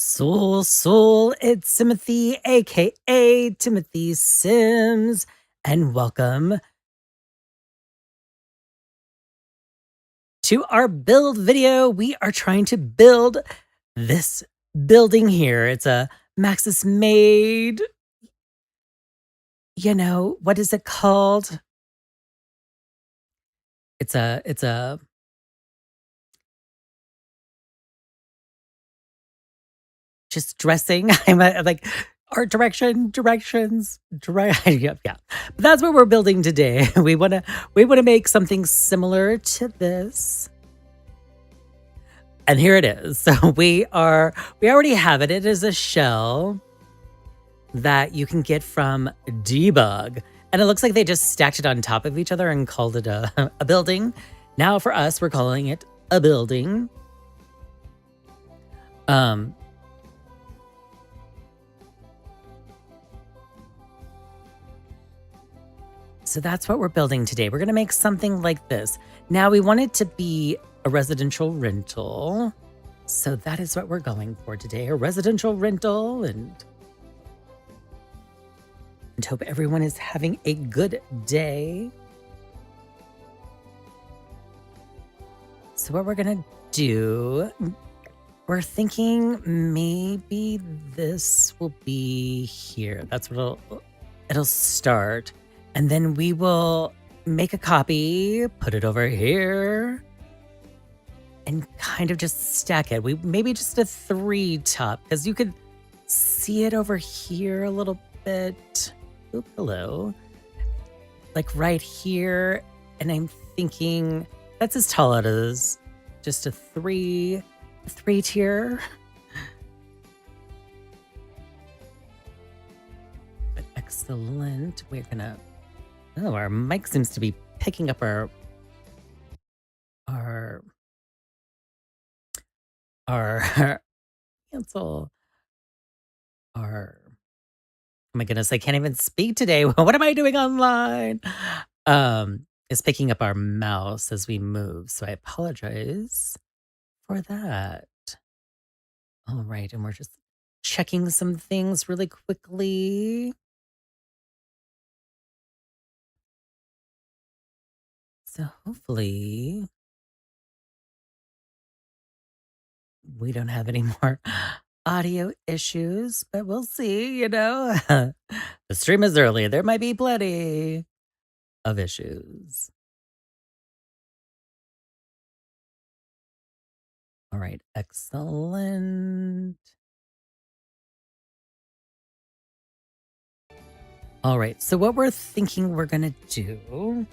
Soul, it's Timothy, aka Timothy Sims, and welcome to our build video. We are trying to build this building here. It's a Maxis made, what is it called? It's a just dressing. I'm like art directions, yeah. But that's what we're building today. We wanna make something similar to this. And here it is. So we already have it. It is a shell that you can get from debug. And it looks like they just stacked it on top of each other and called it a building. Now for us, we're calling it a building. So that's what we're building today. We're gonna make something like this. Now we want it to be a residential rental. So that is what we're going for today, a residential rental, and hope everyone is having a good day. So what we're gonna do, we're thinking maybe this will be here. That's what it'll start. And then we will make a copy, put it over here, and kind of just stack it. Maybe just a 3 top, because you could see it over here a little bit. Oop, hello. Like right here. And I'm thinking that's as tall as just a 3 tier. But excellent. We're gonna, oh, our mic seems to be picking up our cancel our, oh my goodness, I can't even speak today. What am I doing online? It's picking up our mouse as we move, so I apologize for that. All right, and we're just checking some things really quickly. So hopefully we don't have any more audio issues, but we'll see, The stream is early. There might be plenty of issues. All right, excellent. All right, so what we're thinking we're gonna do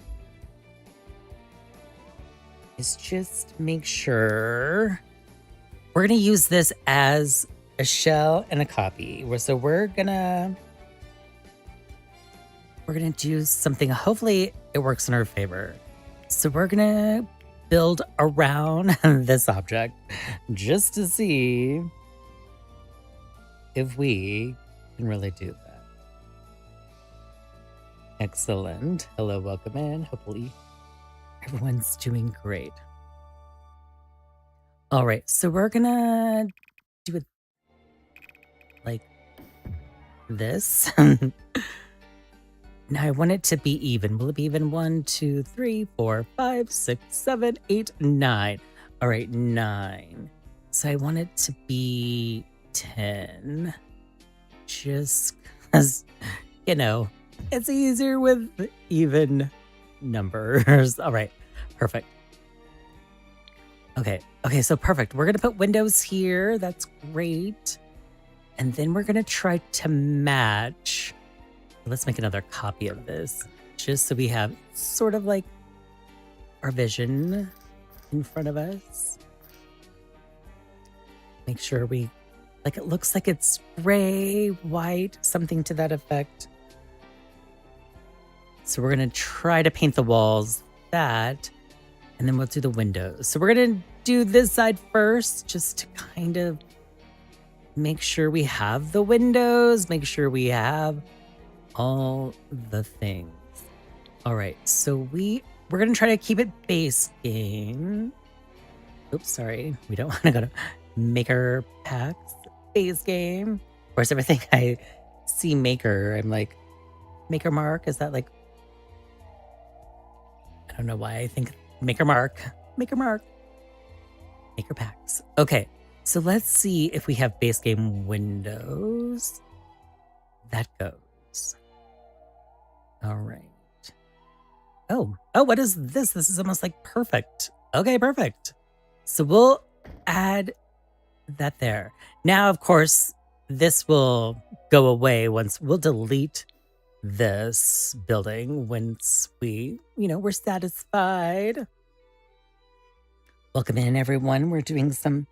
is just make sure we're gonna use this as a shell and a copy. So we're gonna do something. Hopefully it works in our favor. So we're gonna build around this object just to see if we can really do that. Excellent. Hello, welcome in. Hopefully everyone's doing great. All right, so we're gonna do it like this. Now I want it to be even. Will it be even? 1, 2, 3, 4, 5, 6, 7, 8, 9. All right, 9. So I want it to be 10. Just because, it's easier with even numbers. All right, perfect. Okay, so perfect. We're gonna put windows here. That's great. And then we're gonna try to match. Let's make another copy of this, just so we have sort of like our vision in front of us. Make sure it looks like it's gray, white, something to that effect. So we're gonna try to paint the walls that, and then we'll do the windows. So we're gonna do this side first, just to kind of make sure we have the windows, make sure we have all the things. All right, so we're gonna try to keep it basking. Oops, sorry. We don't want to go to maker packs. base game. Of course, everything I see maker, I'm like, maker mark? Is that like, I don't know why I think maker mark. Maker mark. Maker packs. Okay, so let's see if we have base game windows. That goes. All right. Oh, what is this? This is almost like perfect. Okay, perfect. So we'll add that there. Now, of course, this will go away once we'll delete this building once we're satisfied. Welcome in, everyone. We're doing some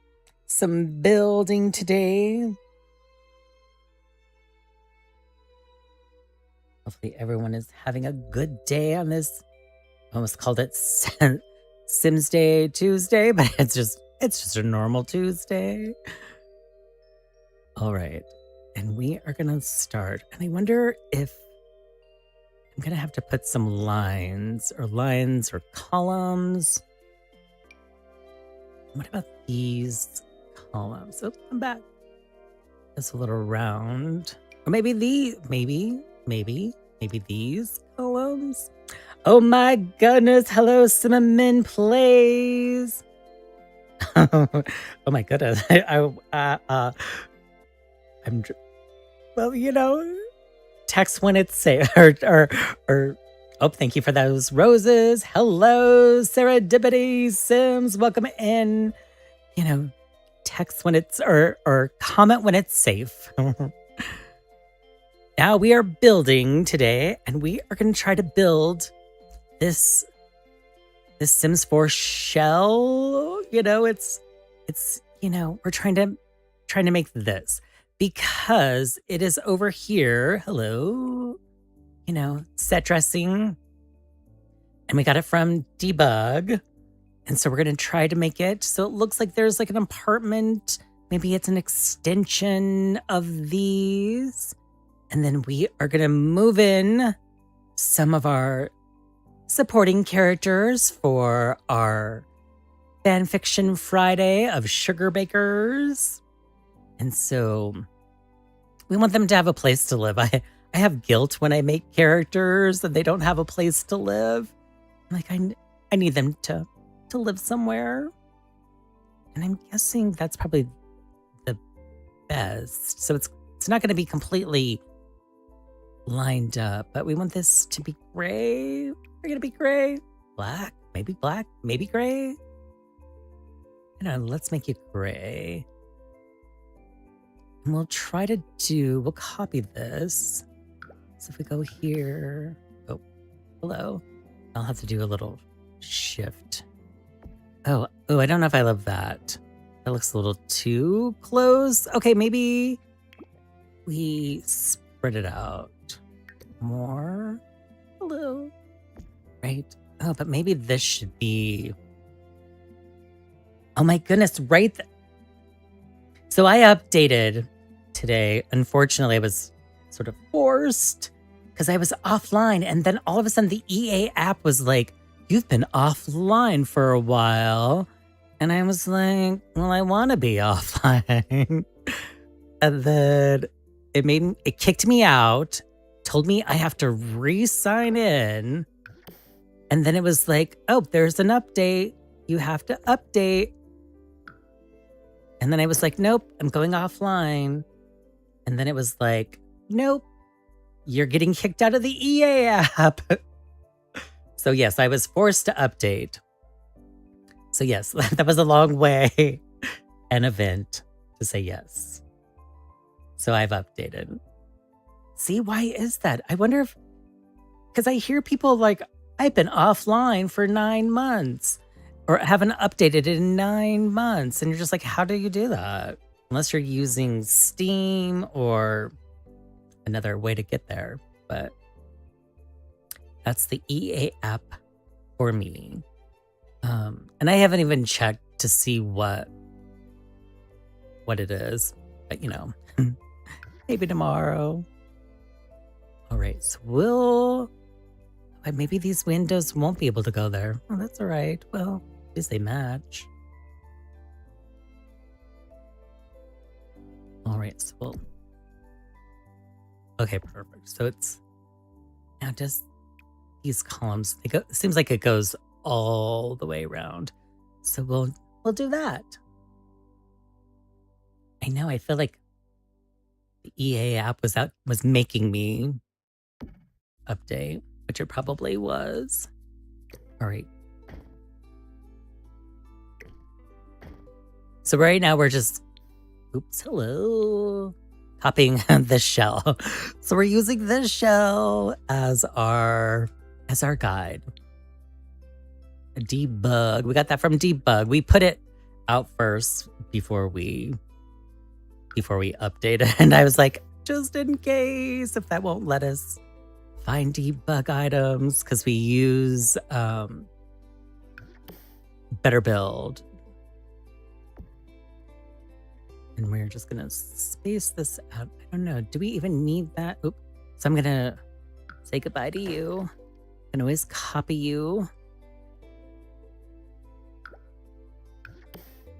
building today. Hopefully everyone is having a good day on this. I almost called it Sims Day Tuesday, but it's just a normal Tuesday. All right. And we are going to start. And I wonder if I'm going to have to put some lines or columns. What about these columns? Oh, I'm back. It's a little round. Or maybe these columns. Oh my goodness. Hello, Cinnamon Plays. Oh my goodness. Text when it's safe. Oh, thank you for those roses. Hello, Serendipity Sims. Welcome in. Text when it's or comment when it's safe. Now we are building today, and we are going to try to build this Sims 4 shell. It's we're trying to make this because it is over here. Hello, set dressing, and we got it from debug, and so we're going to try to make it so it looks like there's like an apartment. Maybe it's an extension of these. And then we are going to move in some of our supporting characters for our Fanfiction Friday of Sugar Bakers. And so we want them to have a place to live. I have guilt when I make characters and they don't have a place to live. Like, I need them to live somewhere. And I'm guessing that's probably the best. So it's not going to be completely lined up, but we want this to be gray. We're going to be gray. Black, maybe gray. Let's make it gray. And we'll copy this. So if we go here, oh, hello. I'll have to do a little shift. Oh, I don't know if I love that. That looks a little too close. Okay, maybe we spread it out more. Hello. Right. Oh, but maybe this should be, oh my goodness, right. So I updated today. Unfortunately, I was sort of forced because I was offline. And then all of a sudden the EA app was like, you've been offline for a while. And I was like, well, I want to be offline. And then it kicked me out, told me I have to re-sign in. And then it was like, oh, there's an update. You have to update. And then I was like, nope, I'm going offline. And then it was like, nope, you're getting kicked out of the EA app. So yes, I was forced to update. So yes, that was a long way, an event to say yes. So I've updated. See, why is that? I wonder if, because I hear people like, I've been offline for 9 months or haven't updated in 9 months. And you're just like, how do you do that? Unless you're using Steam or another way to get there. But that's the EA app for me. And I haven't even checked to see what it is. But, maybe tomorrow. All right, so maybe these windows won't be able to go there. Oh, that's all right. Well, at least they match. All right, so we'll... Okay, perfect. So it's now just these columns. It seems like it goes all the way around. So we'll do that. I know. I feel like the EA app was making me update, which it probably was. All right. So right now we're just, oops, hello, copying the shell. So we're using this shell as our guide. A debug. We got that from debug. We put it out first before we update it. And I was like, just in case, if that won't let us find debug items, because we use better build. And we're just gonna space this out. I don't know. Do we even need that? Oop. So I'm gonna say goodbye to you. I can always copy you.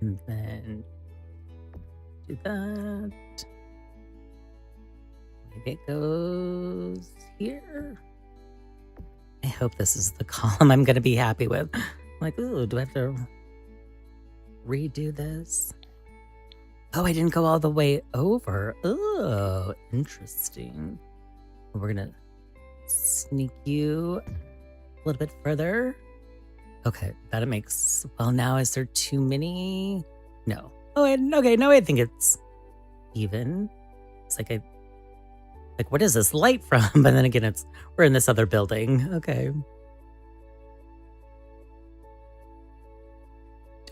And then do that. Maybe it goes here. I hope this is the column I'm gonna be happy with. I'm like, ooh, do I have to redo this? Oh, I didn't go all the way over. Oh, interesting. We're gonna sneak you a little bit further. Okay, that makes... Well, now is there too many? No. Oh, okay, no, I think it's even. It's like what is this light from? But then again, we're in this other building. Okay.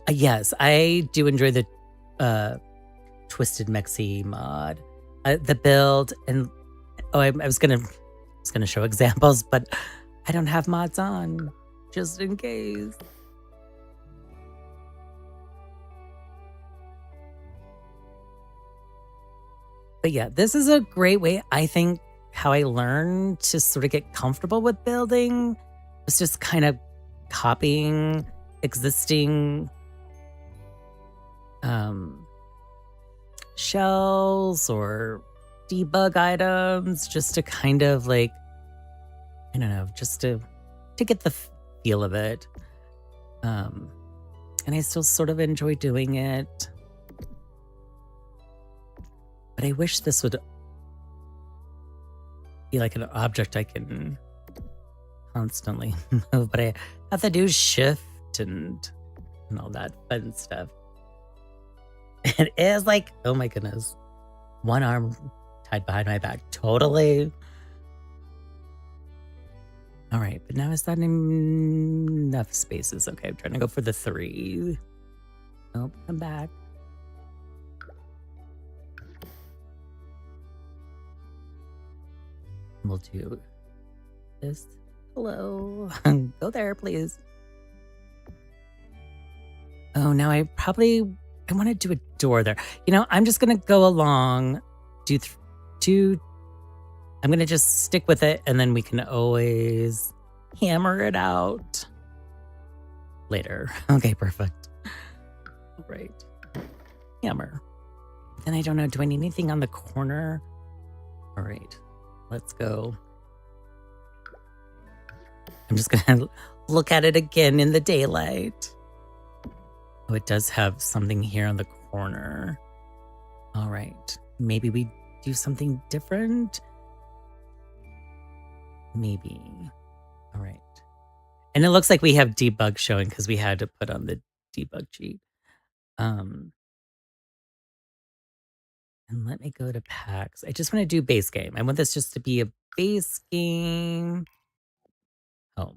Yes, I do enjoy the Twisted Mexi mod. The build, and I was gonna show examples, but I don't have mods on, just in case. But yeah, this is a great way, I think, how I learned to sort of get comfortable with building. It's just kind of copying existing shells or debug items, just to kind of like, I don't know, just to get the feel of it. And I still sort of enjoy doing it. But I wish this would be like an object I can constantly move, but I have to do shift and all that fun stuff. It is like, oh my goodness, one arm tied behind my back. Totally. All right, but now is that enough spaces? Okay, I'm trying to go for the 3. Nope, come back. We'll do this. Hello. Go there, please. Oh, now I want to do a door there. You know, I'm just going to go along, I'm going to just stick with it, and then we can always hammer it out later. Okay, perfect. Right. Hammer. Then I don't know, do I need anything on the corner? All right, let's go. I'm just going to look at it again in the daylight. Oh, it does have something here on the corner. All right. Maybe we do something different. Maybe. All right. And it looks like we have debug showing because we had to put on the debug sheet. And let me go to packs. I just want to do base game. I want this just to be a base game. Oh.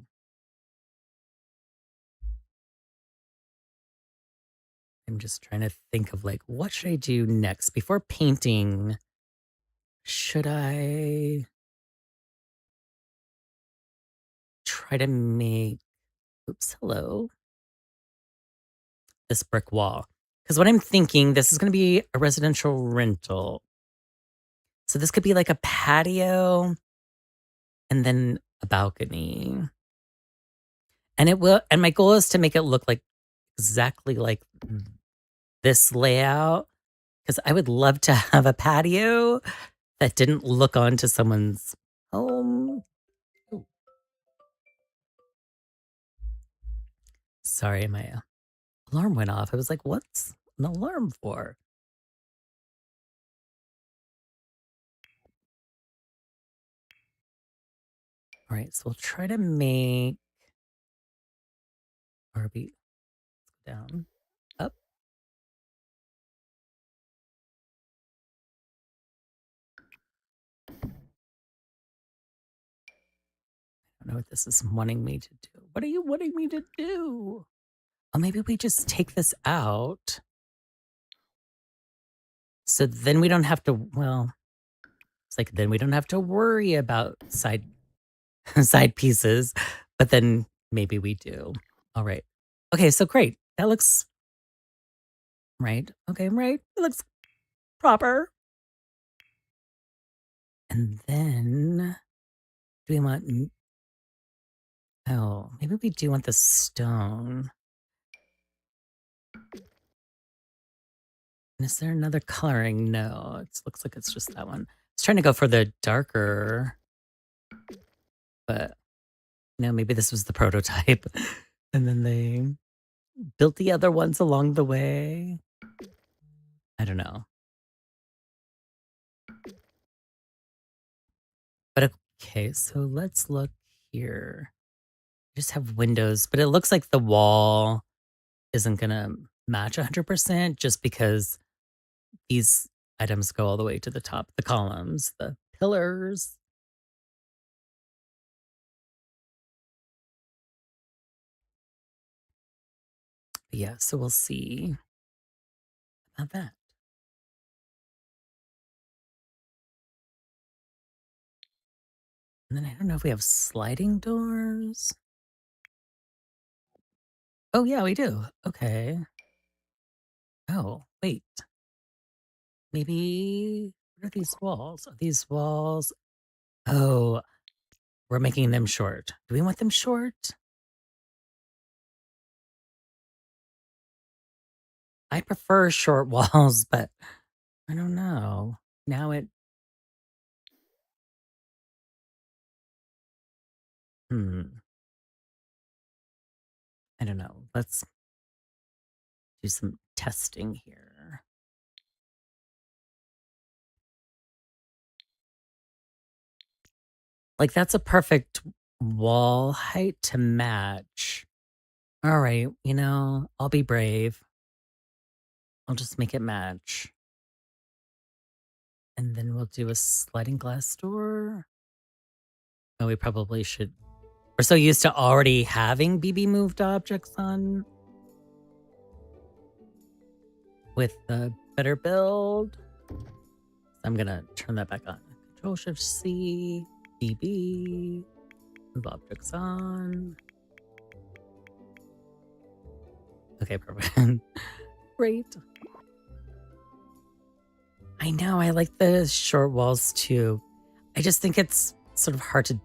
I'm just trying to think of like, what should I do next? Before painting, should I try to make, oops, hello, this brick wall? Because what I'm thinking, this is going to be a residential rental. So this could be like a patio and then a balcony. And my goal is to make it look like exactly like this layout, Because I would love to have a patio that didn't look onto someone's home. Ooh, sorry, my alarm went off. I was like, what's an alarm for? All right, so we'll try to make RB down, up. I don't know what this is wanting me to do. What are you wanting me to do? Oh, maybe we just take this out. So then we don't have to, well, it's like then we don't have to worry about side side pieces, but then maybe we do. All right. Okay, so great. That looks right. Okay, right. It looks proper. And then do we want oh, maybe we do want the stone. Is there another coloring? No, it looks like it's just that one. I was trying to go for the darker, but maybe this was the prototype. And then they built the other ones along the way. I don't know. But okay, so let's look here. Just have windows, but it looks like the wall isn't gonna match 100% just because these items go all the way to the top, the columns, the pillars. But yeah, so we'll see about that. And then I don't know if we have sliding doors. Oh, yeah, we do. Okay. Oh, wait. Maybe what are these walls? Are these walls? Oh, we're making them short. Do we want them short? I prefer short walls, but I don't know. Now hmm, I don't know. Let's do some testing here. Like that's a perfect wall height to match. All right, I'll be brave. I'll just make it match. And then we'll do a sliding glass door. Oh, we probably should. We're so used to already having BB moved objects on with the better build. I'm going to turn that back on. Control Shift C, BB, move objects on. Okay, perfect. Great. I know, I like the short walls too. I just think it's sort of hard to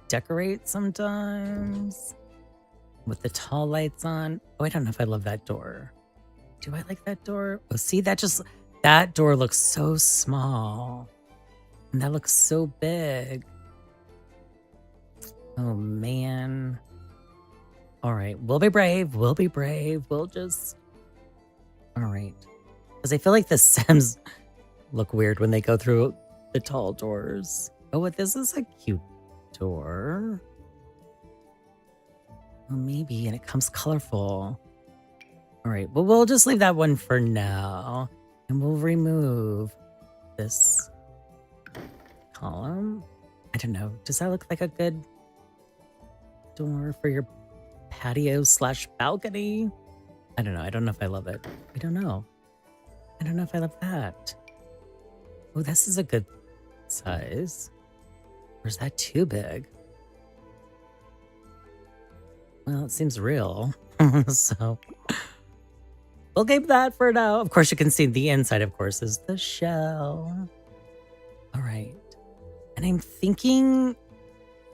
decorate sometimes with the tall lights on. Oh, I don't know if I love that door. Do I like that door? Oh, see, that door looks so small. And that looks so big. Oh, man. All right, we'll be brave. We'll be brave. We'll just... All right. Because I feel like the Sims look weird when they go through the tall doors. Oh, but this is a cute door. Well, maybe, and it comes colorful. All right, well, we'll just leave that one for now. And we'll remove this column. I don't know. Does that look like a good door for your patio / balcony? I don't know. I don't know if I love it. I don't know. I don't know if I love that. Oh, this is a good size. Or is that too big? Well, it seems real. So we'll keep that for now. Of course, you can see the inside, of course, is the shell. All right. And I'm thinking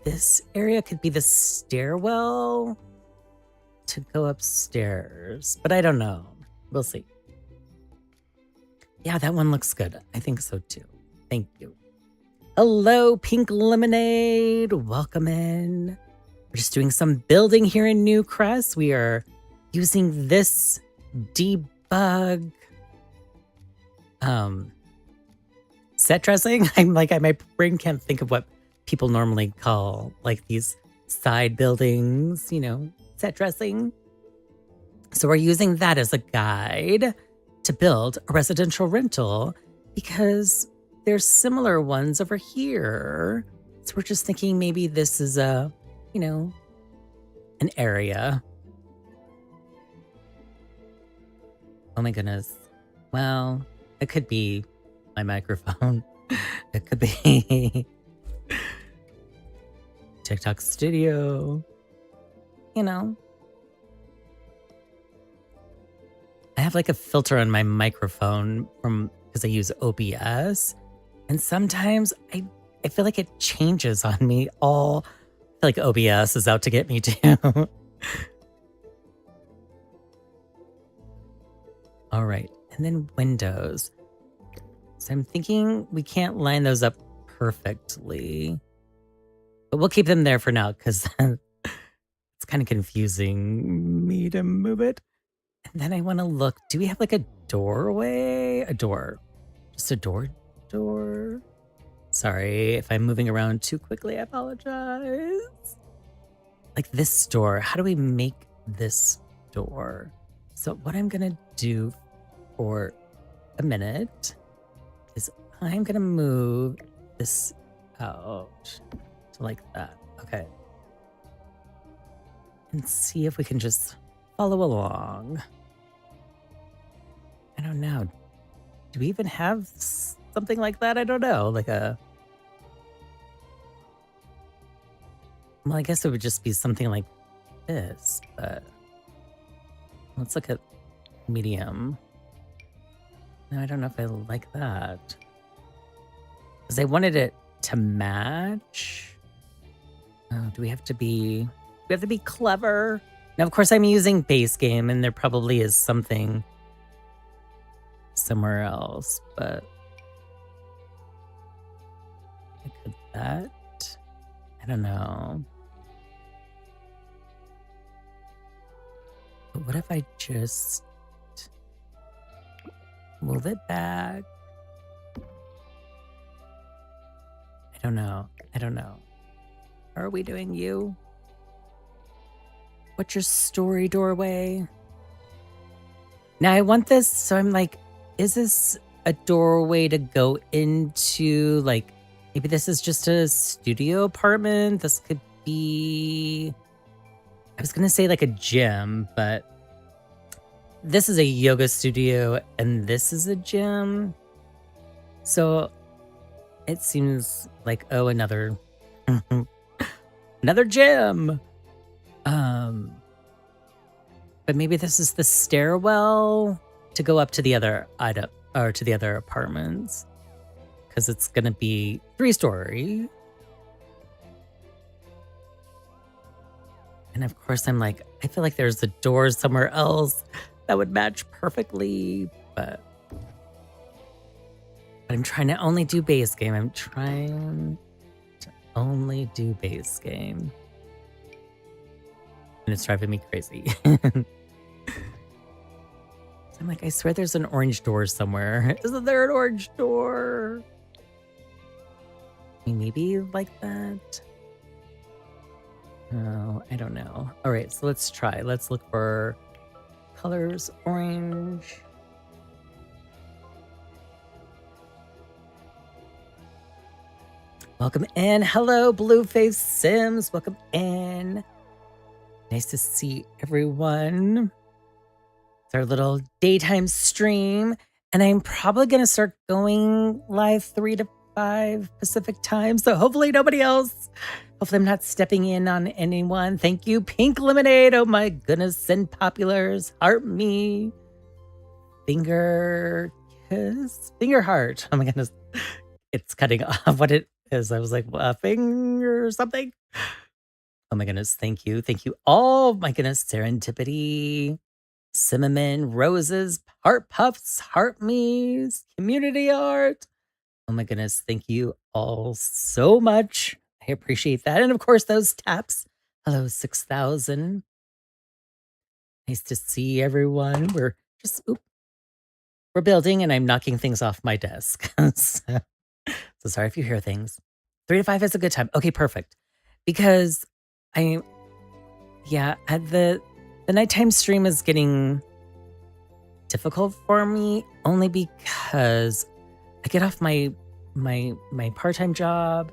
this area could be the stairwell to go upstairs, but I don't know. We'll see. Yeah, that one looks good. I think so too. Thank you. Hello, Pink Lemonade. Welcome in. We're just doing some building here in Newcrest. We are using this debug set dressing. My brain can't think of what people normally call like these side buildings, set dressing. So we're using that as a guide to build a residential rental because there's similar ones over here. So we're just thinking maybe this is an area. Oh my goodness. Well, it could be my microphone. It could be TikTok Studio. I have like a filter on my microphone because I use OBS. And sometimes I feel like it changes on me all. I feel like OBS is out to get me too. All right. And then windows. So I'm thinking we can't line those up perfectly. But we'll keep them there for now because it's kind of confusing me to move it. And then I want to look. Do we have like a doorway? A door. Just a door? Sorry if I'm moving around too quickly. I apologize. Like this door. How do we make this door? So what I'm going to do for a minute is I'm going to move this out to like that. Okay. And see if we can just follow along. I don't know. Do we even have something like that? I don't know. Well, I guess it would just be something like this, but let's look at medium. No, I don't know if I like that. Because I wanted it to match. Oh, do we have to be clever? Now, of course, I'm using base game, and there probably is something somewhere else, but could that? I don't know. But what if I just move it back? I don't know. How are we doing, you? What's your story doorway? Now I want this, so I'm like, is this a doorway to go into, like, maybe this is just a studio apartment? This could be, I was going to say like a gym, but this is a yoga studio and this is a gym. So it seems like, oh, another gym. But maybe this is the stairwell to go up to the other apartments, because it's gonna be 3-story. And of course, I'm like, I feel like there's a door somewhere else that would match perfectly, but I'm trying to only do base game. And it's driving me crazy. I'm like, I swear there's an orange door somewhere. Isn't there an orange door? Maybe like that? Oh, I don't know. All right, so let's try. Let's look for colors. Orange. Welcome in. Hello, Blueface Sims. Welcome in. Nice to see everyone. It's our little daytime stream, and I'm probably going to start going live 3 to 5 Pacific time, so hopefully nobody else. Hopefully I'm not stepping in on anyone. Thank you, Pink Lemonade. Oh my goodness, send populars. Heart me. Finger kiss. Finger heart. Oh my goodness. It's cutting off what it is. I was like, finger something. Oh my goodness. Thank you. Oh my goodness. Serendipity. cinnamon, roses, heart puffs, heart me's, community art. Oh my goodness, thank you all so much. I appreciate that. And of course, those taps. Hello, 6,000. Nice to see everyone. We're just, we're building and I'm knocking things off my desk. So sorry if you hear things. 3 to 5 is a good time. Okay, perfect. Because the nighttime stream is getting difficult for me only because I get off my part-time job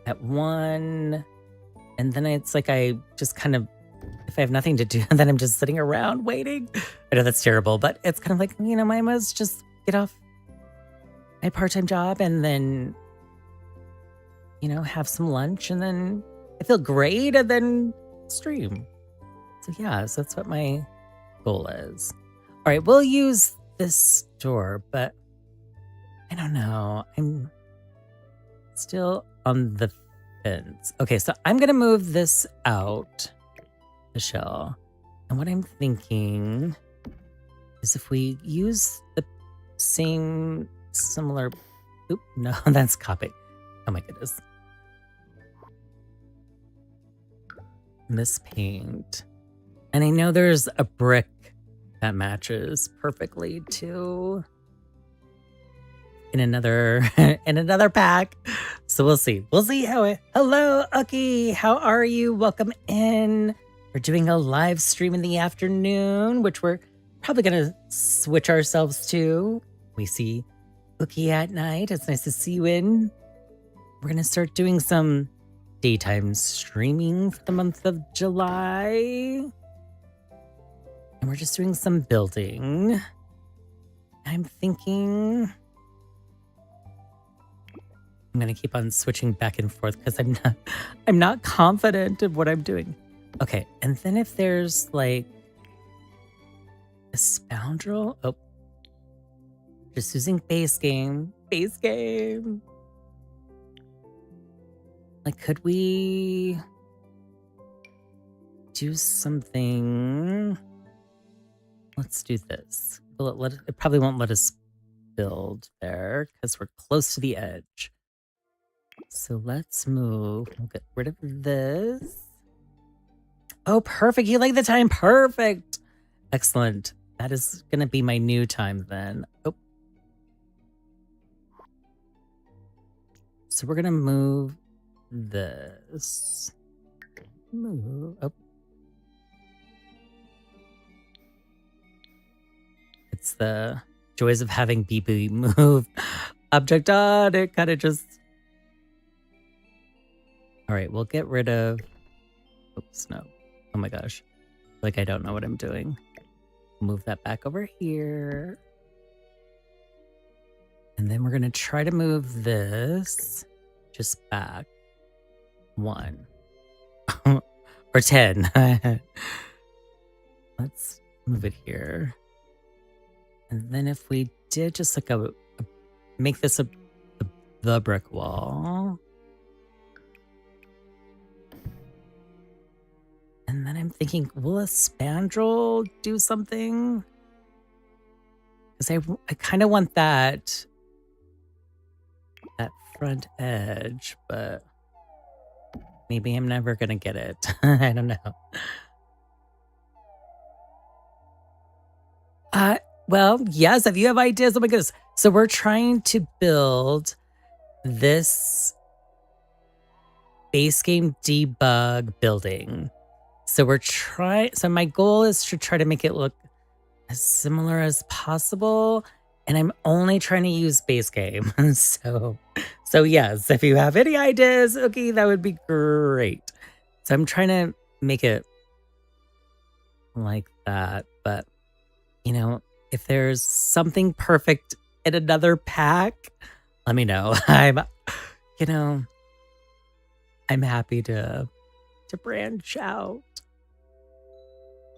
at 1, and then it's like I just kind of, if I have nothing to do, then I'm just sitting around waiting. I know that's terrible, but it's kind of like, I must just get off my part-time job and then, have some lunch and then I feel great and then stream. So that's what my goal is. All right, we'll use this door, but I don't know. I'm still on the fence. Okay, so I'm going to move this out, the shell. And what I'm thinking is if we use the similar... Oop, no, that's copy. Oh my goodness. This paint. And I know there's a brick that matches perfectly too. In another pack. So we'll see. We'll see how it... Hello, Uki. How are you? Welcome in. We're doing a live stream in the afternoon, which we're probably going to switch ourselves to. We see Uki at night. It's nice to see you in. We're going to start doing some daytime streaming for the month of July. And we're just doing some building. I'm thinking... I'm going to keep on switching back and forth because I'm not confident of what I'm doing. Okay, and then if there's like a scoundrel, just using base game. Like, could we do something? Let's do this. It probably won't let us build there because we're close to the edge. So let's move. We'll get rid of this. Oh, perfect. You like the time. Perfect. Excellent. That is going to be my new time then. Oh. So we're going to move this. Move. Oh. It's the joys of having BB move object on. It kind of just... All right, we'll get rid of... Oops, no. Oh my gosh. Like I don't know what I'm doing. Move that back over here. And then we're going to try to move this just back 1. Or 10. Let's move it here. And then if we did just like make this the brick wall. And then I'm thinking, will a spandrel do something? Because I kind of want that front edge, but maybe I'm never going to get it. I don't know. Well, yes, if you have ideas, oh my goodness. So we're trying to build this base game debug building. So so my goal is to try to make it look as similar as possible. And I'm only trying to use base game. So yes, if you have any ideas, okay, that would be great. So I'm trying to make it like that. But, if there's something perfect in another pack, let me know. I'm happy to branch out.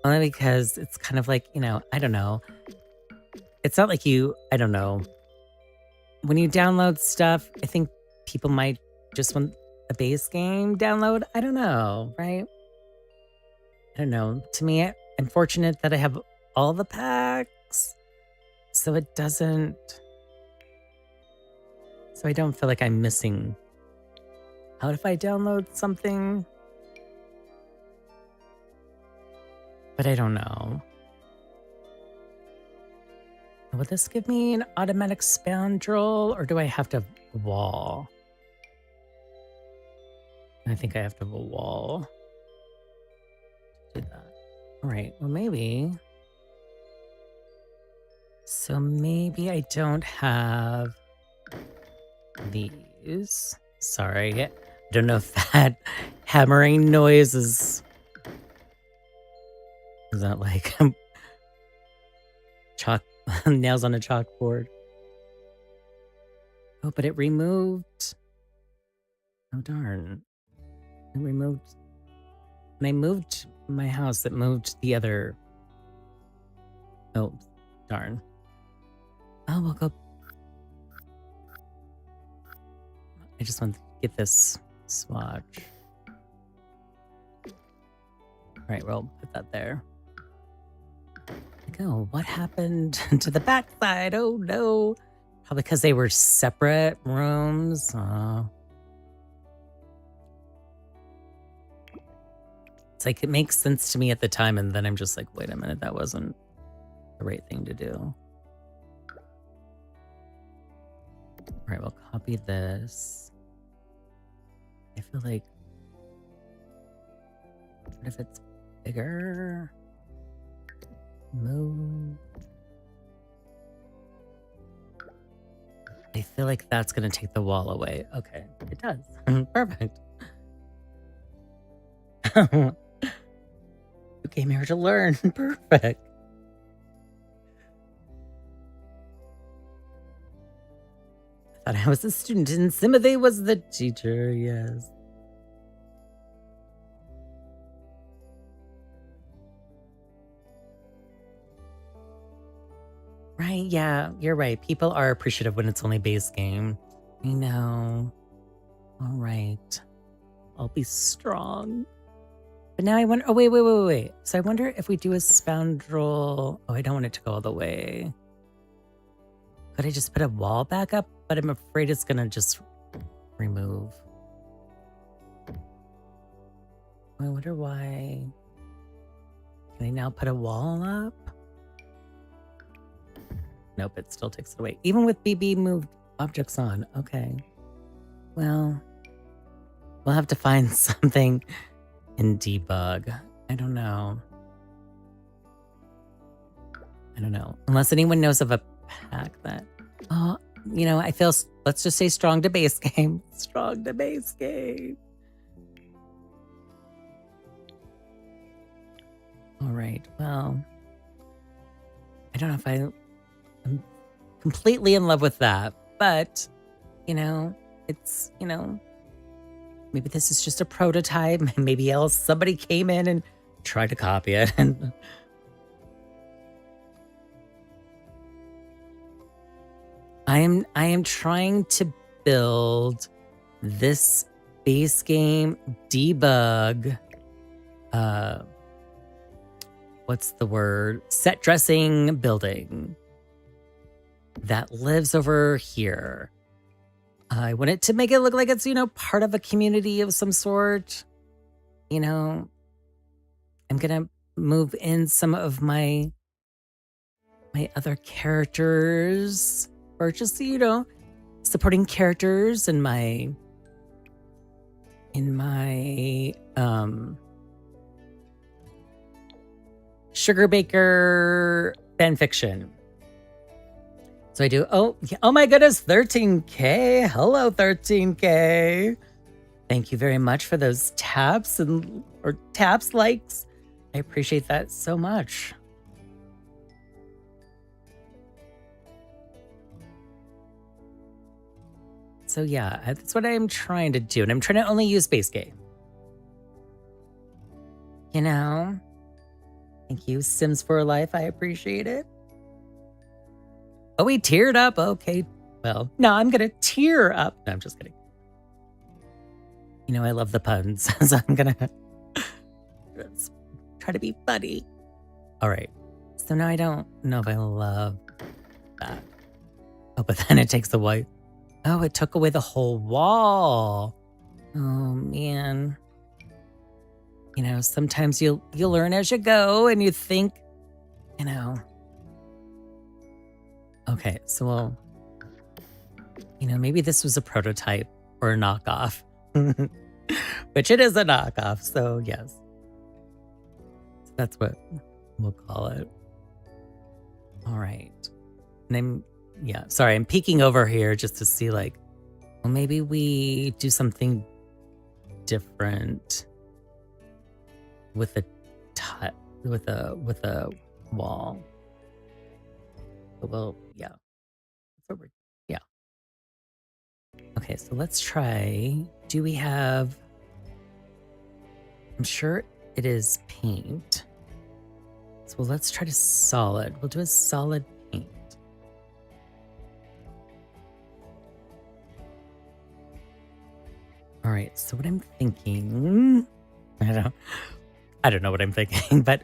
Only because it's kind of like, I don't know. It's not like I don't know. When you download stuff, I think people might just want a base game download. I don't know, right? I don't know. To me, I'm fortunate that I have all the packs so it doesn't... So I don't feel like I'm missing out if I download something. But I don't know. Will this give me an automatic spandrel, or do I have to have a wall? I think I have to have a wall to do that. All right, well, maybe. So maybe I don't have these. Sorry, I don't know if that hammering noise is that like chalk nails on a chalkboard. Oh, but it removed. Oh darn! It removed. When I moved my house, it moved the other. Oh, darn! Oh, we'll go. I just want to get this swatch. All right, we'll put that there. Like, oh, what happened to the backside? Oh no. Probably because they were separate rooms. It's like, it makes sense to me at the time, and then I'm just like, wait a minute, that wasn't the right thing to do. All right, we'll copy this. I feel like, what if it's bigger? Move. I feel like that's going to take the wall away. Okay, it does. Perfect. You came here to learn. Perfect. I thought I was a student and Timothy was the teacher. Yes. Right, yeah, you're right. People are appreciative when it's only base game. I know. All right. I'll be strong. But now I wonder... Oh, wait. So I wonder if we do a spandrel... Oh, I don't want it to go all the way. Could I just put a wall back up? But I'm afraid it's going to just remove. I wonder why... Can I now put a wall up? Nope, it still takes it away. Even with BB moved objects on. Okay. Well, we'll have to find something in debug. I don't know. Unless anyone knows of a pack that... Oh, you know, I feel... Let's just say strong to base game. Strong to base game. All right, well... I don't know if I'm completely in love with that, but, you know, it's, you know, maybe this is just a prototype. Maybe else somebody came in and tried to copy it. And I am trying to build this base game debug. What's the word? Set dressing building that lives over here. I want it to make it look like it's, you know, part of a community of some sort. You know, I'm going to move in some of my other characters, or just, you know, supporting characters in my Sugar Baker fanfiction. So I do, oh my goodness, 13K. Hello, 13K. Thank you very much for those taps or likes. I appreciate that so much. So yeah, that's what I'm trying to do. And I'm trying to only use base game. You know? Thank you, Sims for Life. I appreciate it. Oh, we teared up. Okay. Well, no, I'm going to tear up. No, I'm just kidding. You know, I love the puns. So I'm going to try to be funny. All right. So now I don't know if I love that. Oh, but then it takes the white. Oh, it took away the whole wall. Oh, man. You know, sometimes you learn as you go and you think, you know. Okay, so we'll, you know, maybe this was a prototype or a knockoff. Which it is a knockoff, so yes. So that's what we'll call it. All right. And I'm peeking over here just to see, like, well, maybe we do something different with a wall. Well, yeah. Yeah. Okay, so let's try. Do we have? I'm sure it is paint. So let's try to solid. We'll do a solid paint. All right, so what I'm thinking, I don't know what I'm thinking, but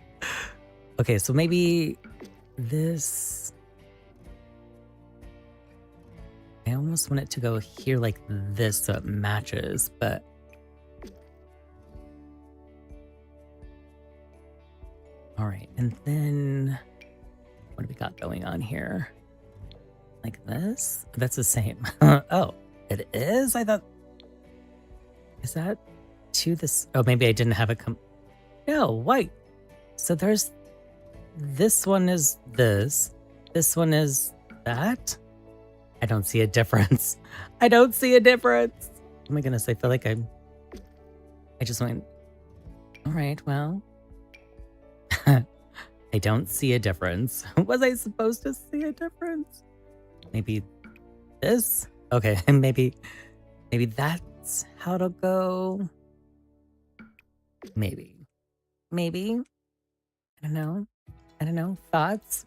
okay, so maybe this, I almost want it to go here like this so it matches, but all right, and then what do we got going on here? Like this? That's the same. Oh, it is? I thought, is that to this? Oh, maybe I didn't have it come. No, white. So there's, this one is this. This one is that. I don't see a difference. I don't see a difference. Oh my goodness, I feel like I just went, all right, well. I don't see a difference. Was I supposed to see a difference? Maybe this? Okay, maybe that's how to go. Maybe. I don't know. Thoughts?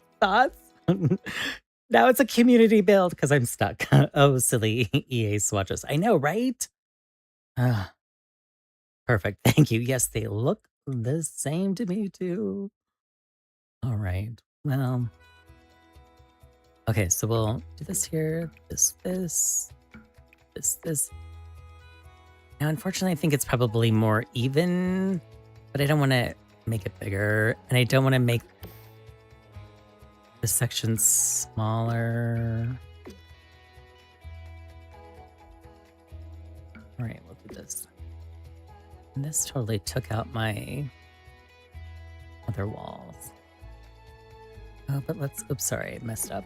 Now it's a community build because I'm stuck. Oh, silly EA swatches. I know, right? Perfect. Thank you. Yes, they look the same to me too. All right. Well, okay, so we'll do this here, this. Now, unfortunately, I think it's probably more even, but I don't want to make it bigger, and I don't want to make this section smaller. All right, we'll do this. And this totally took out my other walls. Oh, but let's, oops, sorry, I messed up.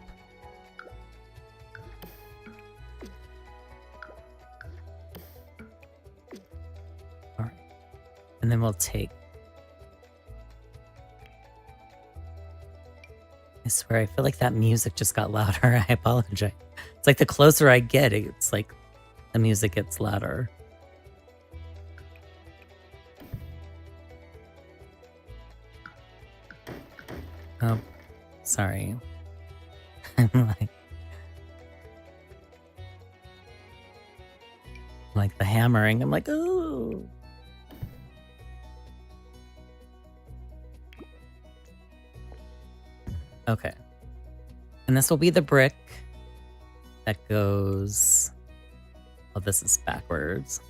All right. And then we'll take, I swear, I feel like that music just got louder. I apologize. It's like the closer I get, it's like the music gets louder. Oh, sorry. I'm like the hammering. I'm like, ooh. Okay. And this will be the brick that goes, oh, this is backwards.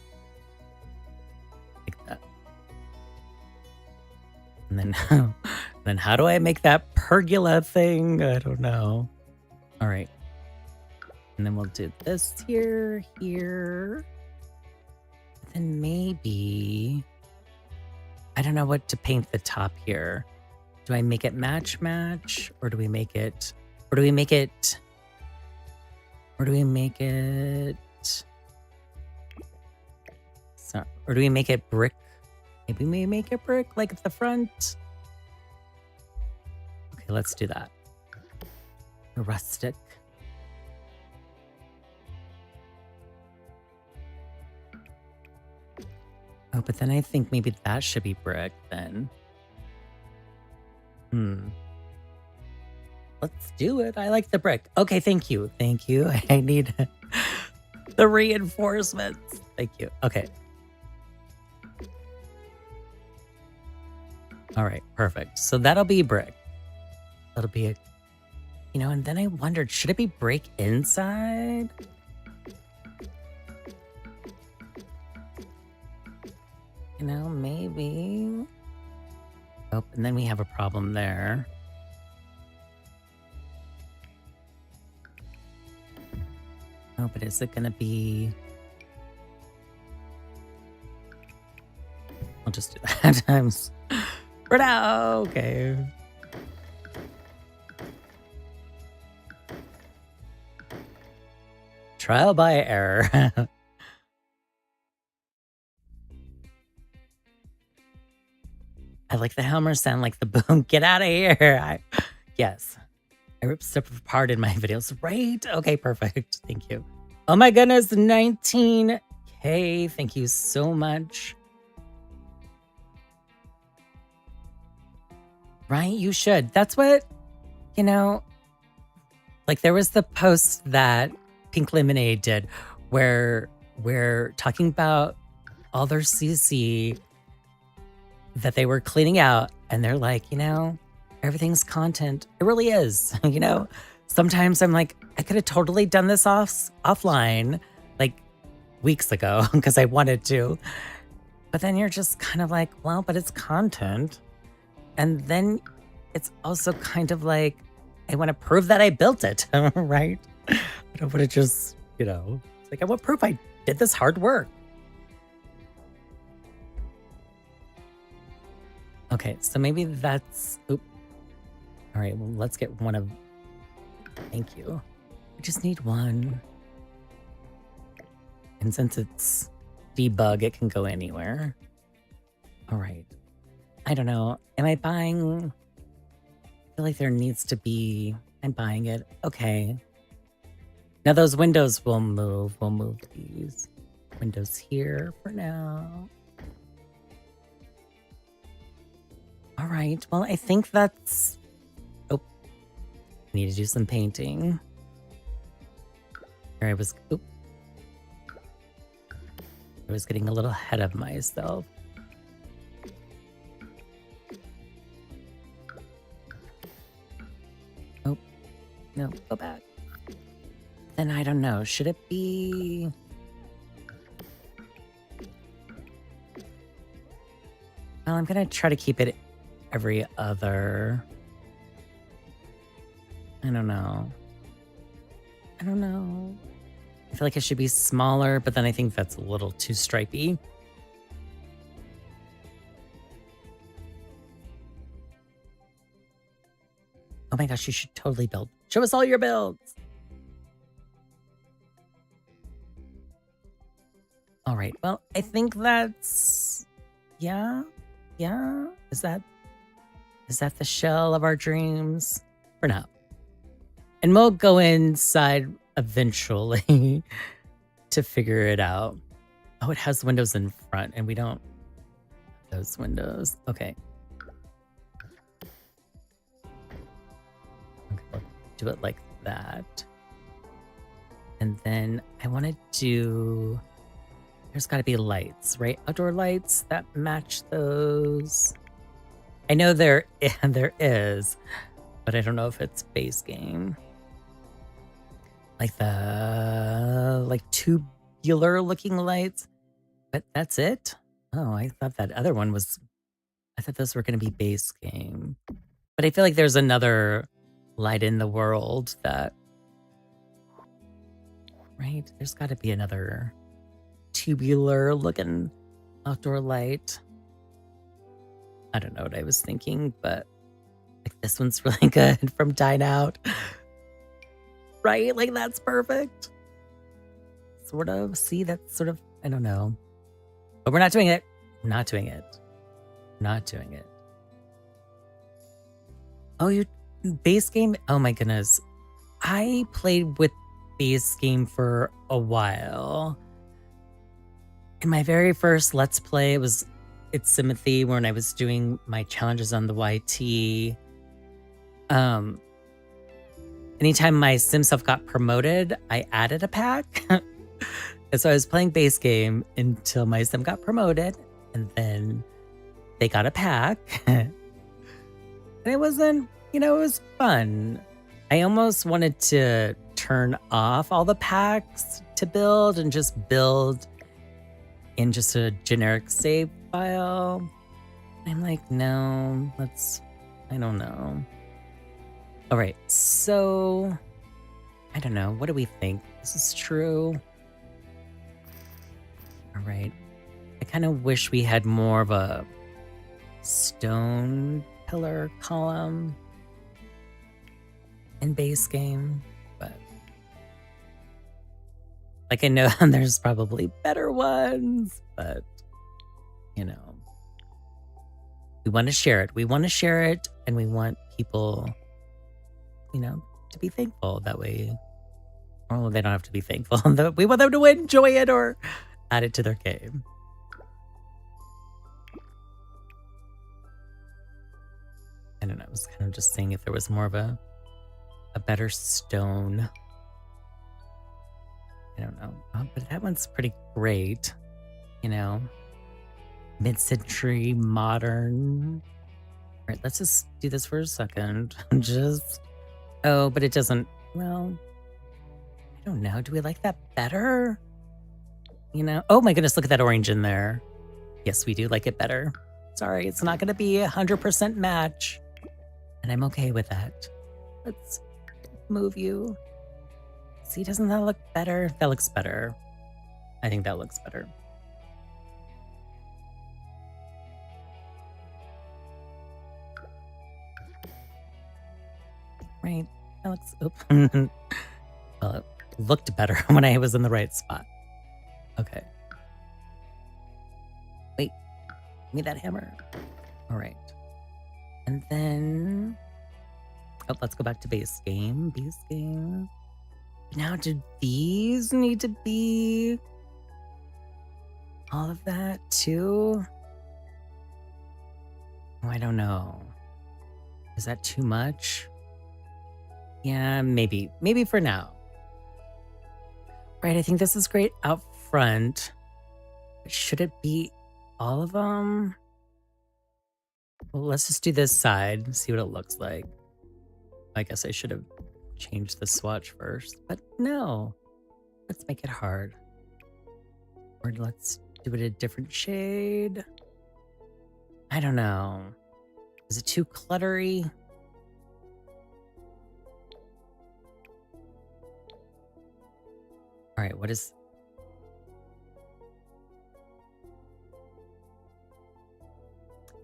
Like that. And then, then how do I make that pergola thing? I don't know. All right. And then we'll do this here. And then maybe, I don't know what to paint the top here. Do I make it match, or do we make it, or do we make it brick? Maybe we make it brick, like at the front. Okay, let's do that. Rustic. Oh, but then I think maybe that should be brick then. Let's do it. I like the brick. Okay, thank you. I need the reinforcements. Thank you. Okay. All right, perfect. So that'll be brick. That'll be a, and then I wondered, should it be break inside? Maybe. Oh, and then we have a problem there. Oh, but is it gonna be... I'll just do that times. For now, okay. Trial by error. I like the hammer sound, like the boom. Get out of here. Yes. I rip stuff apart in my videos. Right? Okay, perfect. Thank you. Oh my goodness, 19K. Thank you so much. Right? You should. That's what, like there was the post that Pink Lemonade did where we're talking about all their CC that they were cleaning out, and they're like, everything's content. It really is. Sometimes I'm like, I could have totally done this offline like weeks ago because I wanted to. But then you're just kind of like, well, but it's content. And then it's also kind of like, I want to prove that I built it, right? I don't want to just, it's like, I want proof I did this hard work. Okay, so maybe that's... Oop. All right, well, let's get one of... Thank you. I just need one. And since it's debug, it can go anywhere. All right. I don't know. Am I buying... I feel like there needs to be... I'm buying it. Okay. Now those windows will move. We'll move these windows here for now. All right. Well, I think that's... Oh. I need to do some painting. Here I was... Oop. I was getting a little ahead of myself. Oh. No, go back. Then I don't know. Should it be... Well, I'm going to try to keep it every other... I don't know. I feel like it should be smaller, but then I think that's a little too stripey. Oh my gosh, you should totally build. Show us all your builds. All right, well, I think that's... Yeah. Is that the shell of our dreams? For now. And we'll go inside eventually to figure it out. Oh, it has windows in front and we don't have those windows. Okay. We'll do it like that. And then I want to do... There's got to be lights, right? Outdoor lights that match those. I know there is, but I don't know if it's base game. Like the tubular looking lights, but that's it. Oh, I thought that other one was. I thought those were going to be base game, but I feel like there's another light in the world that. Right, there's got to be another tubular looking outdoor light. I don't know what I was thinking, but like this one's really good from Dine Out. Right? Like that's perfect. Sort of. See, that's sort of, I don't know. But we're not doing it. Not doing it. Oh, you base game? Oh my goodness. I played with base game for a while. In my very first Let's Play, it's Simothy when I was doing my challenges on the YT. Anytime my sim self got promoted, I added a pack. And so I was playing base game until my sim got promoted, and then they got a pack. And it wasn't You know, it was fun. I almost wanted to turn off all the packs to build and just build in just a generic save file. I'm like, no, I don't know. All right, so I don't know. What do we think? This is true. All right. I kind of wish we had more of a stone pillar column in base game, but like I know there's probably better ones, but you know, we want to share it. We want to share it, and we want people, you know, to be thankful that way. Well, they don't have to be thankful. We want them to enjoy it or add it to their game. I don't know. I was kind of just saying if there was more of a better stone. I don't know. But that one's pretty great. You know, mid-century, modern. All right, let's just do this for a second. Oh, but it doesn't, well, I don't know. Do we like that better? You know, oh my goodness, look at that orange in there. Yes, we do like it better. Sorry, it's not going to be 100% match. And I'm okay with that. Let's move you. See, doesn't that look better? That looks better. I think that looks better. Right. That looks, oops. Well, it looked better when I was in the right spot. Okay. Wait. Give me that hammer. All right. And then, oh, let's go back to base game. Base game. Now, do these need to be all of that too? Oh, I don't know. Is that too much? Yeah, maybe. Maybe for now. Right, I think this is great out front. But should it be all of them? Well, let's just do this side, see what it looks like. I guess I should have changed the swatch first, but no. Let's make it hard. Or let's do it a different shade. I don't know. Is it too cluttery? All right, what is...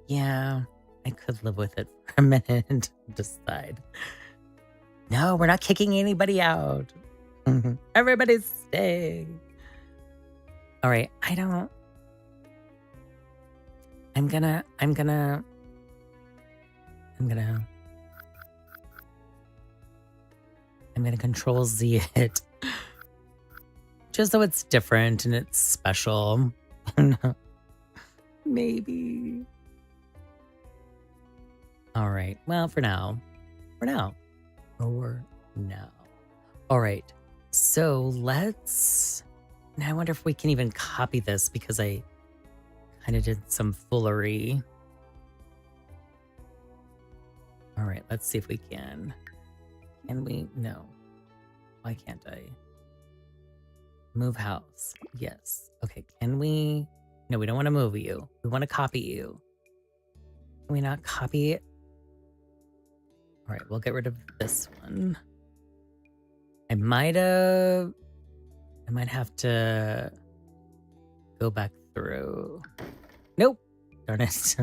Yeah, I could live with it for a minute and decide. No, we're not kicking anybody out. Everybody's staying. All right, I'm gonna Control Z it. Just so it's different and it's special. Maybe. All right. Well, for now. All right. So let's... Now I wonder if we can even copy this because I kind of did some foolery. All right. Let's see if we can. Can we? No. Why can't I? Move house. Yes. Okay. Can we? No, we don't want to move you. We want to copy you. Can we not copy it? All right. We'll get rid of this one. I might have to go back through. Nope. Darn it.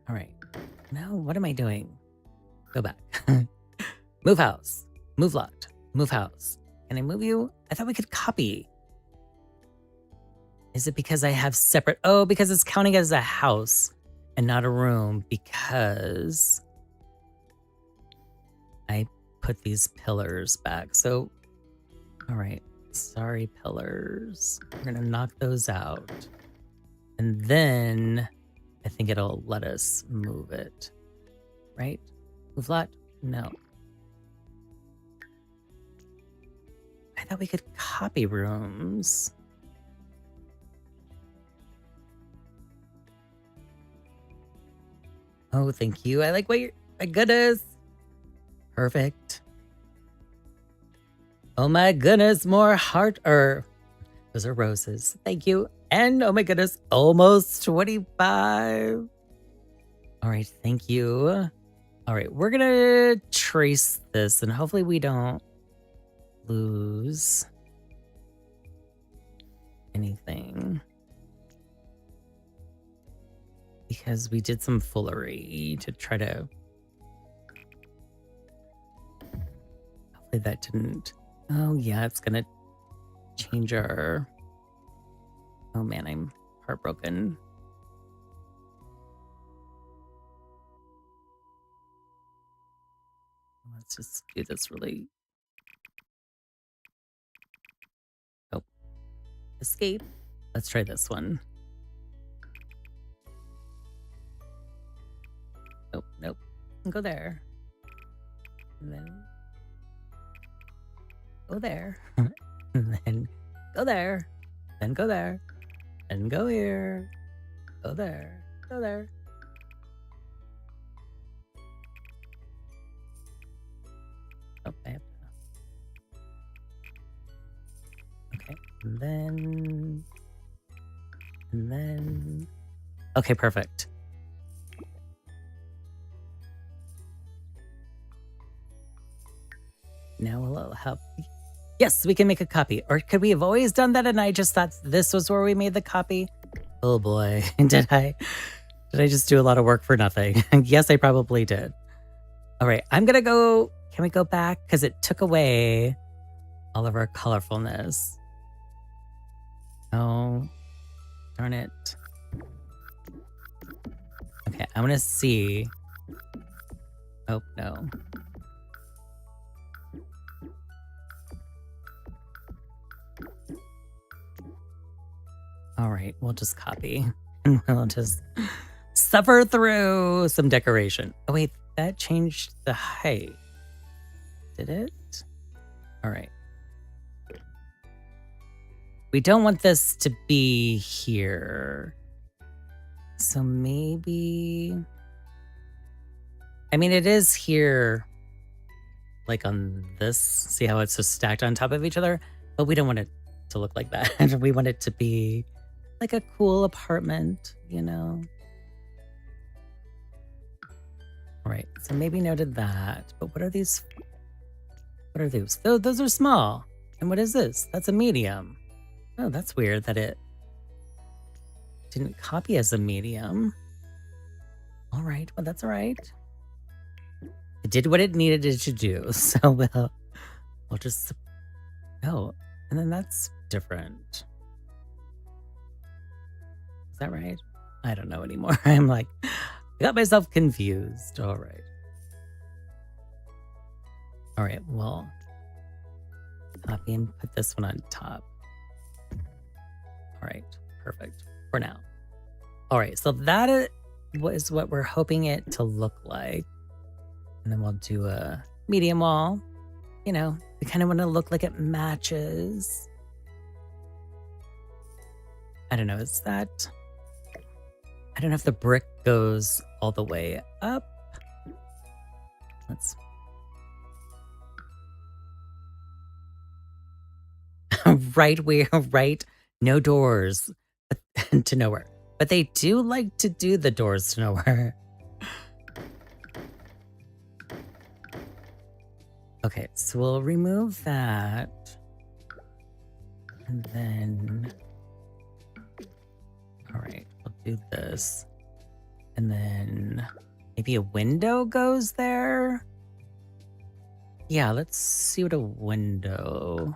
All right. No, what am I doing? Go back. Move house. Move lot. Move house. Can I move you? I thought we could copy. Is it because I have separate... Oh, because it's counting as a house and not a room because I put these pillars back. So, all right. Sorry, pillars. We're going to knock those out. And then I think it'll let us move it. Right? Move lot? No. I thought we could copy rooms. Oh, thank you. I like what you're... My goodness. Perfect. Oh my goodness, more heart... Those are roses. Thank you. And oh my goodness, almost 25. All right, thank you. All right, we're gonna trace this and hopefully we don't lose anything. Because we did some foolery to try to... Hopefully that didn't... Oh yeah, it's gonna change our... Oh man, I'm heartbroken. Let's just do this really... Oh. Escape. Let's try this one. Nope, nope. Go there. And then... Go there. And then go there. Then go there. And go here. Go there. Go there. Oh, I have to... Okay. And then... And then... Okay, perfect. Now we'll have... Yes, we can make a copy. Or could we have always done that and I just thought this was where we made the copy? Oh boy, did I just do a lot of work for nothing? Yes, I probably did. All right, I'm gonna go... Can we go back? Because it took away all of our colorfulness. Oh, darn it. Okay, I'm gonna see. Oh, no. All right, we'll just copy and we'll just suffer through some decoration. Oh wait, that changed the height. Did it? All right. We don't want this to be here. So maybe... I mean, it is here, like on this. See how it's just stacked on top of each other? But we don't want it to look like that. We want it to be like a cool apartment, you know? All right, so maybe noted that. But what are these? What are those? Those are small. And what is this? That's a medium. Oh, that's weird that it didn't copy as a medium. All right, well, that's all right. It did what it needed it to do. So we'll just... Oh, and then that's different. Is that right? I don't know anymore. I'm like, I got myself confused. All right. All right, well, copy and put this one on top. All right, perfect for now. All right, so that is what we're hoping it to look like. And then we'll do a medium wall. You know, we kind of want to look like it matches. I don't know, is that... I don't know if the brick goes all the way up. Let's... right, no doors to nowhere. But they do like to do the doors to nowhere. Okay, so we'll remove that. And then... All right, we'll do this. And then maybe a window goes there? Yeah, let's see what a window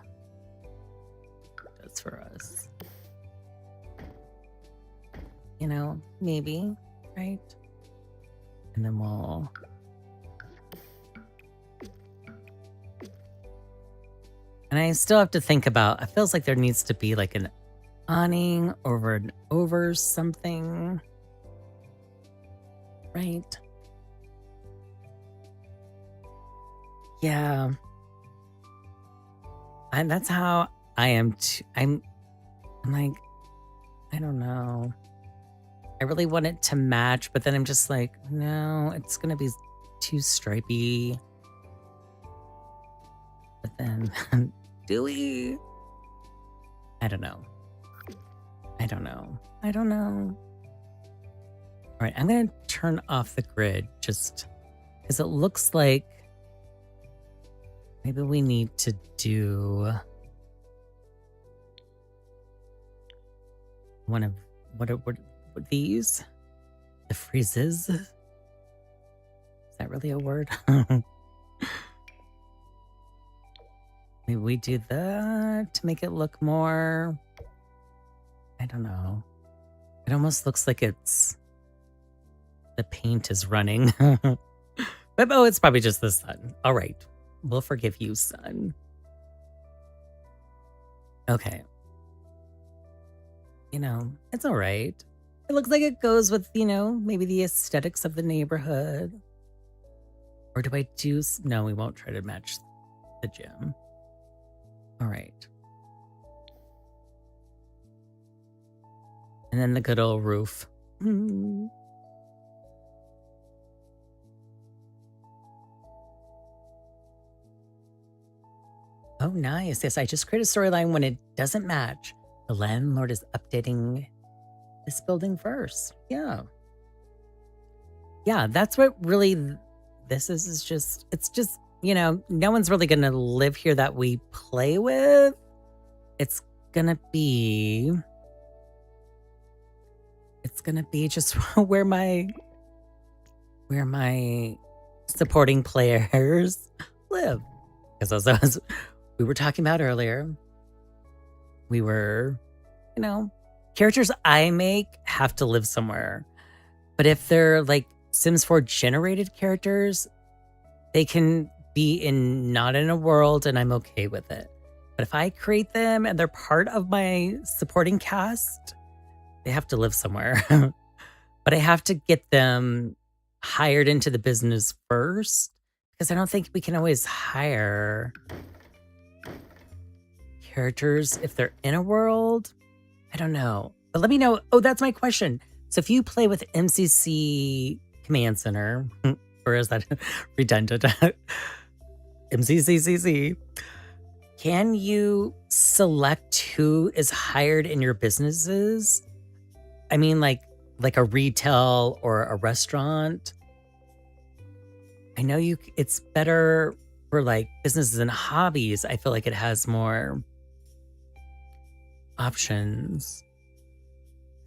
does for us. You know, maybe, right? And then we'll... And I still have to think about, it feels like there needs to be like an awning over something. Right? Yeah. And that's how I am too. I'm like, I don't know. I really want it to match, but then I'm just like, no, it's going to be too stripy. But then, do we? I don't know. I don't know. I don't know. All right, I'm going to turn off the grid just because it looks like maybe we need to do one of, what these? The freezes? Is that really a word? Maybe we do that to make it look more, I don't know. It almost looks like it's, the paint is running. But oh, it's probably just the sun. All right. We'll forgive you, sun. Okay. You know, it's all right. It looks like it goes with, you know, maybe the aesthetics of the neighborhood. Or do I do... No, we won't try to match the gym. All right. And then the good old roof. Oh, nice. Yes, I just create a storyline when it doesn't match. The landlord is updating this building first. Yeah. Yeah, that's what really this is just, it's just, you know, no one's really going to live here that we play with. It's going to be just where my supporting players live. Because as we were talking about earlier, we were, you know, characters I make have to live somewhere. But if they're like Sims 4 generated characters, they can be not in a world and I'm okay with it. But if I create them and they're part of my supporting cast, they have to live somewhere. But I have to get them hired into the business first, because I don't think we can always hire characters if they're in a world. I don't know. But let me know. Oh, that's my question. So if you play with MCC Command Center, or is that redundant? MCCCC. Can you select who is hired in your businesses? I mean, like a retail or a restaurant. I know it's better for like businesses and hobbies. I feel like it has more options.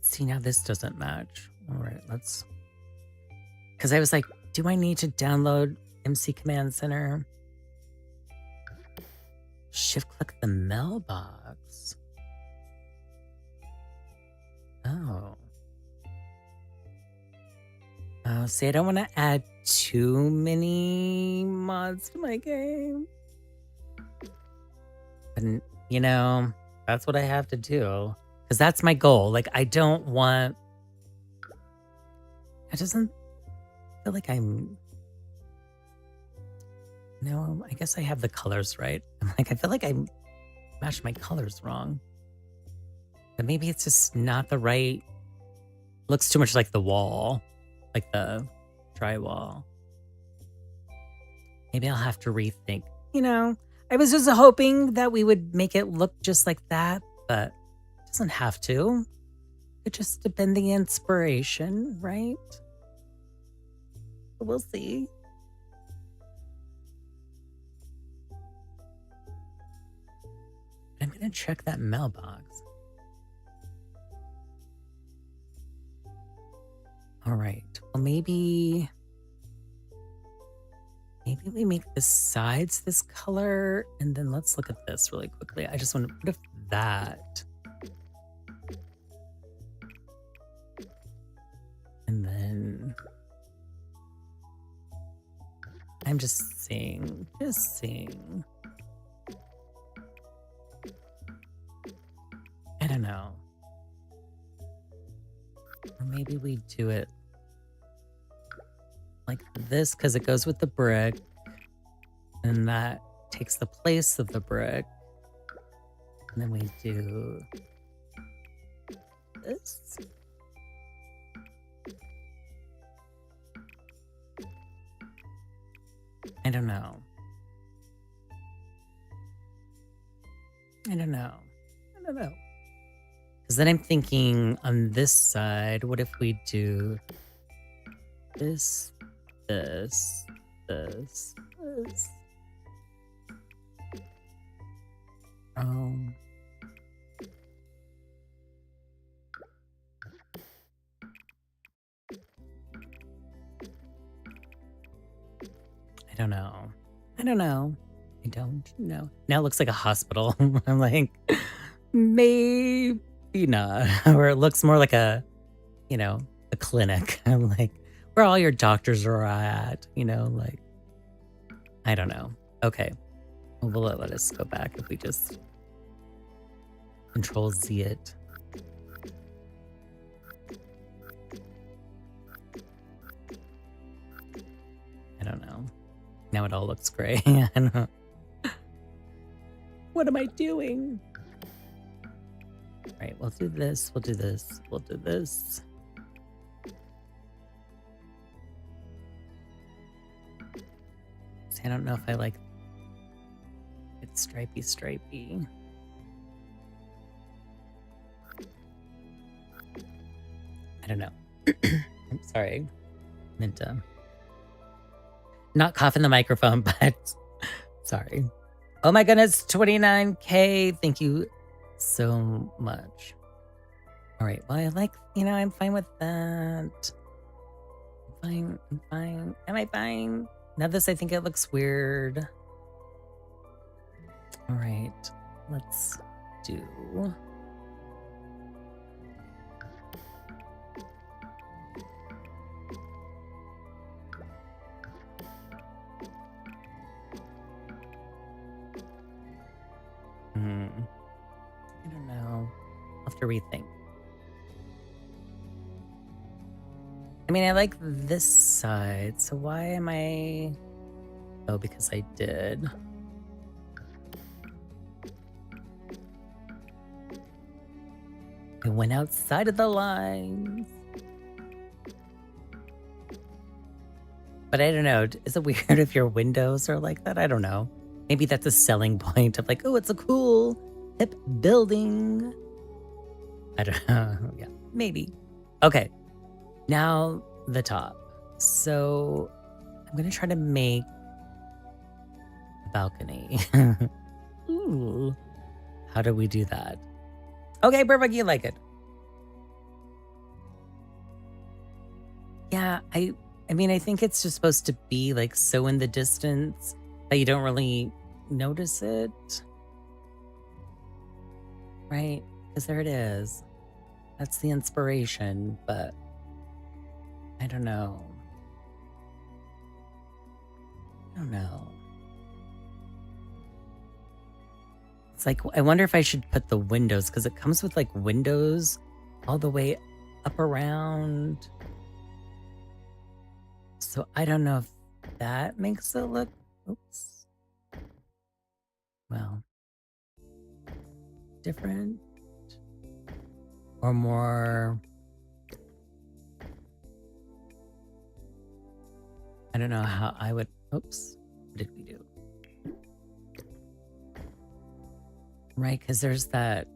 See, now this doesn't match. All right, because I was like, do I need to download MC Command Center? Shift click the mailbox. Oh. Oh, see, I don't want to add too many mods to my game. But, you know, that's what I have to do. Because that's my goal. Like, I don't want... It doesn't feel like I'm... No, I guess I have the colors right. I'm like, I feel like I matched my colors wrong. But maybe it's just not the right... Looks too much like the wall. Like the drywall. Maybe I'll have to rethink. You know, I was just hoping that we would make it look just like that, but it doesn't have to. It just depends the inspiration, right? We'll see. I'm going to check that mailbox. All right. Well, maybe we make the sides this color, and then let's look at this really quickly. I just want to put that. And then I'm just seeing. I don't know. Or maybe we do it like this because it goes with the brick. And that takes the place of the brick. And then we do this. I don't know. I don't know. I don't know. Because then I'm thinking on this side, what if we do this, this, this, this? I don't know. I don't know. I don't know. Now it looks like a hospital. I'm like, maybe not. Or it looks more like a, you know, a clinic. I'm like, where all your doctors are at, you know, like, I don't know. Okay. Well, will it let us go back if we just Control Z it? I don't know. Now it all looks gray. I don't know. What am I doing? All right, we'll do this. We'll do this. We'll do this. See, I don't know if I like it stripey. I don't know. I'm sorry. I meant to not cough in the microphone, but sorry. Oh my goodness, 29K. Thank you so much. All right. Well, I like, you know, I'm fine with that. I'm fine. Am I fine? Now this, I think it looks weird. All right. Let's do... I don't know. I'll have to rethink. I mean, I like this side, so why am I... Oh, because I did. I went outside of the lines. But I don't know. Is it weird if your windows are like that? I don't know. Maybe that's a selling point of like, oh, it's a cool, hip building. I don't know. Yeah, maybe. Okay. Now the top. So I'm going to try to make a balcony. Ooh. How do we do that? Okay, perfect. You like it. Yeah, I mean, I think it's just supposed to be like so in the distance that you don't really notice it. Right? Because there it is. That's the inspiration, but I don't know. I don't know. It's like, I wonder if I should put the windows, because it comes with like windows all the way up around. So I don't know if that makes it look, oops. Well, different or more, I don't know how I would, oops, what did we do? Right, because there's that,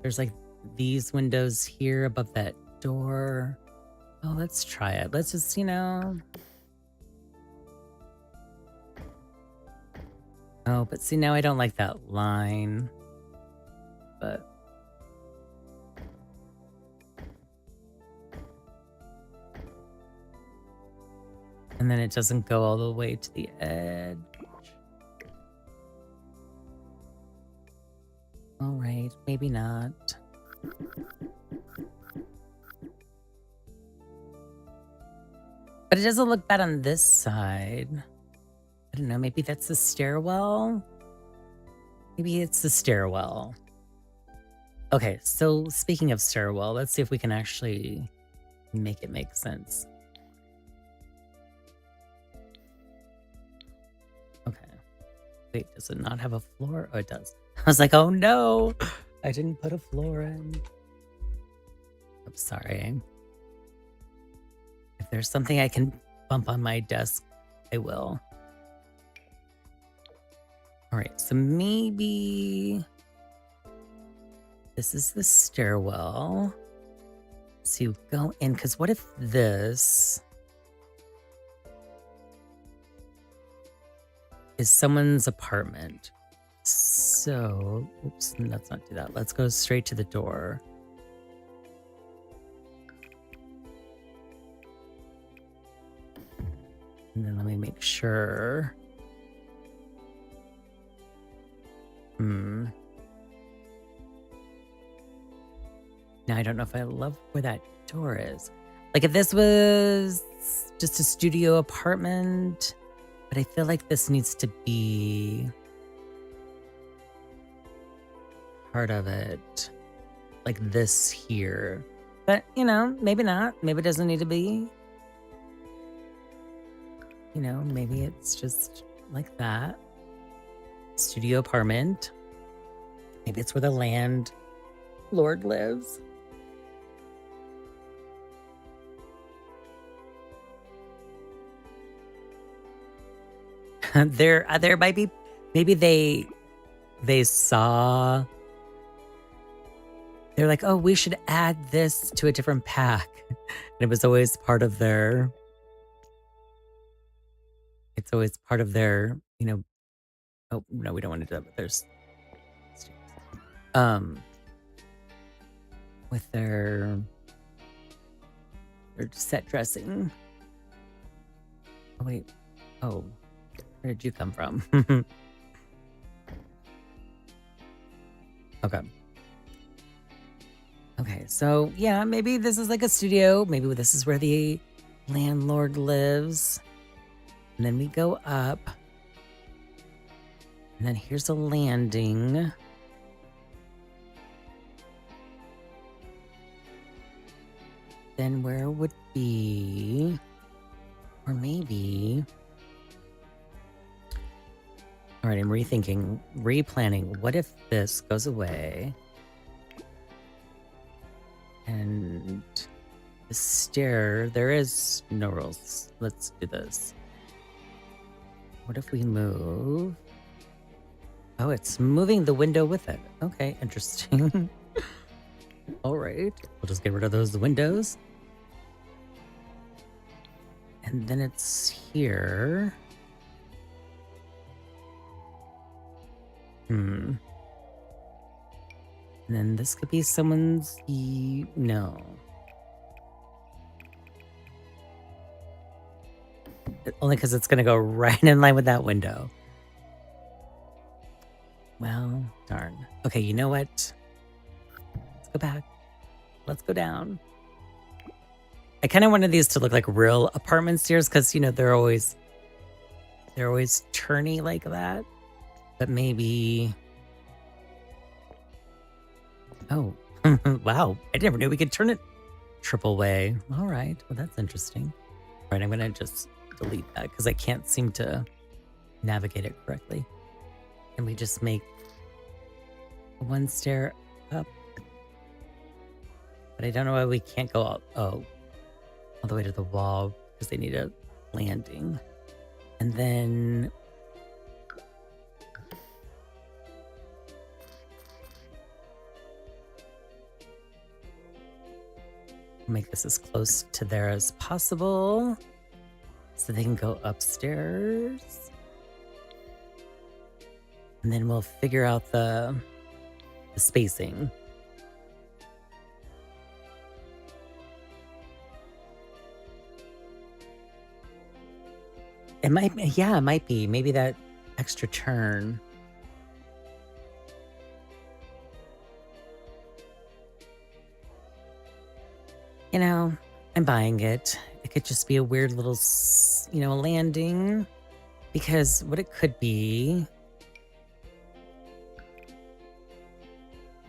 there's like these windows here above that door. Oh, let's try it. Let's just, you know. Oh, but see, now I don't like that line. But. And then it doesn't go all the way to the edge. All right, maybe not. But it doesn't look bad on this side. I don't know, maybe that's the stairwell? Maybe it's the stairwell. Okay, so speaking of stairwell, let's see if we can actually make it make sense. Okay. Wait, does it not have a floor? Oh, it does. I was like, oh no, I didn't put a floor in. I'm sorry. If there's something I can bump on my desk, I will. All right, so maybe this is the stairwell. So you go in, because what if this is someone's apartment? So, oops, let's not do that. Let's go straight to the door. And then let me make sure. Now I don't know if I love where that door is. Like if this was just a studio apartment, but I feel like this needs to be part of it. Like this here. But, you know, maybe not. Maybe it doesn't need to be. You know, maybe it's just like that. Studio apartment. Maybe it's where the landlord lives. There might be, maybe they saw, they're like, oh, we should add this to a different pack. And it was always part of their, it's always part of their, you know, oh, no, we don't want to do that, but there's, with their set dressing. Oh, wait. Oh, where did you come from? Okay. Okay, so yeah, maybe this is like a studio. Maybe this is where the landlord lives. And then we go up. And then here's a landing. Then where would be, or maybe, all right, I'm rethinking, replanning. What if this goes away? And the stair, there is no rules. Let's do this. What if we move? Oh, it's moving the window with it. Okay, interesting. All right, we'll just get rid of those windows. And then it's here. And then this could be someone's, no. Only because it's going to go right in line with that window. Well, darn. Okay, you know what? Let's go back. Let's go down. I kind of wanted these to look like real apartment stairs because, you know, they're always turny like that. But maybe... Oh, wow. I never knew we could turn it triple way. All right. Well, that's interesting. All right, I'm going to just delete that because I can't seem to navigate it correctly. Can we just make one stair up? But I don't know why we can't go all the way to the wall because they need a landing. And then... make this as close to there as possible so they can go upstairs. And then we'll figure out the spacing. It might, yeah, it might be. Maybe that extra turn. You know, I'm buying it. It could just be a weird little, you know, landing. Because what it could be...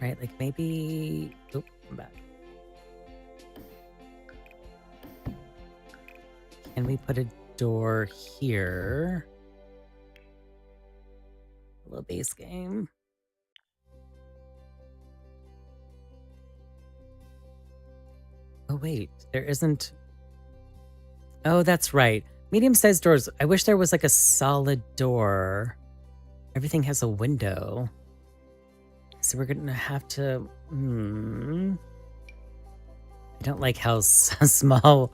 Right, like maybe... Oh, I'm back. Can we put a door here? A little base game. Oh, wait, there isn't... Oh, that's right. Medium-sized doors. I wish there was like a solid door. Everything has a window. So we're gonna have to... I don't like how small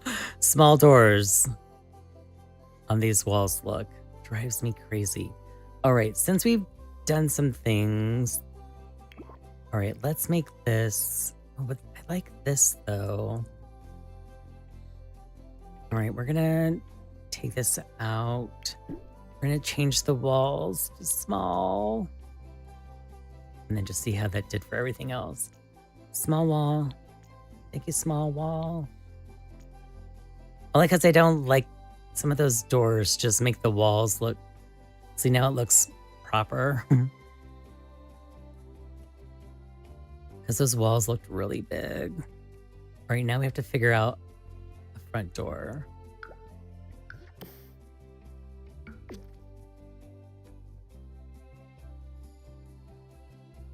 doors on these walls look. Drives me crazy. All right, since we've done some things... All right, let's make this... Oh, but I like this, though. All right, we're gonna take this out. We're gonna change the walls to small. And then just see how that did for everything else. Small wall. Thank you, small wall. Only because I don't like some of those doors just make the walls look... See, now it looks proper. Because those walls looked really big. All right, now we have to figure out a front door.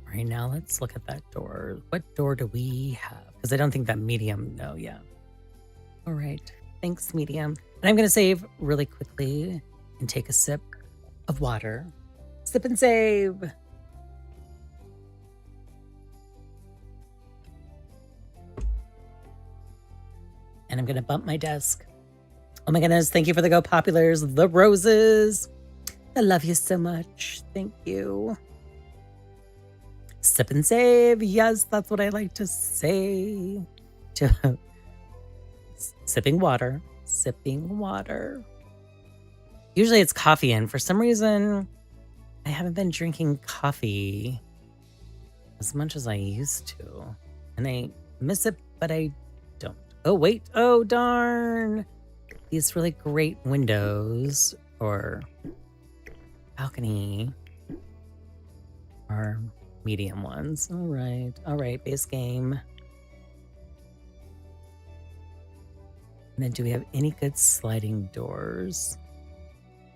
All right, now let's look at that door. What door do we have? Because I don't think that medium, no, yeah. All right, thanks, medium. And I'm gonna save really quickly and take a sip of water. Sip and save. And I'm gonna bump my desk. Oh my goodness, thank you for the Go Populars, the roses. I love you so much, thank you. Sip and save, yes, that's what I like to say. Sipping water, sipping water. Usually it's coffee, and for some reason, I haven't been drinking coffee as much as I used to. And I miss it, but I don't. Oh, wait. Oh, darn. These really great windows or balcony are medium ones. All right. All right. Base game. And then do we have any good sliding doors?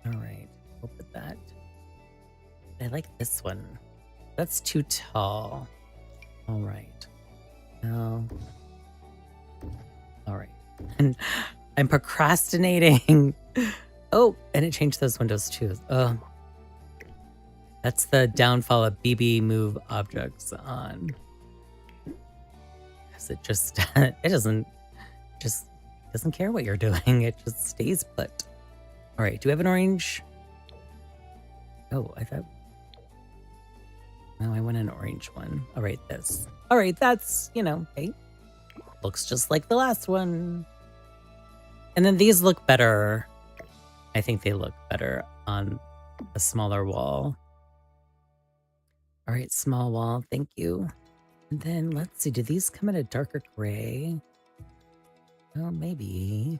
All right. We'll put that. I like this one. That's too tall. All right. No. All right. And I'm procrastinating. Oh, and it changed those windows too. That's the downfall of BB move objects on. Because it just, it doesn't care what you're doing. It just stays put. All right. Do we have an orange? Oh, I thought. No, I want an orange one. All right, this. All right, that's, hey. Looks just like the last one. And then these look better. I think they look better on a smaller wall. All right, small wall, thank you. And then let's see, do these come in a darker gray? Well, maybe.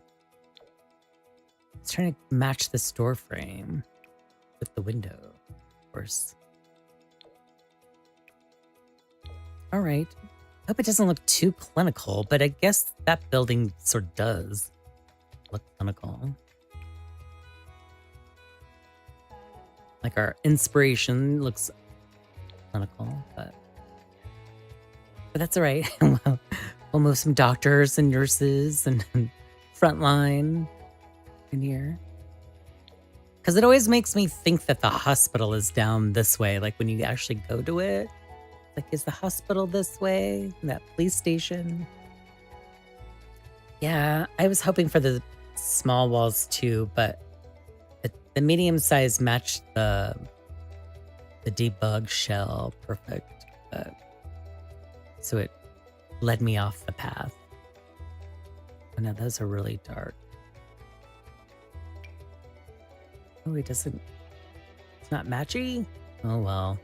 It's trying to match the door frame with the window, of course. All right. Hope it doesn't look too clinical, but I guess that building sort of does look clinical. Like our inspiration looks clinical, but that's all right. We'll move some doctors and nurses and frontline in here. Because it always makes me think that the hospital is down this way. Like when you actually go to it, like, is the hospital this way? That police station? Yeah, I was hoping for the small walls too, but the medium size matched the debug shell perfect. So it led me off the path. Oh no, those are really dark. Oh, it doesn't, it's not matchy? Oh well.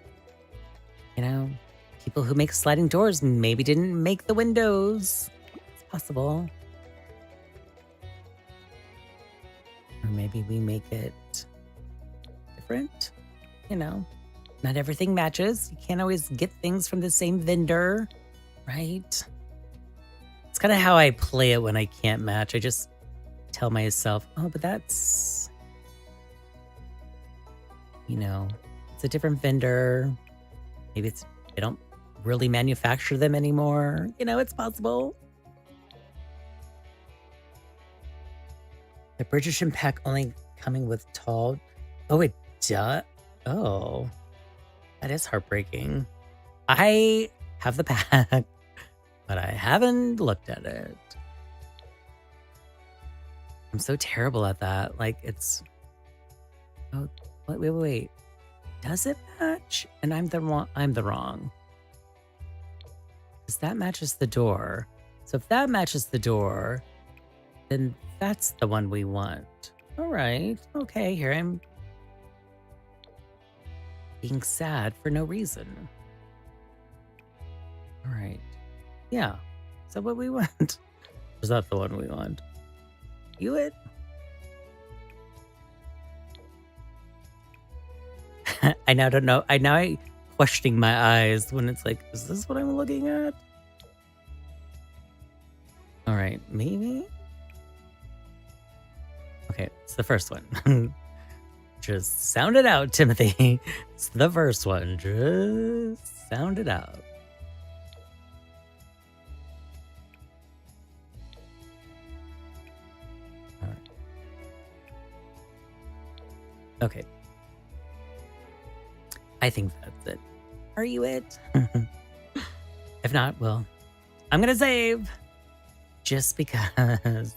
People who make sliding doors maybe didn't make the windows. It's possible. Or maybe we make it different. Not everything matches. You can't always get things from the same vendor, right? It's kind of how I play it when I can't match. I just tell myself, oh, but that's, it's a different vendor. Maybe they don't really manufacture them anymore. It's possible. The British pack only coming with tall. Oh, it does. Oh, that is heartbreaking. I have the pack, but I haven't looked at it. I'm so terrible at that. Like it's. Oh, wait. Does it match? And I'm the wrong. Because that matches the door. So if that matches the door, then that's the one we want. All right. Okay, here I'm being sad for no reason. All right. Yeah. Is that what we want? Or is that the one we want? You it? I now don't know. I questioning my eyes when it's like, is this what I'm looking at? All right, maybe. Okay, it's the first one. Just sound it out, Timothy. It's the first one. Just sound it out. All right. Okay. I think that's it. Are you it? If not, well, I'm going to save. Just because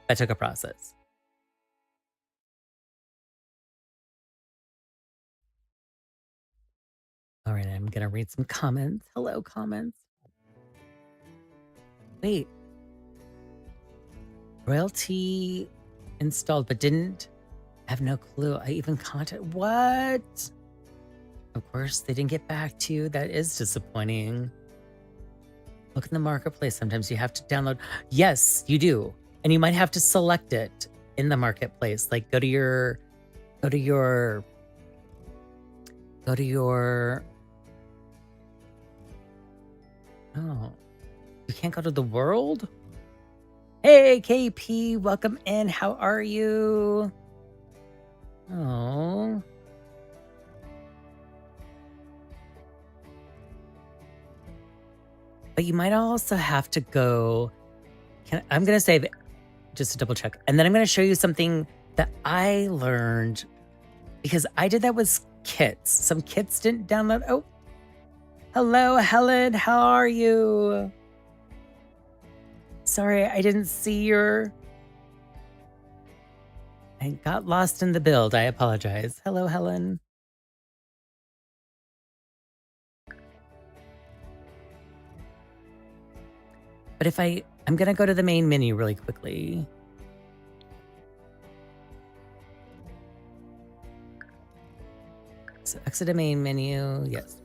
that took a process. All right, I'm going to read some comments. Hello, comments. Wait. Royalty installed, but didn't have no clue. I even contacted. What? Of course, they didn't get back to you. That is disappointing. Look in the marketplace. Sometimes you have to download. Yes, you do. And you might have to select it in the marketplace. Like go to your oh, you can't go to the world? Hey, KP, welcome in. How are you? Oh. But you might also have to go. I'm going to save it just to double check. And then I'm going to show you something that I learned because I did that with kits. Some kits didn't download. Oh, hello, Helen. How are you? Sorry, I didn't see your. I got lost in the build. I apologize. Hello, Helen. But if I'm going to go to the main menu really quickly. So exit the main menu. Yes.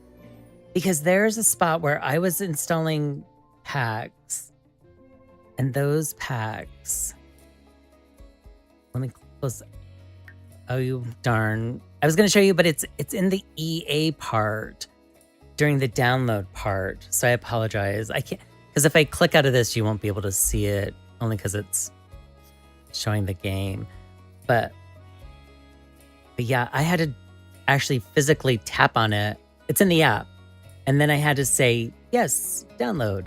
Because there's a spot where I was installing packs. And those packs. Let me close. Oh, you darn. I was going to show you, but it's in the EA part during the download part. So I apologize. I can't. Because if I click out of this, you won't be able to see it, only because it's showing the game. But yeah, I had to actually physically tap on it. It's in the app. And then I had to say, yes, download.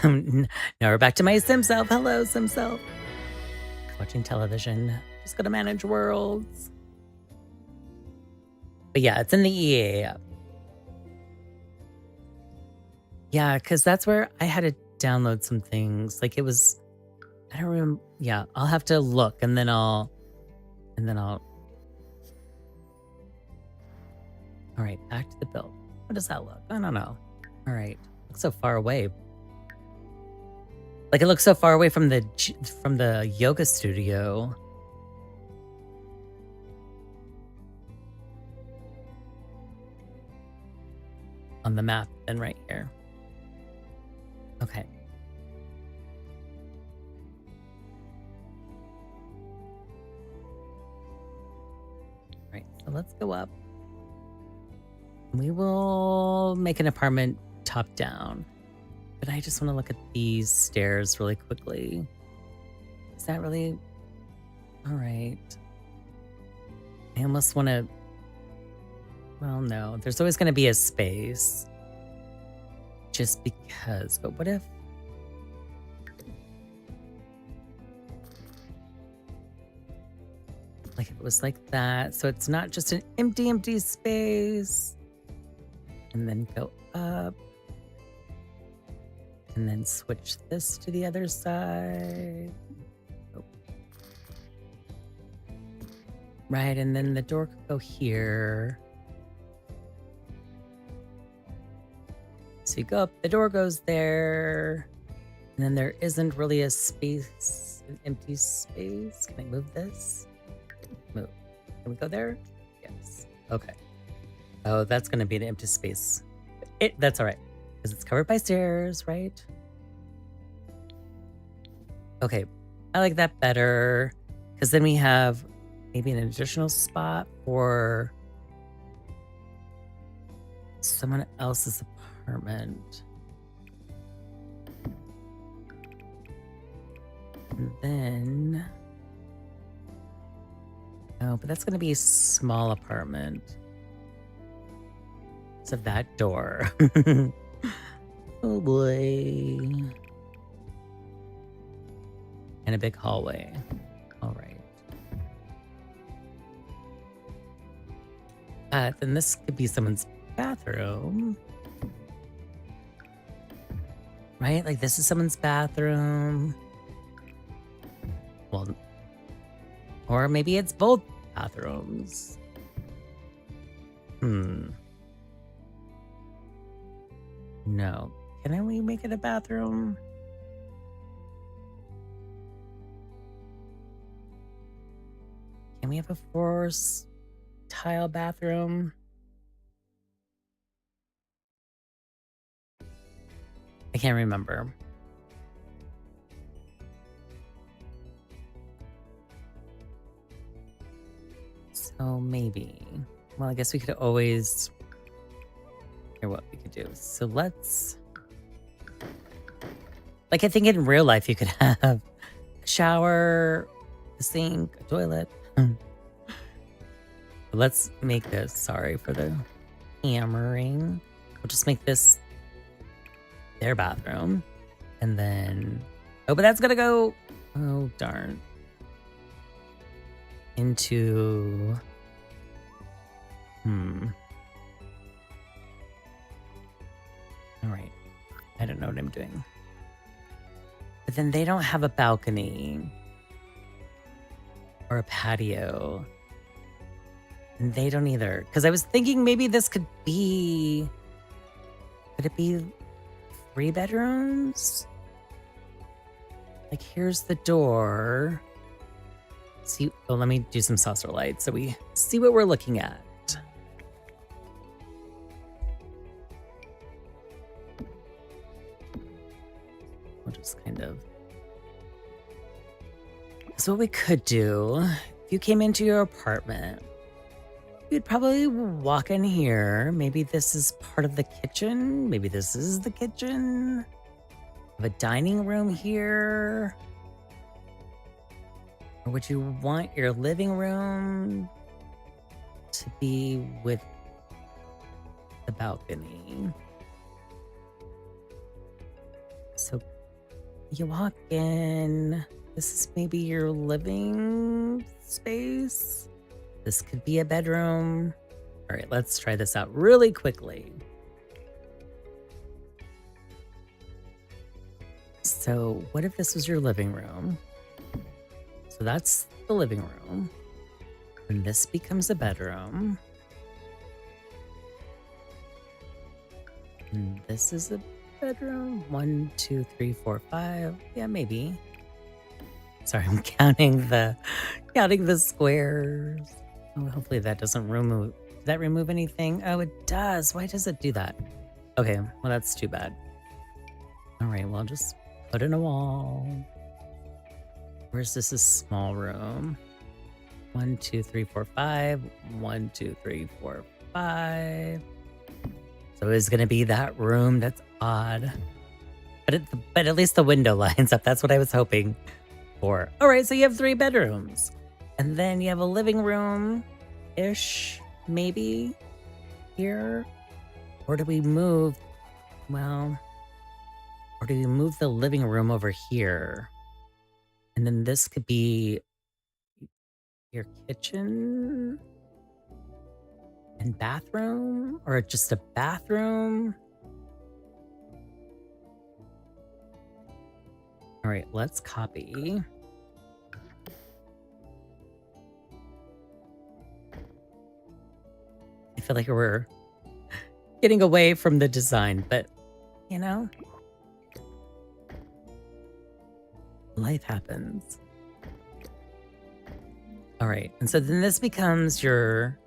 Now we're back to my Sim self. Hello, Sim self. Watching television. Just go to manage worlds. But yeah, it's in the EA app. Yeah, because that's where I had to download some things. Like it was, I don't remember. Yeah, I'll have to look and then I'll. All right, back to the build. What does that look? I don't know. All right, looks so far away. Like it looks so far away from the yoga studio. On the map and right here. Okay. Right, so let's go up. We will make an apartment top down. But I just want to look at these stairs really quickly. Is that really... All right. I almost want to... Well, no, there's always going to be a space. Just because. But what if... like if it was like that. So it's not just an empty space. And then go up. And then switch this to the other side. Oh. Right, and then the door could go here. So you go up, the door goes there. And then there isn't really a space, an empty space. Can I move this? Move. Can we go there? Yes. Okay. Oh, that's going to be an empty space. That's all right. Because it's covered by stairs, right? Okay. I like that better. Because then we have maybe an additional spot for someone else's apartment. And then... oh, but that's going to be a small apartment. So that door. Oh boy. And a big hallway. All right. Then this could be someone's bathroom. Right? Like this is someone's bathroom. Well, or maybe it's both bathrooms. No. Can we make it a bathroom? Can we have a 4-tile bathroom? I can't remember. So maybe. Well, I guess we could always... hear what we could do. So let's... like, I think in real life you could have a shower, a sink, a toilet. Let's make this... sorry for the hammering. We'll just make this their bathroom. And then... oh, but that's gonna go... oh, darn. Into... All right. I don't know what I'm doing. But then they don't have a balcony or a patio. And they don't either. Because I was thinking maybe this could be... could it be 3 bedrooms? Like here's the door. See, oh, let me do some saucer light so we see what we're looking at. We'll just kind of... so what we could do, if you came into your apartment, you'd probably walk in here. Maybe this is part of the kitchen. Maybe this is the kitchen. Have a dining room here. Or would you want your living room to be with the balcony? So you walk in. This is maybe your living space. This could be a bedroom. All right, let's try this out really quickly. So what if this was your living room? So that's the living room. And this becomes a bedroom. And this is a bedroom. 1, 2, 3, 4, 5. Yeah, maybe. Sorry, I'm counting the squares. Oh, hopefully that doesn't remove. Did that remove anything? Oh, it does. Why does it do that? Okay, well that's too bad. All right, well I'll just put in a wall. Where's this? A small room. 1, 2, 3, 4, 5. 1, 2, 3, 4, 5. So it's gonna be that room. That's odd. But at least the window lines up. That's what I was hoping for. All right, so you have 3 bedrooms. And then you have a living room-ish, maybe. here? Or do we move, well, or do we move the living room over here? And then this could be your kitchen and bathroom, or just a bathroom? All right, let's copy. I feel like we're getting away from the design, but you know, life happens. All right, and so then this becomes your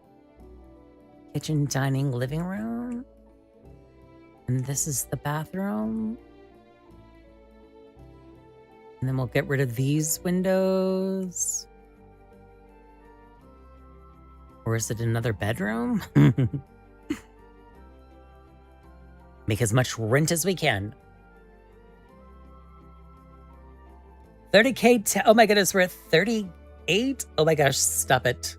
kitchen, dining, living room. And this is the bathroom. And then we'll get rid of these windows. Or is it another bedroom? Make as much rent as we can. 30K, oh my goodness, we're at 38. Oh my gosh, stop it.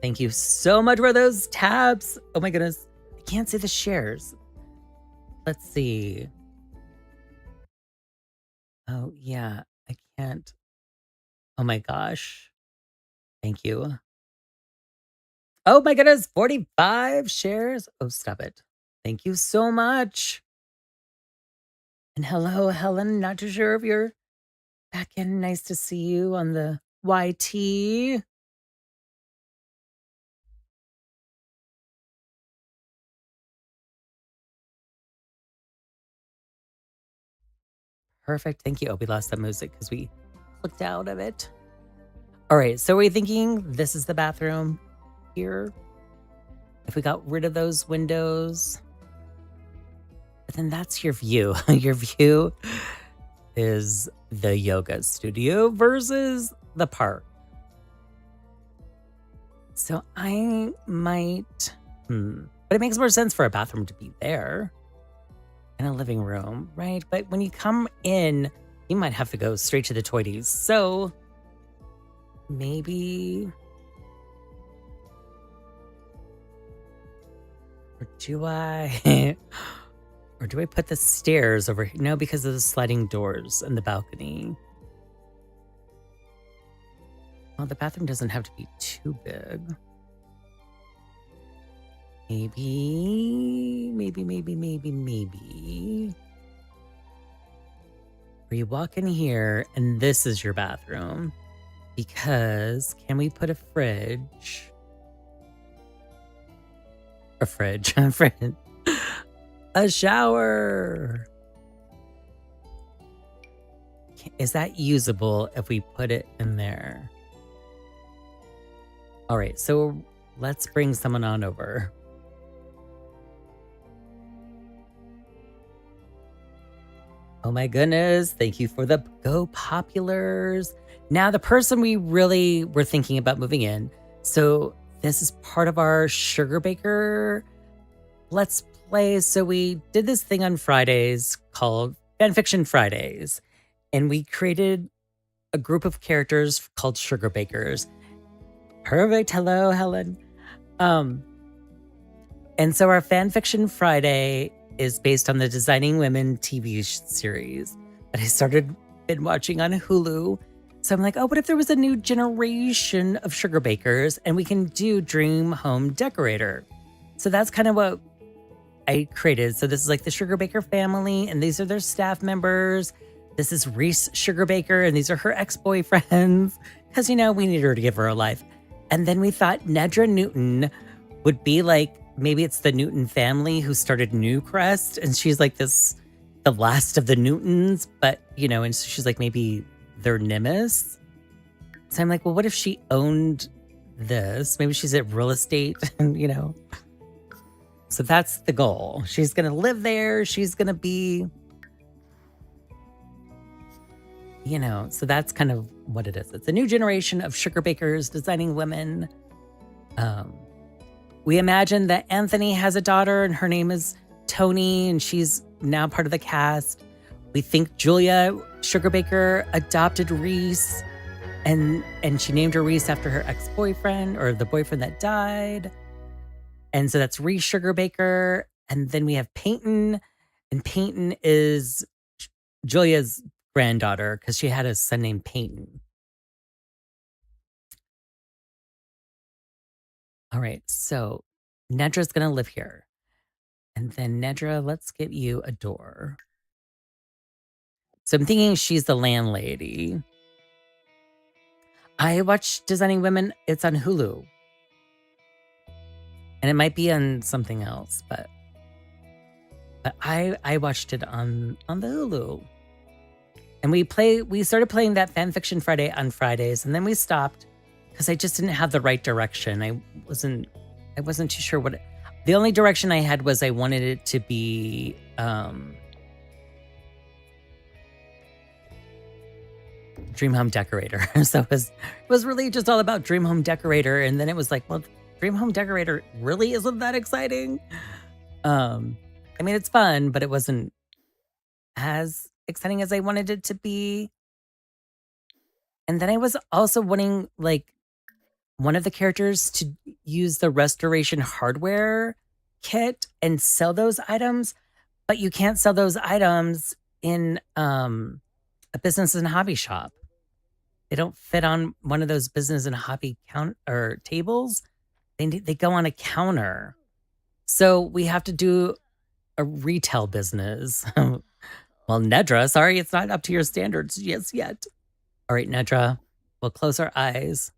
Thank you so much for those tabs. Oh my goodness, I can't see the shares. Let's see. Oh yeah, I can't. Oh my gosh. Thank you. Oh my goodness, 45 shares. Oh, stop it. Thank you so much. And hello, Helen. Not too sure if you're back in. Nice to see you on the YT. Perfect. Thank you. Oh, we lost that music because we clicked out of it. All right. So we're thinking this is the bathroom here. If we got rid of those windows, but then that's your view. Your view is the yoga studio versus the park. So I might, but it makes more sense for a bathroom to be there and a living room, right? But when you come in, you might have to go straight to the toities. So maybe, or do I, or do I put the stairs over here? No, because of the sliding doors and the balcony. Well, the bathroom doesn't have to be too big. Maybe. Where you walk in here and this is your bathroom. Because can we put a fridge? A fridge. A shower. Is that usable if we put it in there? All right, so let's bring someone on over. Oh my goodness, thank you for the Go Populars. Now, the person we really were thinking about moving in. So this is part of our Sugar Baker Let's Play. So we did this thing on Fridays called Fanfiction Fridays. And we created a group of characters called Sugar Bakers. Perfect. Hello, Helen. And so our Fanfiction Friday is based on the Designing Women TV series that I started been watching on Hulu. So I'm like, oh, what if there was a new generation of sugar bakers and we can do Dream Home Decorator? So that's kind of what I created. So this is like the Sugar Baker family, and these are their staff members. This is Reese Sugar Baker, and these are her ex-boyfriends. Because, you know, we need her to give her a life. And then we thought Nedra Newton would be like, maybe it's the Newton family who started Newcrest, and she's like this, the last of the Newtons, but, you know, and so she's like, maybe they're Nimbus. So I'm like, well, what if she owned this? Maybe she's at real estate, and, you know. So that's the goal. She's going to live there. She's going to be, you know, so that's kind of what it is. It's a new generation of sugar bakers, designing women. We imagine that Anthony has a daughter and her name is Tony, and she's now part of the cast. We think Julia Sugar Baker adopted Reese, and she named her Reese after her ex-boyfriend, or the boyfriend that died. And so that's Ree Sugar Baker. And then we have Peyton. And Peyton is Julia's granddaughter because she had a son named Peyton. All right, so Nedra's going to live here. And then Nedra, let's get you a door. So I'm thinking she's the landlady. I watch Designing Women. It's on Hulu. And it might be on something else, but I watched it on the Hulu. And we started playing that Fan Fiction Friday on Fridays, and then we stopped because I just didn't have the right direction. I wasn't too sure what the only direction I had was I wanted it to be Dream Home Decorator. So it was really just all about Dream Home Decorator, and then it was like, well, Dream Home Decorator really isn't that exciting. I mean, it's fun, but it wasn't as exciting as I wanted it to be. And then I was also wanting like one of the characters to use the restoration hardware kit and sell those items, but you can't sell those items in a business and hobby shop. They don't fit on one of those business and hobby tables. They go on a counter. So we have to do a retail business. Well, Nedra, sorry, it's not up to your standards yet. All right, Nedra, we'll close our eyes.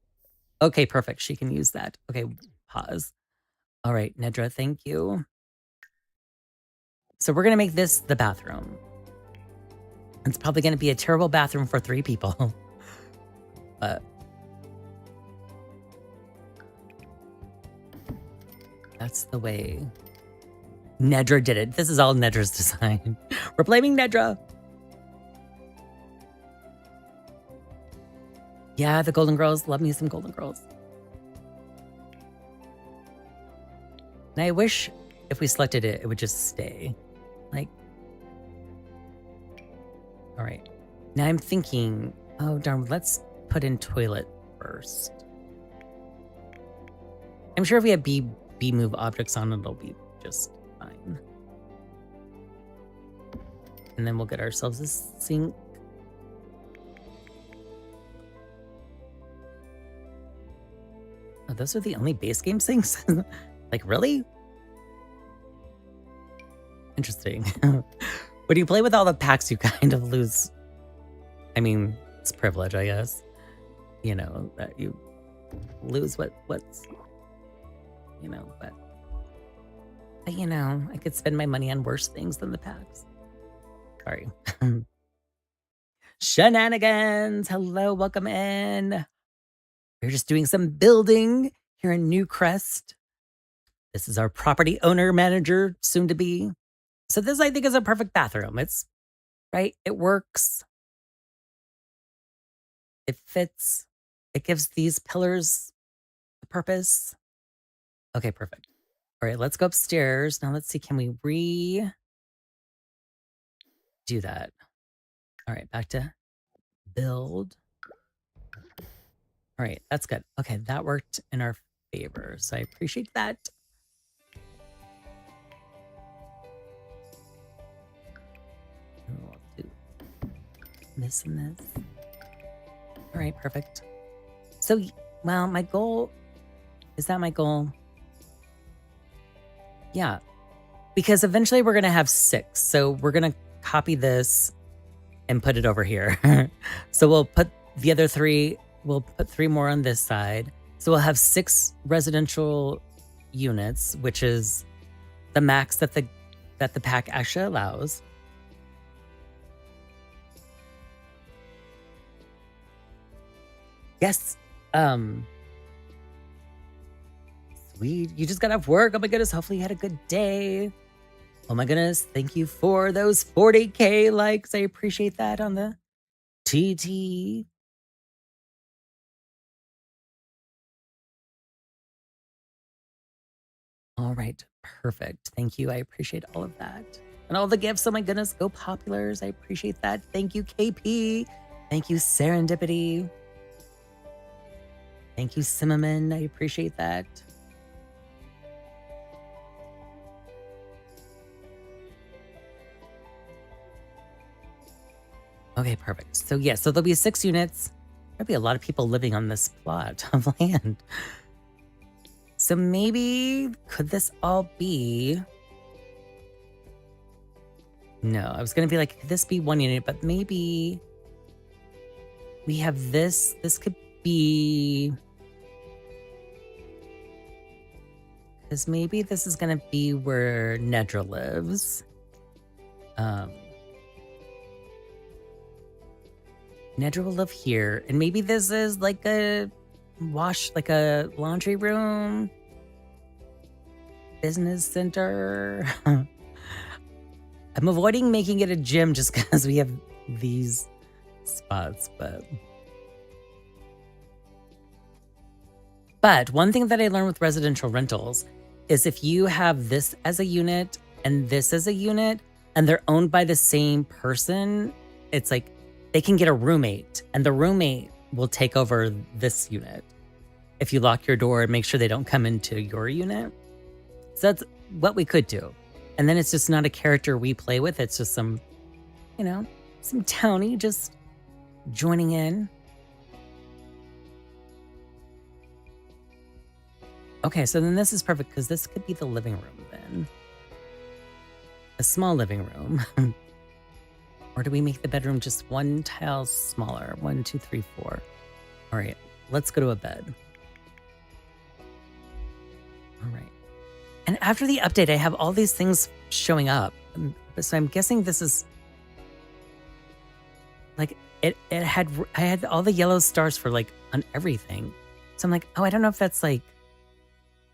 Okay, perfect. She can use that. Okay, pause. All right, Nedra, thank you. So we're going to make this the bathroom. It's probably going to be a terrible bathroom for 3 people. But that's the way Nedra did it. This is all Nedra's design. We're blaming Nedra. Yeah, the Golden Girls. Love me some Golden Girls. And I wish if we selected it, it would just stay. Like, all right. Now I'm thinking, oh, darn, let's put in toilet first. I'm sure if we have B move objects on, it'll be just fine. And then we'll get ourselves a sink. Oh, those are the only base game sinks? Like, really? Interesting. When you play with all the packs, you kind of lose. I mean, it's privilege, I guess. You know, that you lose what's, you know, but you know, I could spend my money on worse things than the packs. Sorry. Shenanigans. Hello, welcome in. We're just doing some building here in Newcrest. This is our property owner manager, soon to be. So this, I think, is a perfect bathroom. It's right. It works. It fits. It gives these pillars a purpose. Okay, perfect. All right, let's go upstairs. Now let's see, can we do that? All right, back to build. All right, that's good. Okay, that worked in our favor. So I appreciate that. We'll do this and this. All right, perfect. So, well, my goal, is that my goal? Yeah, because eventually we're going to have 6. So we're going to copy this and put it over here. So we'll put the other 3, we'll put 3 more on this side. So we'll have 6 residential units, which is the max that the pack actually allows. Yes. Sweet. You just got off work. Oh my goodness. Hopefully you had a good day. Oh my goodness. Thank you for those 40K likes. I appreciate that on the TT. All right. Perfect. Thank you. I appreciate all of that. And all the gifts. Oh my goodness. Go Populars. I appreciate that. Thank you, KP. Thank you, Serendipity. Thank you, Cinnamon. I appreciate that. Okay, perfect. So yeah, so there'll be 6 units. There'll be a lot of people living on this plot of land. So maybe, could this all be... No, I was going to be like, could this be 1 unit? But maybe we have this. This could be... Because maybe this is going to be where Nedra lives. Nedra will live here. And maybe this is like a like a laundry room. Business center. I'm avoiding making it a gym just because we have these spots, But one thing that I learned with residential rentals is if you have this as a unit and this as a unit and they're owned by the same person, it's like they can get a roommate and the roommate will take over this unit if you lock your door and make sure they don't come into your unit. So that's what we could do. And then it's just not a character we play with. It's just some, some townie just joining in. Okay, so then this is perfect because this could be the living room then. A small living room. Or do we make the bedroom just 1 tile smaller? 1, 2, 3, 4. All right, let's go to a bed. All right. And after the update, I have all these things showing up. So I'm guessing this is like I had all the yellow stars for like on everything. So I'm like, oh, I don't know if that's like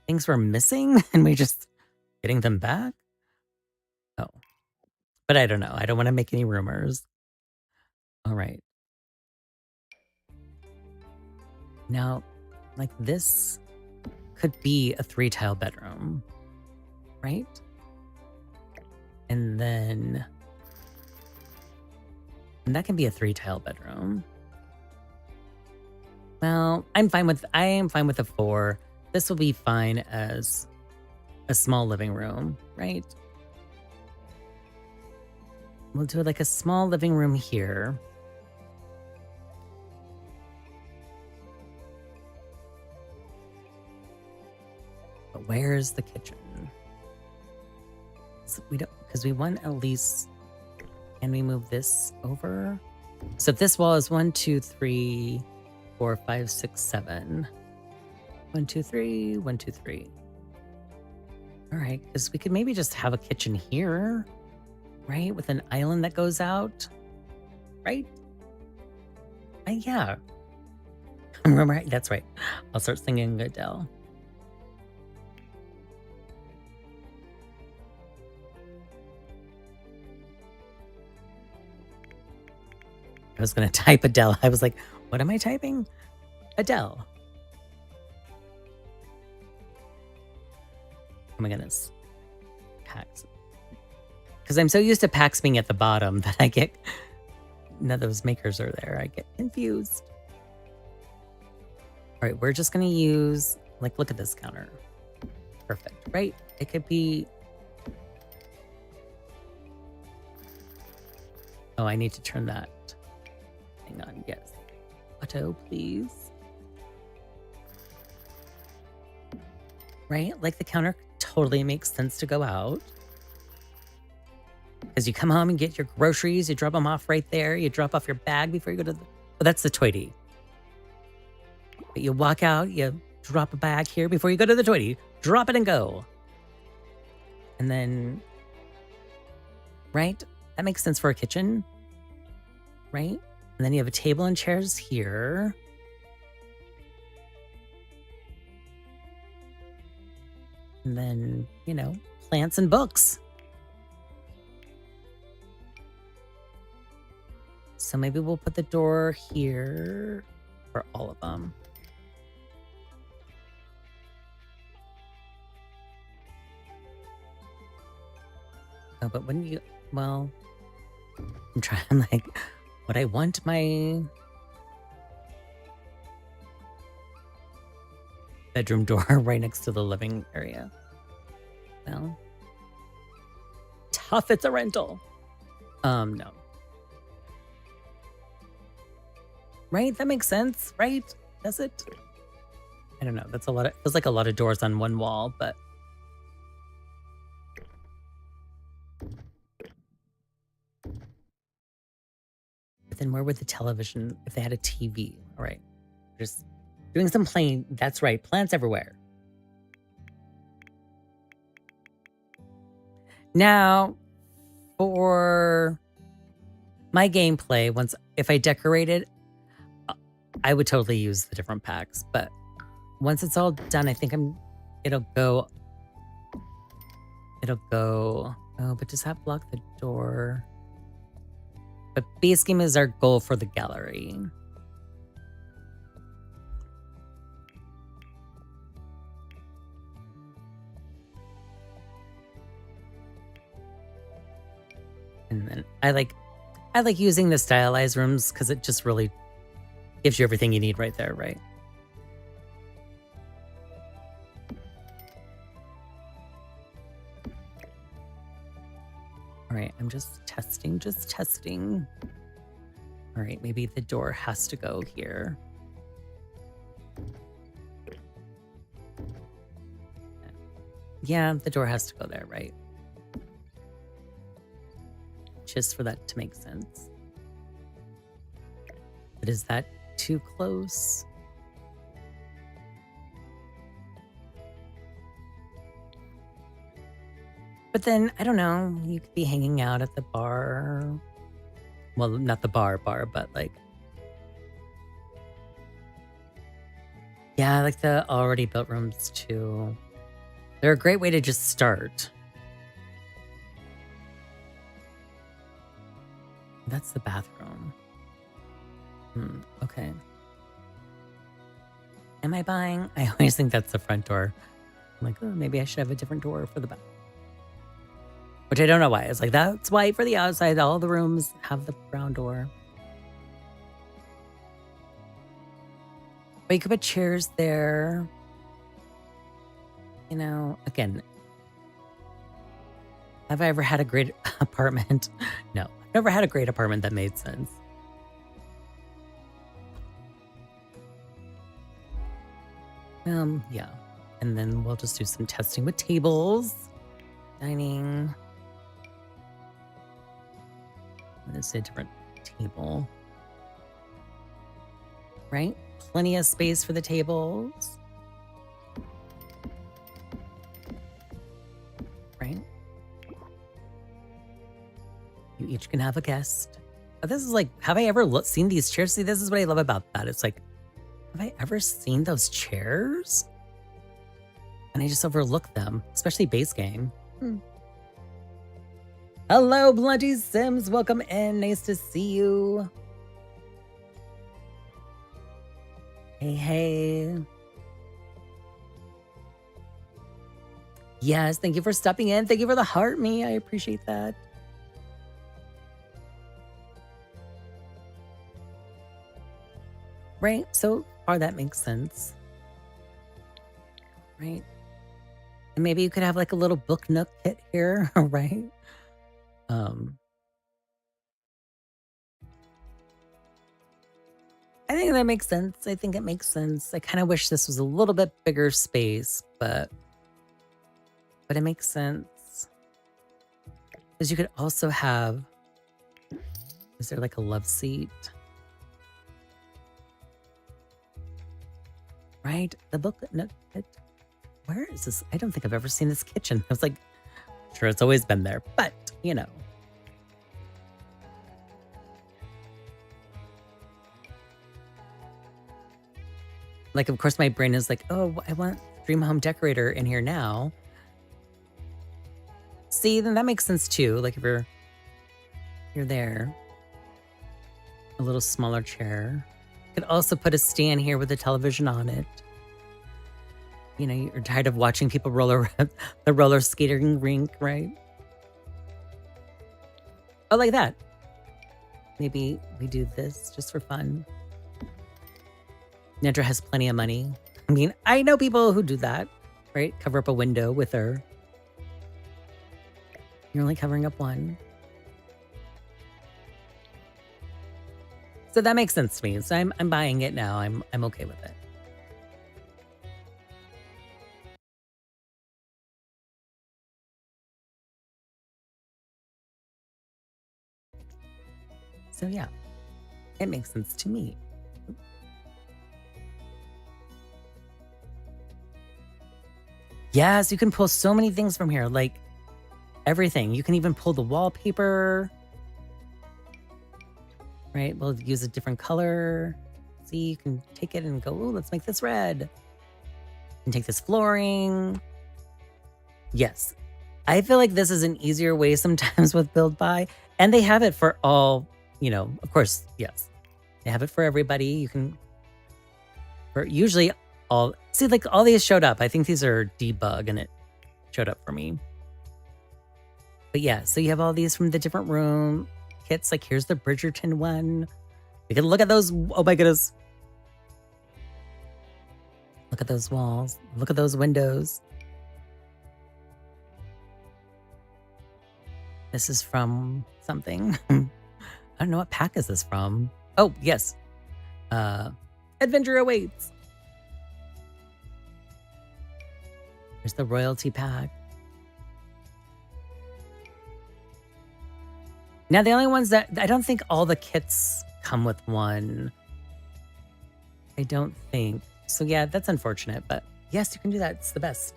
things we're missing and we're just getting them back. Oh, but I don't know. I don't want to make any rumors. All right. Now, like this could be a 3-tile bedroom, right? And then that can be a 3-tile bedroom. Well, I am fine with a 4. This will be fine as a small living room, right? We'll do like a small living room here. But where's the kitchen? So we don't, because we want at least, can we move this over? So this wall is 1, 2, 3, 4, 5, 6, 7. 1, 2, 3, 1, 2, 3. All right, because we could maybe just have a kitchen here, right? With an island that goes out, right? Yeah. Remember, that's right. I'll start singing Adele. I was going to type Adele. I was like, what am I typing? Adele. Oh my goodness. Packs. Because I'm so used to packs being at the bottom that I get, none of those makers are there. I get confused. All right, we're just going to use, like, look at this counter. Perfect, right? It could be... Oh, I need to turn that. Hang on, yes. Auto, please. Right? Like the counter totally makes sense to go out. Because you come home and get your groceries, you drop them off right there, you drop off your bag before you go to the... Oh, that's the toity. But you walk out, you drop a bag here before you go to the toity. Drop it and go. And then... Right? That makes sense for a kitchen. Right? And then you have a table and chairs here. And then, plants and books. So maybe we'll put the door here for all of them. Oh, but when you, well, I'm trying like, would I want my bedroom door right next to the living area? Well, tough, it's a rental. No. Right? That makes sense, right? Does it? I don't know. That's a lot of, feels like a lot of doors on one wall, but. But then where would the television, if they had a TV? All right. Just doing some playing. That's right. Plants everywhere. Now, for my gameplay, if I decorated, I would totally use the different packs. But once it's all done, I think it'll go. Oh, but does that block the door? But base game is our goal for the gallery. And then I like using the stylized rooms because it just really gives you everything you need right there, right? All right, I'm just testing. All right, maybe the door has to go here. Yeah, the door has to go there, right? Just for that to make sense. But is that too close? But then, I don't know, you could be hanging out at the bar. Well, not the bar, but like... Yeah, like the already built rooms too. They're a great way to just start. That's the bathroom. Okay. Am I buying? I always think that's the front door. I'm like, oh, maybe I should have a different door for the back. Which I don't know why. It's like, that's white for the outside. All the rooms have the brown door. But you could put chairs there. You know, again, have I ever had a great apartment? No, I've never had a great apartment that made sense. Yeah. And then we'll just do some testing with tables. Dining. Let's say a different table. Right? Plenty of space for the tables. Right? You each can have a guest. But this is like, have I ever seen these chairs? See, this is what I love about that. It's like, have I ever seen those chairs? And I just overlook them, especially base game. Hello, Bloody Sims. Welcome in. Nice to see you. Hey. Yes, thank you for stopping in. Thank you for the heart me. I appreciate that. Right? So far that makes sense. Right? And maybe you could have like a little book nook kit here, right? I think that makes sense. I think it makes sense. I kind of wish this was a little bit bigger space, but it makes sense. Because you could also have, is there like a love seat? Right? The book nook kit. Where is this? I don't think I've ever seen this kitchen. I was like, sure, it's always been there, but you know. Like, of course, my brain is like, oh, I want Dream Home Decorator in here now. See, then that makes sense too. Like if you're there, a little smaller chair. You could also put a stand here with a television on it. You know, you're tired of watching people roll around the roller skating rink, right? Oh, like that. Maybe we do this just for fun. Nedra has plenty of money. I mean, I know people who do that, right? Cover up a window with her. You're only covering up one. So that makes sense to me. So I'm buying it now. I'm okay with it. So yeah, it makes sense to me. Yes, you can pull so many things from here, like everything. You can even pull the wallpaper. Right, we'll use a different color. See, you can take it and go, oh, let's make this red. And take this flooring. Yes. I feel like this is an easier way sometimes with build by. And they have it for all, of course, yes. They have it for everybody. You can, for usually all, see, like all these showed up. I think these are debug and it showed up for me. But yeah, so you have all these from the different room kits. Like here's the Bridgerton one. We can look at those. Oh my goodness. Look at those walls. Look at those windows. This is from something. I don't know what pack is this from. Oh, yes. Adventure awaits. There's the royalty pack. Now, the only ones that I don't think all the kits come with one. I don't think. So yeah, that's unfortunate, but yes, you can do that. It's the best.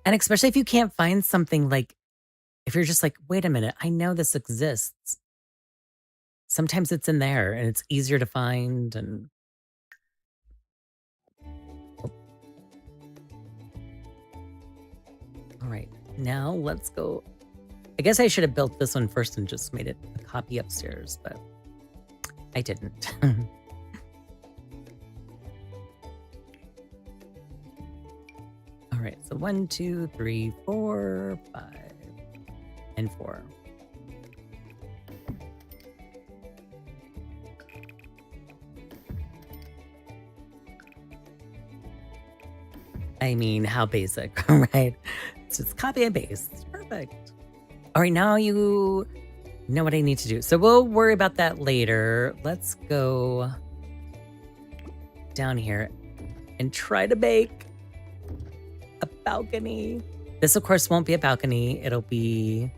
And especially if you can't find something like, if you're just like, wait a minute, I know this exists. Sometimes it's in there and it's easier to find and. All right, now let's go. I guess I should have built this one first and just made it a copy upstairs, but I didn't. All right, so 1, 2, 3, 4, 5, and 4. I mean, how basic, right? It's just copy and paste. Perfect. All right, now you know what I need to do. So we'll worry about that later. Let's go down here and try to make a balcony. This, of course, won't be a balcony. It'll be...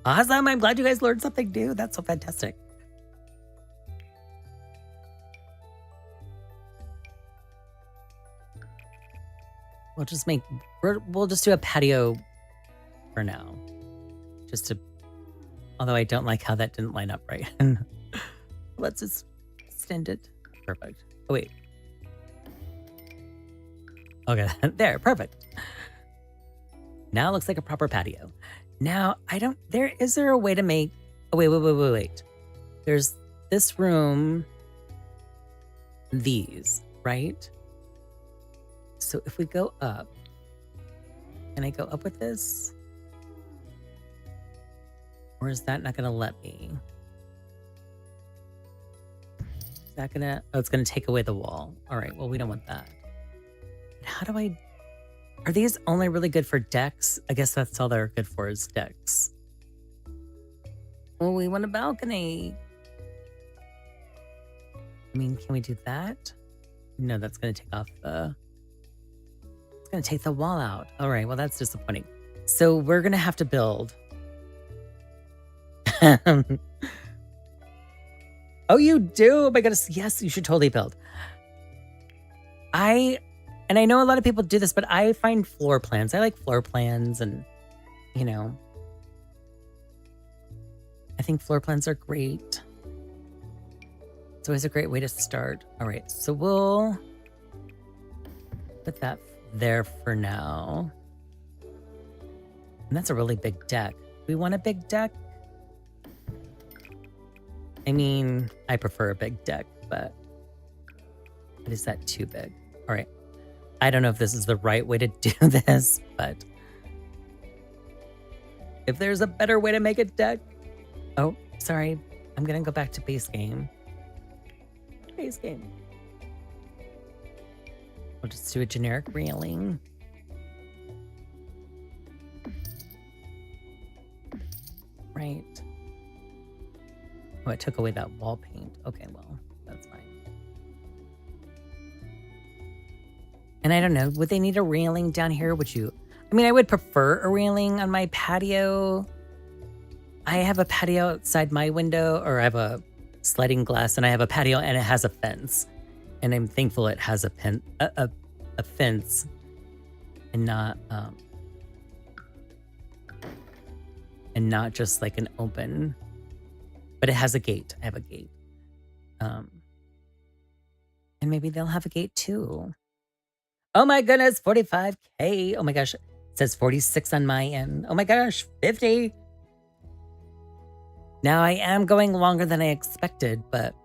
Awesome. I'm glad you guys learned something new. That's so fantastic. We'll just do a patio for now. Just to, although I don't like how that didn't line up right. Let's just extend it. Perfect. Oh, wait. Okay, there, perfect. Now it looks like a proper patio. Now, is there a way to make, oh, wait. There's this room, these, right? So if we go up, can I go up with this? Or is that not going to let me? Is that going to, oh, it's going to take away the wall. All right, well, we don't want that. How do I, are these only really good for decks? I guess that's all they're good for is decks. Well, we want a balcony. I mean, can we do that? No, that's going to take off the... It's going to take the wall out. All right, well, that's disappointing. So we're going to have to build. Oh, you do? Oh my goodness. Yes, you should totally build. And I know a lot of people do this, but I find floor plans. I like floor plans and, you know, I think floor plans are great. It's always a great way to start. All right, so we'll put that there for now. And that's a really big deck. We want a big deck? I mean, I prefer a big deck, but is that too big? All right. I don't know if this is the right way to do this, but if there's a better way to make a deck. Oh, sorry. I'm going to go back to base game. Base game. We'll just do a generic railing. Right. Oh, it took away that wall paint. Okay, well, that's fine. And I don't know, would they need a railing down here? Would you? I mean, I would prefer a railing on my patio. I have a patio outside my window, or I have a sliding glass, and I have a patio and it has a fence. And I'm thankful it has a fence and not just like an open, but it has a gate. I have a gate. And maybe they'll have a gate too. Oh my goodness, 45K. Oh my gosh. It says 46 on my end. Oh my gosh, 50. Now I am going longer than I expected, but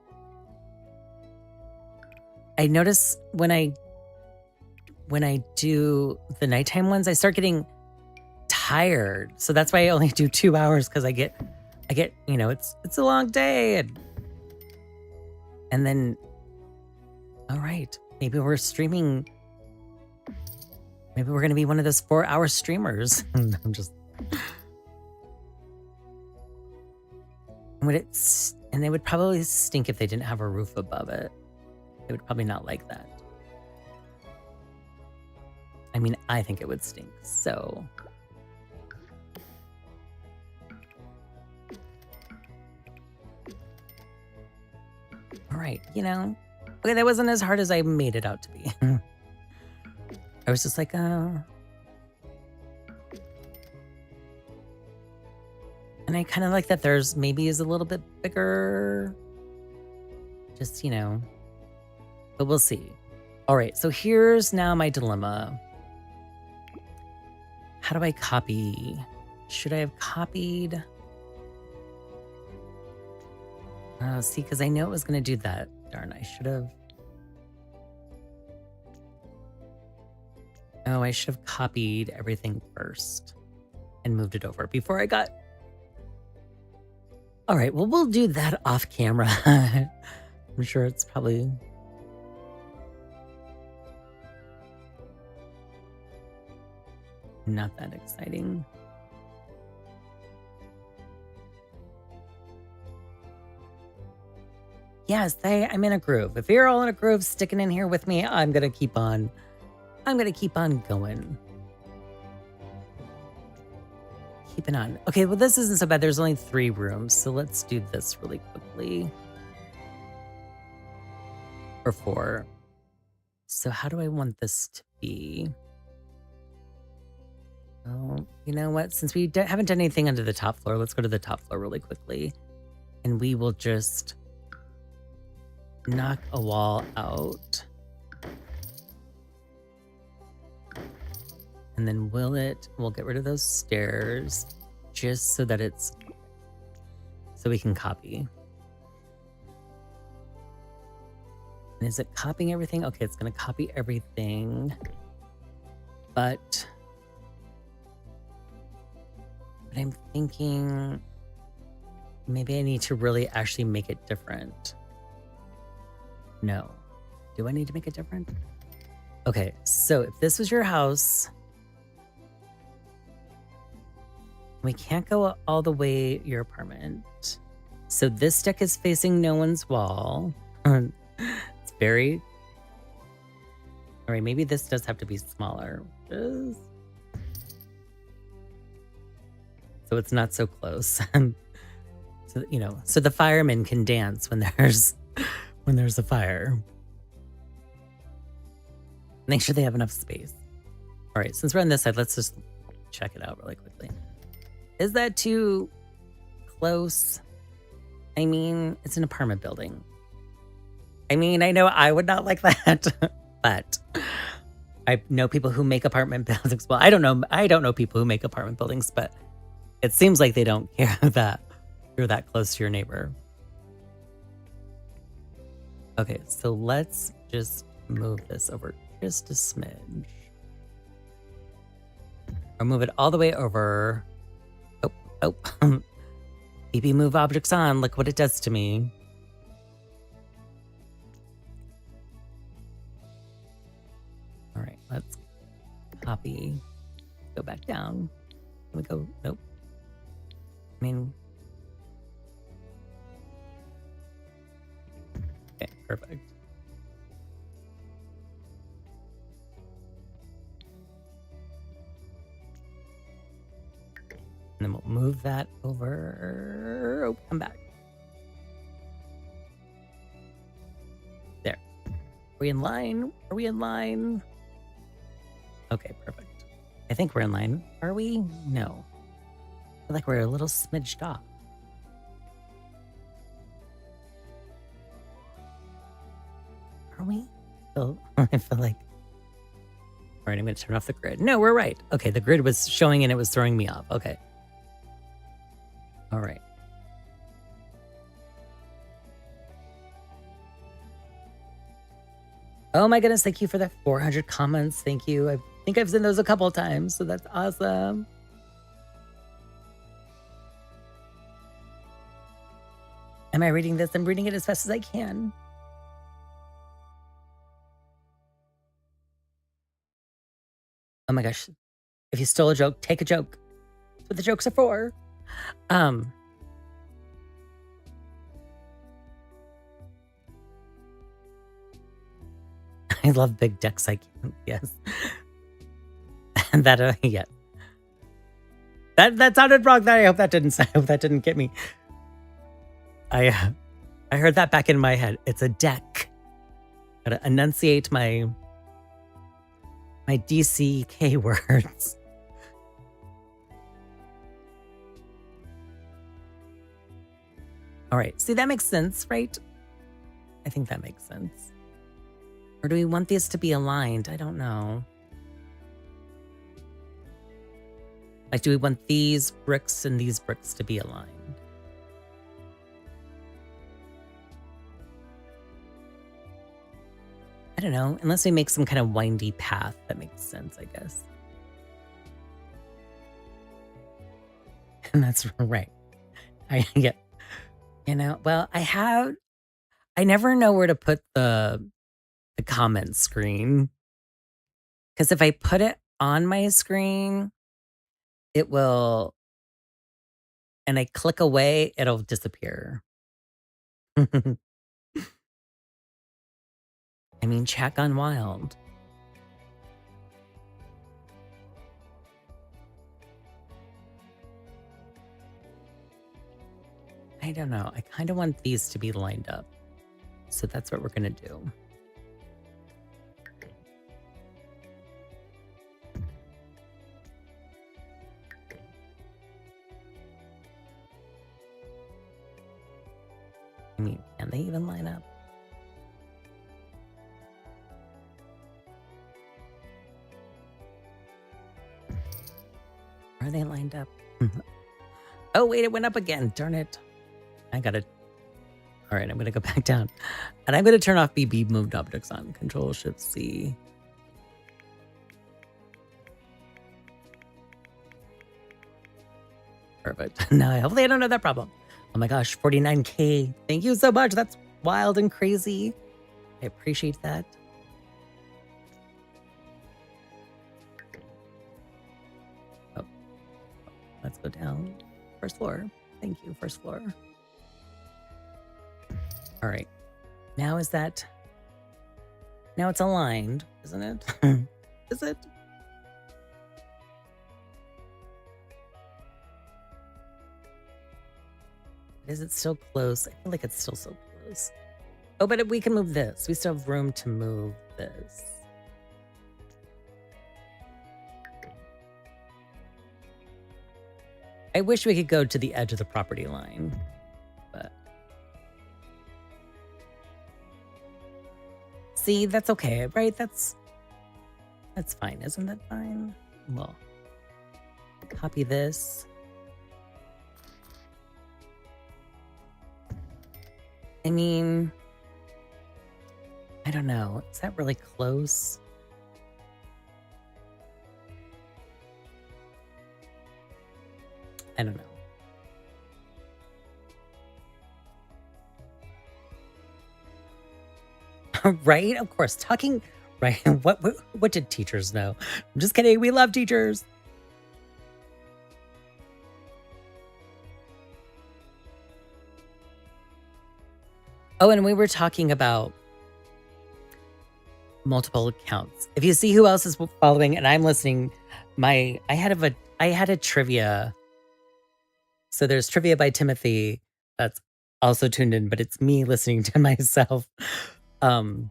I notice when I do the nighttime ones, I start getting tired. So that's why I only do 2 hours, because I get, you know, it's a long day. And then, all right, maybe we're streaming. Maybe we're going to be one of those 4-hour streamers. I'm just. And they would probably stink if they didn't have a roof above it. They would probably not like that. I mean, I think it would stink, so. All right, you know. Okay, that wasn't as hard as I made it out to be. I was just like, And I kind of like that theirs maybe is a little bit bigger. Just, you know. But we'll see. All right, so here's now my dilemma. How do I copy? Should I have copied? See, because I know it was going to do that. Darn, I should have. Oh, I should have copied everything first and moved it over before I got. All right, well, we'll do that off camera. I'm sure it's probably. Not that exciting. Yes, I'm in a groove. If you're all in a groove sticking in here with me, I'm going to keep on going. Keeping on. Okay, well, this isn't so bad. There's only 3 rooms, so let's do this really quickly. Or 4. So how do I want this to be? Oh, you know what? Since we haven't done anything under the top floor, let's go to the top floor really quickly. And we will just knock a wall out. And then we'll get rid of those stairs just so that so we can copy. And is it copying everything? Okay, it's going to copy everything. But I'm thinking maybe I need to really actually make it different. No. Do I need to make it different? Okay, so if this was your house, we can't go all the way your apartment. So this deck is facing no one's wall. It's very. All right, maybe this does have to be smaller. So it's not so close. So, you know, so the firemen can dance when there's a fire. Make sure they have enough space. All right, since we're on this side, let's just check it out really quickly. Is that too close? I mean, it's an apartment building. I mean, I know I would not like that, but I know people who make apartment buildings. Well, I don't know people who make apartment buildings, but it seems like they don't care that you're that close to your neighbor. Okay, so let's just move this over just a smidge. Or move it all the way over. Oh. BP move objects on. Look what it does to me. Let's copy. Go back down. Can we go? Nope. I mean, okay, perfect. And then we'll move that over. Oh, come back. There. Are we in line? Are we in line? Okay, perfect. I think we're in line. Are we? No. I feel like we're a little smidged off. Are we? I feel like... All right, I'm going to turn off the grid. No, we're right. Okay, the grid was showing and it was throwing me off. Okay. All right. Oh my goodness, thank you for the 400 comments. Thank you. I think I've seen those a couple times, so that's awesome. Am I reading this? I'm reading it as fast as I can. Oh my gosh. If you stole a joke, take a joke. That's what the jokes are for. I love big decks. I can't. Yes. And that, yeah. That sounded wrong. I hope that didn't get me. I heard that back in my head. It's a deck. Gotta enunciate my DCK words. All right. See, that makes sense, right? I think that makes sense. Or do we want these to be aligned? I don't know. Like, do we want these bricks and these bricks to be aligned? I don't know. Unless we make some kind of windy path, that makes sense, I guess. And that's right. I get, you know, well, I never know where to put the comment screen. Because if I put it on my screen, it will, and I click away, it'll disappear. I mean, chat gone wild. I don't know. I kind of want these to be lined up. So that's what we're going to do. I mean, can they even line up? Are they lined up? Oh, wait, it went up again. Darn it. I got it. All right, I'm going to go back down. And I'm going to turn off BB moved objects on. Control-Shift-C. Perfect. Now, hopefully I don't have that problem. Oh my gosh, 49K. Thank you so much. That's wild and crazy. I appreciate that. Oh, let's go down. First floor. Thank you, first floor. All right. Now is that... Now it's aligned, isn't it? Is it? Is it still close? I feel like it's still so close. Oh, but we can move this. We still have room to move this. I wish we could go to the edge of the property line, but... See, that's okay, right? That's fine. Isn't that fine? Well, copy this. I mean, I don't know. Is that really close? I don't know. Right? Of course. Tucking right? What did teachers know? I'm just kidding. We love teachers. Oh, and we were talking about multiple accounts. If you see who else is following and I'm listening, I had a trivia. So there's trivia by Timothy that's also tuned in, but it's me listening to myself. So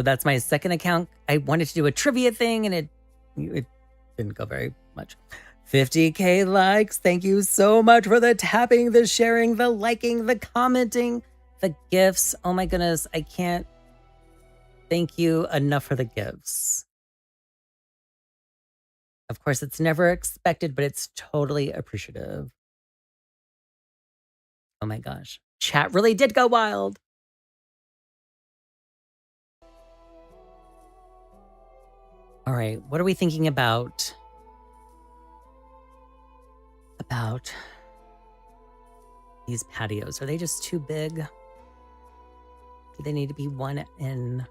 that's my second account. I wanted to do a trivia thing and it didn't go very much. 50K likes. Thank you so much for the tapping, the sharing, the liking, the commenting, the gifts. Oh my goodness. I can't thank you enough for the gifts. Of course, it's never expected, but it's totally appreciative. Oh my gosh. Chat really did go wild. All right. What are we thinking about? About these patios? Are they just too big? Do they need to be one in?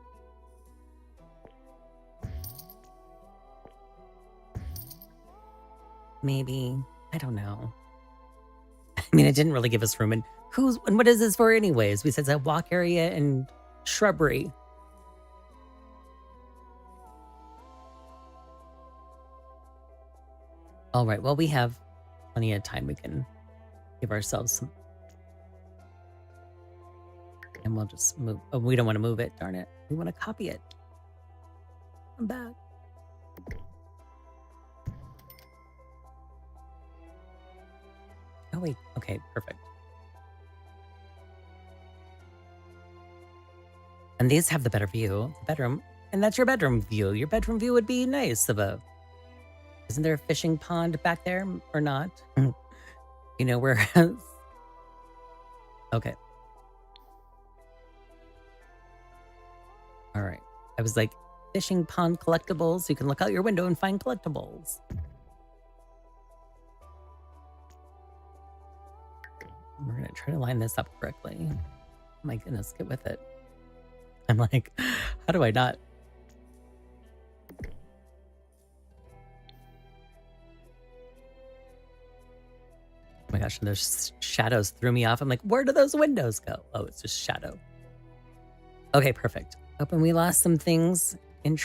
Maybe. I don't know. I mean, it didn't really give us room. And what is this for anyways? We said it's a walk area and shrubbery. All right. Well, we have plenty of time. We can give ourselves some. And we'll just move. Oh, we don't want to move it. Darn it. We want to copy it. I'm back. Oh, wait. Okay, perfect. And these have the better view. The bedroom. And that's your bedroom view. Your bedroom view would be nice of a... Isn't there a fishing pond back there or not? You know, whereas... Okay. All right. I was like, fishing pond collectibles. You can look out your window and find collectibles. We're going to try to line this up correctly. Oh my goodness, get with it. I'm like, how do I not? Oh my gosh, and those shadows threw me off. I'm like, where do those windows go? Oh, it's just shadow. Okay, perfect. Open. We lost some things in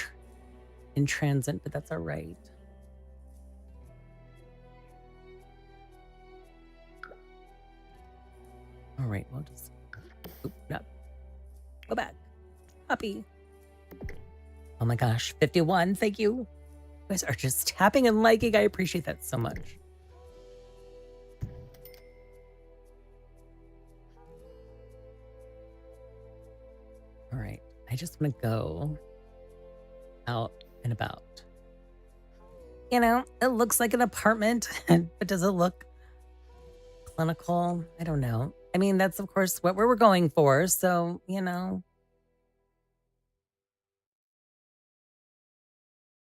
transit, but that's all right. All right, we'll just... Oop, no. Go back. Copy. Oh my gosh, 51. Thank you. You guys are just tapping and liking. I appreciate that so much. All right. I just want to go out and about. You know, it looks like an apartment, but does it look clinical? I don't know. I mean, that's, of course, what we were going for. So, you know,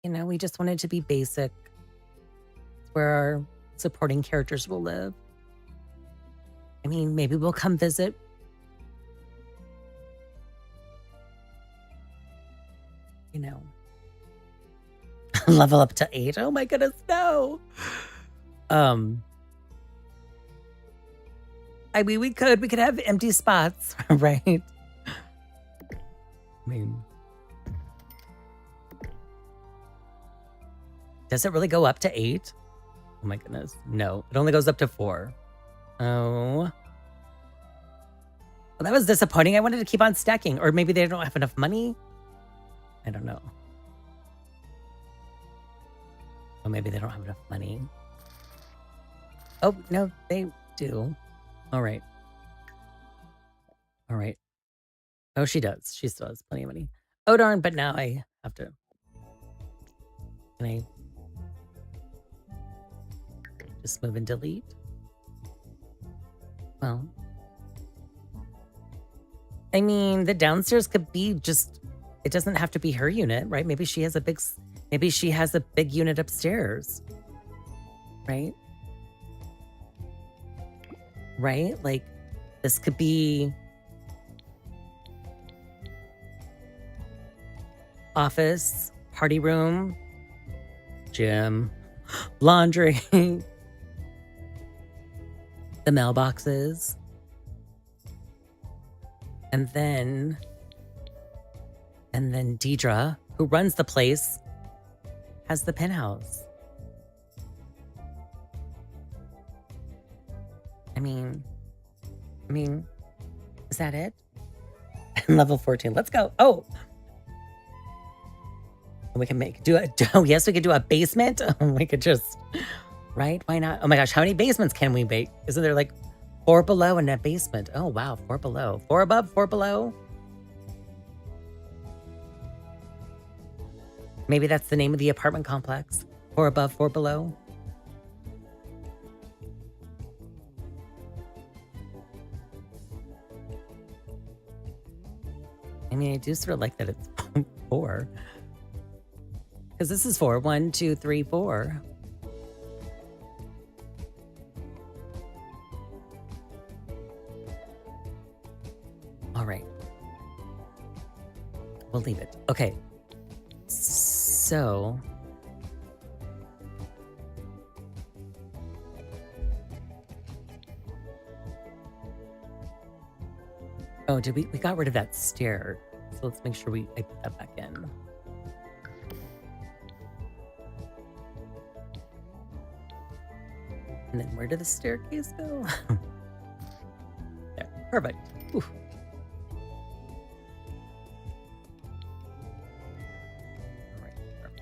we just wanted to be basic. It's where our supporting characters will live. I mean, maybe we'll come visit. You know, level up to 8. Oh my goodness, no. I mean, we could have empty spots, right? I mean, does it really go up to 8? Oh my goodness, no. It only goes up to 4. Oh. Well, that was disappointing. I wanted to keep on stacking. Or maybe they don't have enough money. I don't know. Or maybe they don't have enough money. Oh, no, they do. All right. All right. Oh, she does. She still has plenty of money. Oh, darn. But now I have to... Can I just move and delete? Well... I mean, the downstairs could be just... It doesn't have to be her unit, right? Maybe she has a big unit upstairs. Right? Right? Like, this could be... office, party room, gym, laundry, the mailboxes. And then Deidre, who runs the place, has the penthouse. I mean, is that it? Level 14. Let's go. Oh, we can yes, we could do a basement. We could just, right? Why not? Oh my gosh, how many basements can we make? Isn't there like 4 below and a basement? Oh wow, 4 below. 4 above, 4 below. Maybe that's the name of the apartment complex. 4 above, 4 below. I mean, I do sort of like that it's 4. Because this is 4. 1, 2, 3, 4. All right. We'll leave it. Okay. So... Oh, we got rid of that stair. So let's make sure I put that back in. And then where did the staircase go? There, perfect. Ooh. All right, perfect.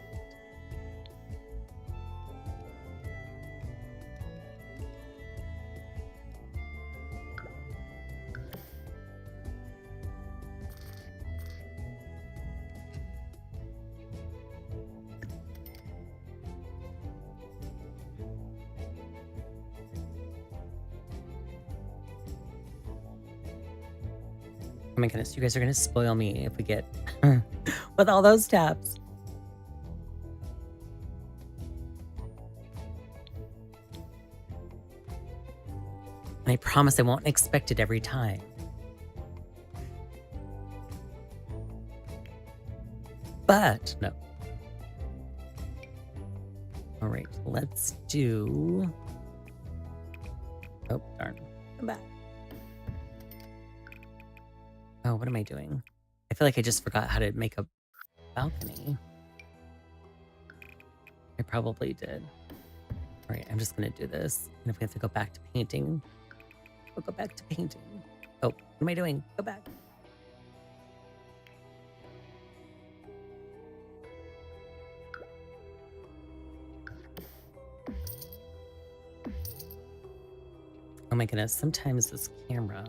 Oh my goodness, you guys are gonna spoil me if we get with all those tabs. And I promise I won't expect it every time. But no. All right, let's do. Oh, darn. Come back. Oh, what am I doing? I feel like I just forgot how to make a balcony. I probably did. All right, I'm just going to do this. And if we have to go back to painting, we'll go back to painting. Oh, what am I doing? Go back. Oh my goodness, sometimes this camera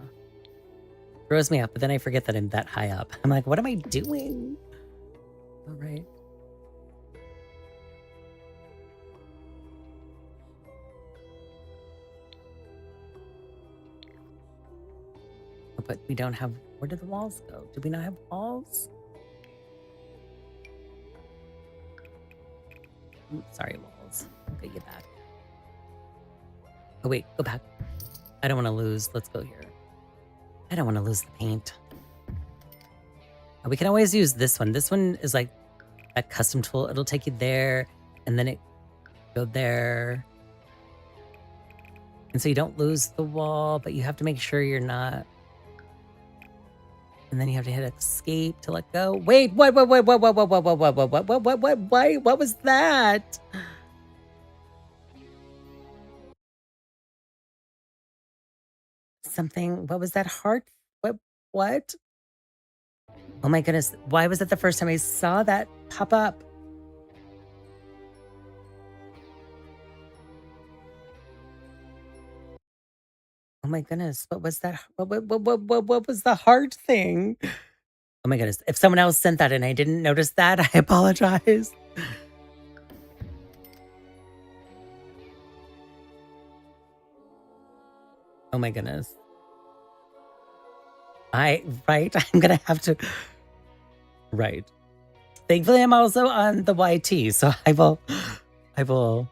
throws me up, but then I forget that I'm that high up. I'm like, what am I doing? All right. But we don't have, where did the walls go? Do we not have walls? Sorry, walls. I'll get you back. Oh wait, go back. I don't want to lose. Let's go here. I don't want to lose the paint. We can always use this one. This one is like a custom tool. It'll take you there, and then it go there. And so you don't lose the wall, but you have to make sure you're not. And then you have to hit escape to let go. Wait, what was that? Something, what was that heart? What? Oh my goodness, why was it the first time I saw that pop up? Oh my goodness, what was that? What was the heart thing? Oh my goodness, if someone else sent that and I didn't notice that, I apologize. Oh my goodness. Right, I'm gonna have to, right. Thankfully, I'm also on the YT, so I will.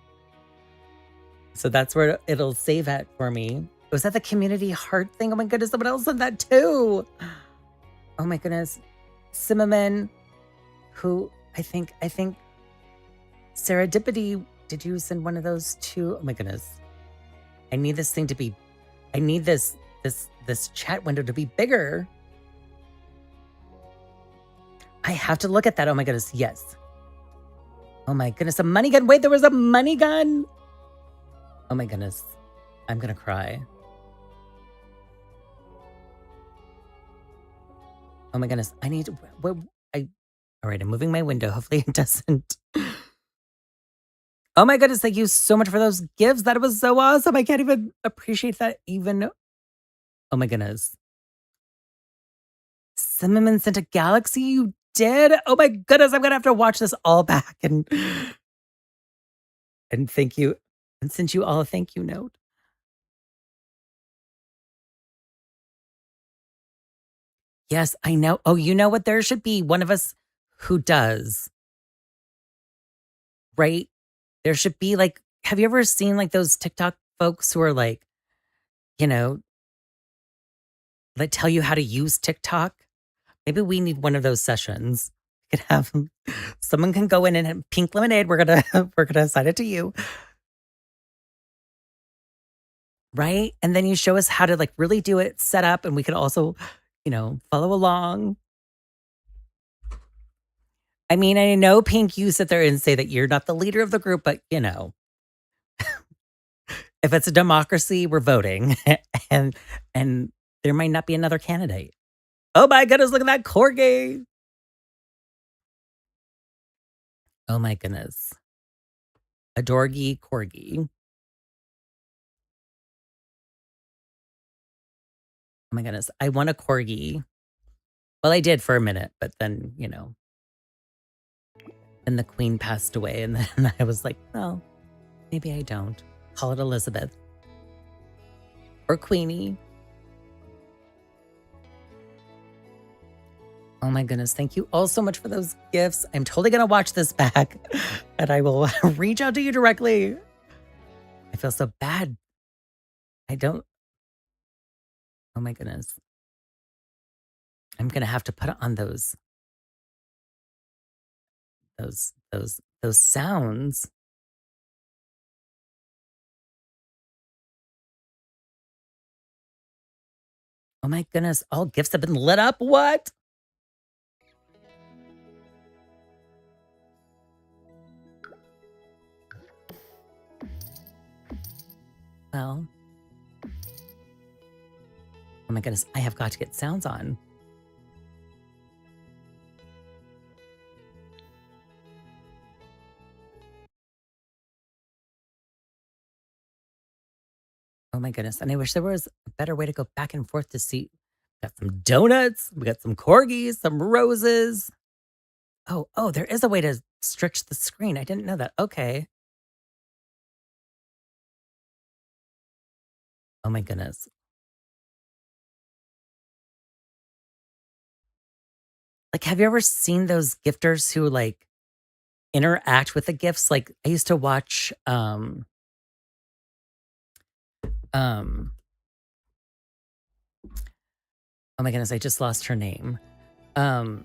So that's where it'll save at for me. Was that the community heart thing? Oh my goodness, someone else said that too. Oh my goodness. Cinnamon, Who I think Serendipity, did you send one of those too? Oh my goodness. I need this thing to be I need this chat window to be bigger. I have to look at that. Oh my goodness. Yes. Oh my goodness. A money gun. Wait, there was a money gun. Oh my goodness. I'm going to cry. Oh my goodness. I need, what, all right. I'm moving my window. Hopefully it doesn't. Oh my goodness. Thank you so much for those gifts. That was so awesome. I can't even appreciate that even. Oh my goodness. Cinnamon sent a galaxy. You did? Oh my goodness. I'm going to have to watch this all back and thank you and send you all a thank you note. Yes, I know. Oh, you know what? There should be one of us who does, right? There should be like, have you ever seen like those TikTok folks who are like, you know, like tell you how to use TikTok? Maybe we need one of those sessions. We could have someone can go in and have pink lemonade. We're gonna we're gonna assign it to you, right? And then you show us how to like really do it, set up, and we could also, follow along. I mean, I know Pink, you sit there and say that you're not the leader of the group, but if it's a democracy, we're voting, and and there might not be another candidate. Oh my goodness, look at that corgi. Oh my goodness. A dorgy corgi. Oh my goodness. I want a corgi. Well, I did for a minute, but then, then the queen passed away. And then I was like, well, maybe I don't. Call it Elizabeth or Queenie. Oh my goodness. Thank you all so much for those gifts. I'm totally going to watch this back and I will reach out to you directly. I feel so bad. I don't. Oh my goodness. I'm going to have to put on those sounds. Oh my goodness. All gifts have been lit up. What? Well. Oh my goodness. I have got to get sounds on. Oh my goodness. And I wish there was a better way to go back and forth to see. Got some donuts. We got some corgis, some roses. Oh, there is a way to stretch the screen. I didn't know that. Okay. Oh my goodness. Like, have you ever seen those gifters who like interact with the gifts? Like I used to watch um oh my goodness, I just lost her name. Um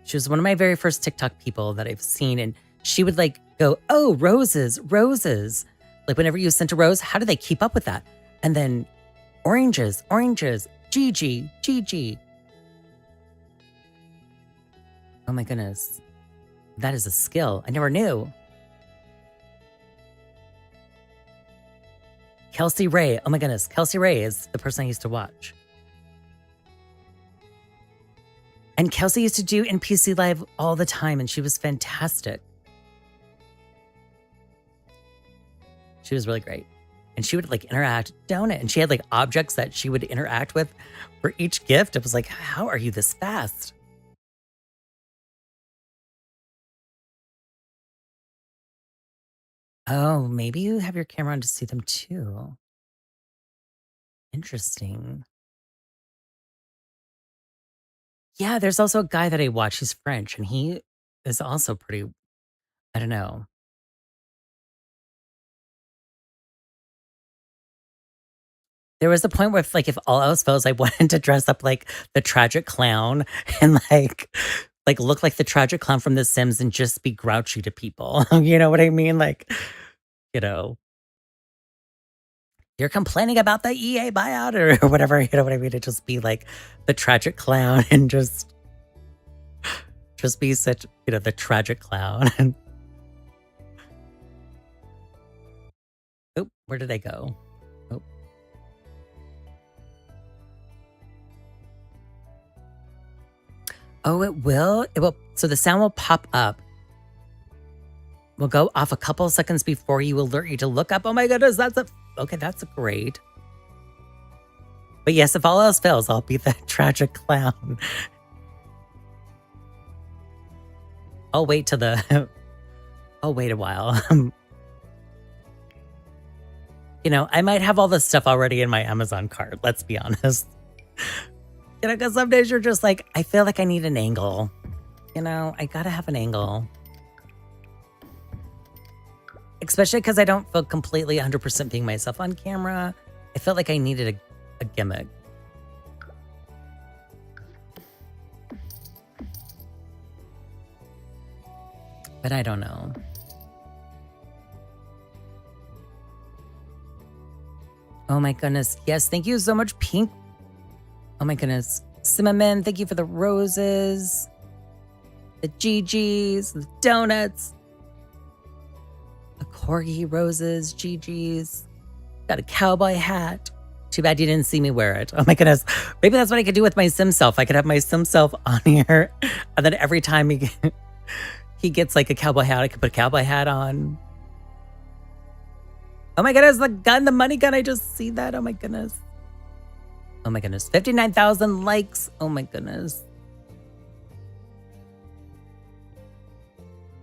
she was one of my very first TikTok people that I've seen, and she would like go, "Oh, roses, roses." Like whenever you sent a rose, how do they keep up with that? And then oranges, oranges, Gigi, Gigi. Oh my goodness. That is a skill. I never knew. Kelsey Ray. Oh my goodness. Kelsey Ray is the person I used to watch. And Kelsey used to do NPC Live all the time, and she was fantastic. She was really great. And she would like interact, donut. And she had like objects that she would interact with for each gift. It was like, how are you this fast? Oh, maybe you have your camera on to see them too. Interesting. Yeah, there's also a guy that I watch. He's French, and he is also pretty, I don't know. There was a point where, like, if all else fails, I wanted to dress up like the tragic clown and like like look like the tragic clown from The Sims and just be grouchy to people. You know what I mean? Like, you know, you're complaining about the EA buyout or whatever. You know what I mean? To just be like the tragic clown and just be such, you know, the tragic clown. Oh, where did I go? Oh. Oh, it will? It will. So the sound will pop up. Will go off a couple of seconds before you alert you to look up. Oh my goodness, okay, that's great. But yes, if all else fails, I'll be the tragic clown. I'll wait till I'll wait a while. You know, I might have all this stuff already in my Amazon cart, let's be honest. You know, because some days you're just like, I feel like I need an angle. You know, I gotta have an angle. Especially because I don't feel completely 100% being myself on camera. I felt like I needed a gimmick. But I don't know. Oh my goodness. Yes, thank you so much, Pink. Oh my goodness. Cinnamon, thank you for the roses. The GGs, the donuts. A corgi, roses, GGs. Got a cowboy hat. Too bad you didn't see me wear it. Oh my goodness. Maybe that's what I could do with my sim self. I could have my sim self on here. And then every time he gets like a cowboy hat, I could put a cowboy hat on. Oh my goodness, the gun, the money gun. I just see that. Oh my goodness. Oh my goodness. 59,000 likes. Oh my goodness.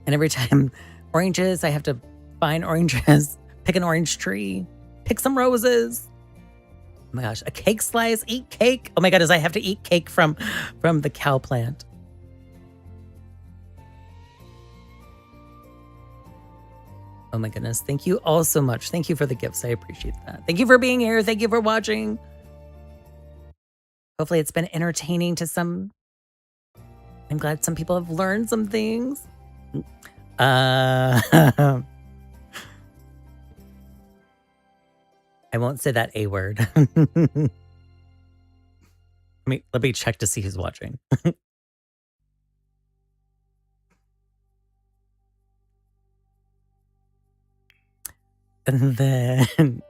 And every time oranges, I have to find oranges, pick an orange tree, pick some roses. Oh my gosh, a cake slice, eat cake. Oh my goodness, I have to eat cake from the cow plant. Oh my goodness. Thank you all so much. Thank you for the gifts. I appreciate that. Thank you for being here. Thank you for watching. Hopefully it's been entertaining to some. I'm glad some people have learned some things. I won't say that A word. Let me check to see who's watching. And then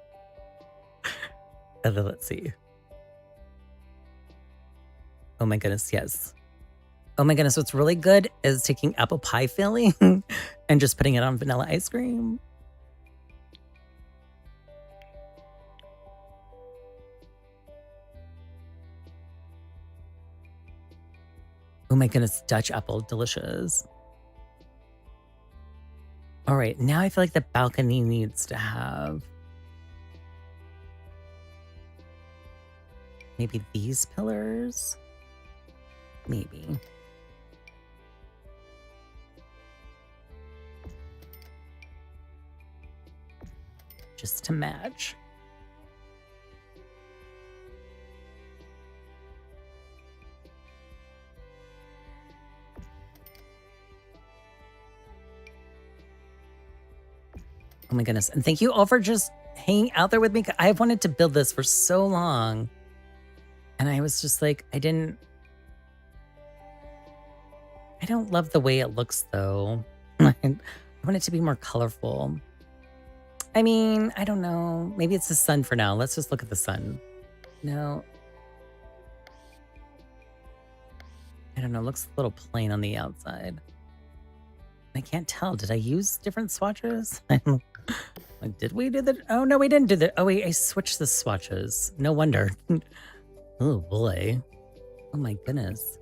let's see. Oh my goodness, yes. Oh my goodness, what's really good is taking apple pie filling and just putting it on vanilla ice cream. Oh my goodness, Dutch apple, delicious. All right, now I feel like the balcony needs to have maybe these pillars. Maybe. Just to match. Oh my goodness. And thank you all for just hanging out there with me. I've wanted to build this for so long. And I was just like, I don't love the way it looks though. I want it to be more colorful. I mean, I don't know. Maybe it's the sun for now. Let's just look at the sun. No. I don't know. It looks a little plain on the outside. I can't tell. Did I use different swatches? Like, did we do the... Oh, no, we didn't do the... Oh, wait, I switched the swatches. No wonder. Oh, boy. Oh, my goodness.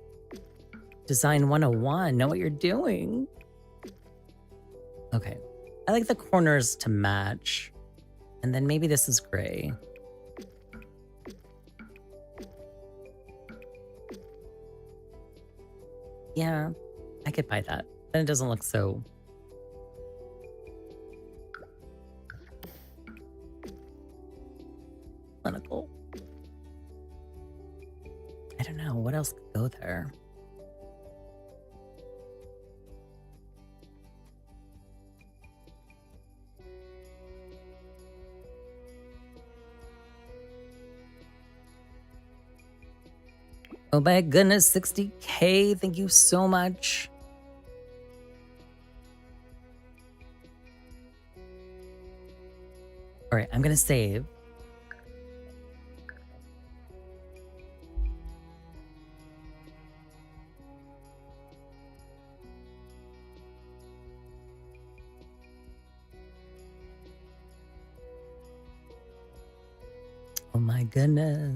Design 101. Know what you're doing. Okay. I like the corners to match. And then maybe this is gray. Yeah, I could buy that. Then it doesn't look so... clinical. I don't know. What else could go there? Oh my goodness, 60K. Thank you so much. All right, I'm going to save. Oh my goodness.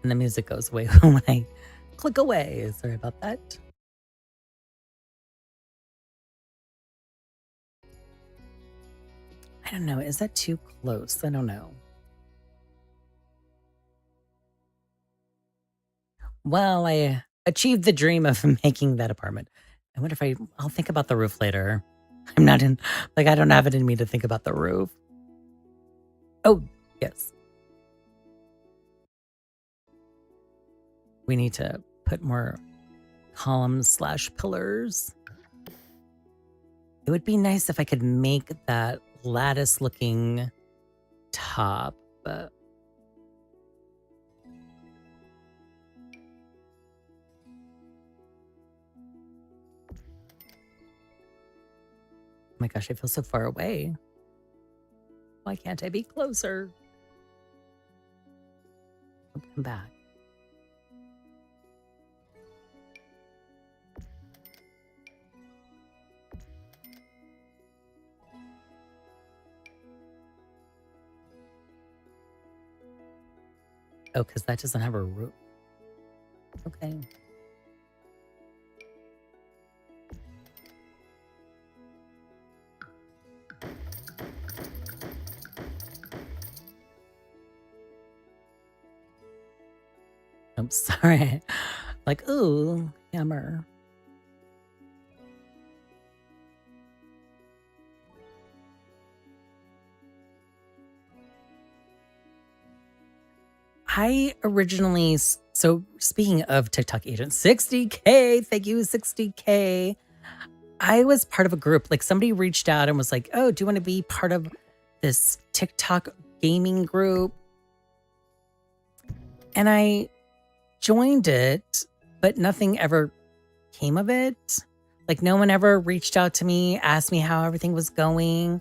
And the music goes away when I click away. Sorry about that. I don't know. Is that too close? I don't know. Well, I achieved the dream of making that apartment. I wonder if I'll think about the roof later. I'm not in, like, I don't have it in me to think about the roof. Oh, yes. We need to put more columns / pillars. It would be nice if I could make that lattice looking top, but oh my gosh, I feel so far away. Why can't I be closer? Oh, I'm back. Oh, because that doesn't have a roof. Okay. I'm sorry. Like, ooh, hammer. I originally, so speaking of TikTok agents, 60K, thank you, 60K. I was part of a group, like somebody reached out and was like, oh, do you want to be part of this TikTok gaming group? And I joined it, but nothing ever came of it. Like no one ever reached out to me, asked me how everything was going.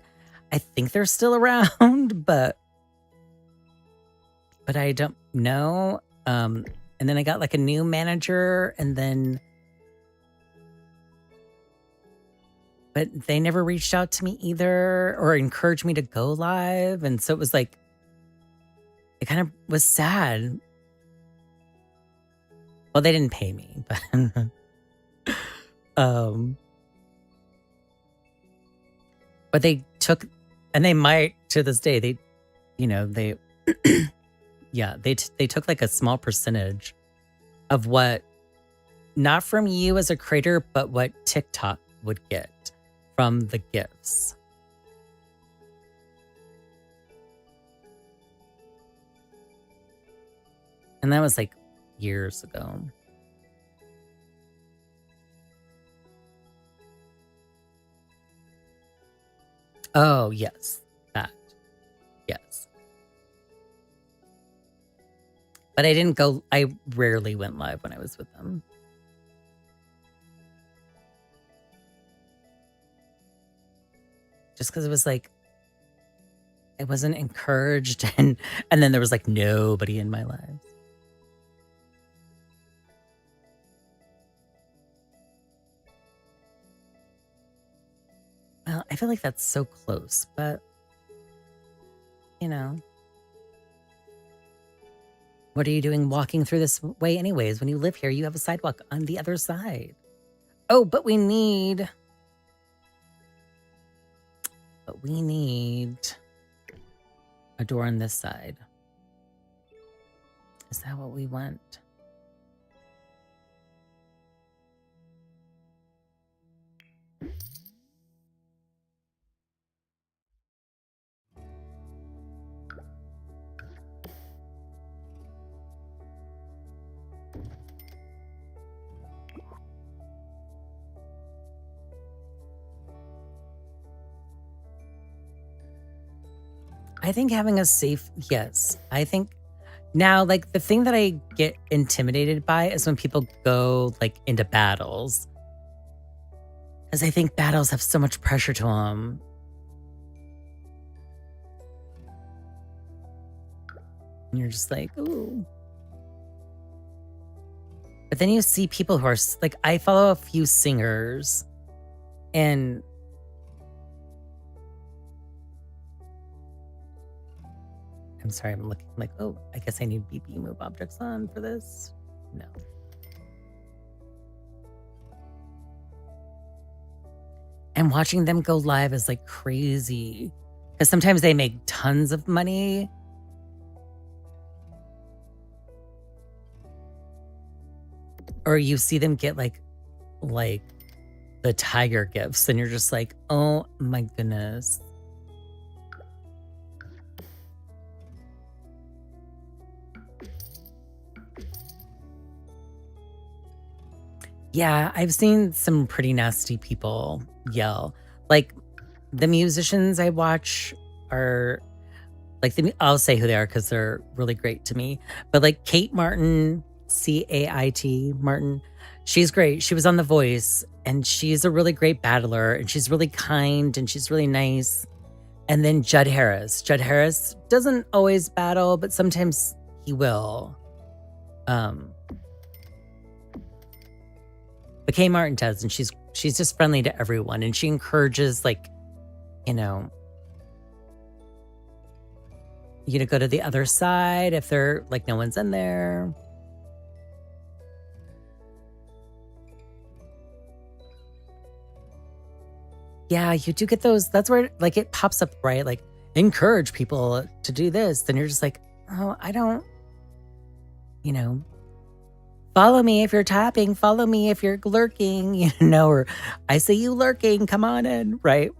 I think they're still around, but I don't know. And then I got like a new manager and then, but they never reached out to me either or encouraged me to go live. And so it was like, it kind of was sad. Well, they didn't pay me, but they took, and they might to this day, they, yeah, they took like a small percentage of what, not from you as a creator, but what TikTok would get from the gifts. And that was like years ago. Oh, yes. That. Yes. But I rarely went live when I was with them. Just because it was like, I wasn't encouraged and then there was like nobody in my lives. Well, I feel like that's so close, but what are you doing walking through this way anyways? When you live here, you have a sidewalk on the other side. Oh, but we need a door on this side. Is that what we want? I think having a safe, yes. I think now, like, the thing that I get intimidated by is when people go, like, into battles. Because I think battles have so much pressure to them. And you're just like, ooh. But then you see people who are, like, I follow a few singers, and I'm sorry, I'm looking like, oh, I guess I need BP move objects on for this. No. And watching them go live is like crazy. Because sometimes they make tons of money. Or you see them get like the tiger gifts, and you're just like, oh my goodness. Yeah, I've seen some pretty nasty people yell. Like, the musicians I watch are like, I'll say who they are because they're really great to me. But like Kate Martin, Cait Martin, she's great. She was on The Voice, and she's a really great battler, and she's really kind, and she's really nice. And then Judd Harris. Judd Harris doesn't always battle, but sometimes he will. But Kate Martin does, and she's just friendly to everyone, and she encourages, like, you to go to the other side if they're like no one's in there. Yeah, you do get those. That's where like it pops up, right? Like, encourage people to do this. Then you're just like, oh, I don't, follow me if you're tapping, follow me if you're lurking, or I see you lurking, come on in, right?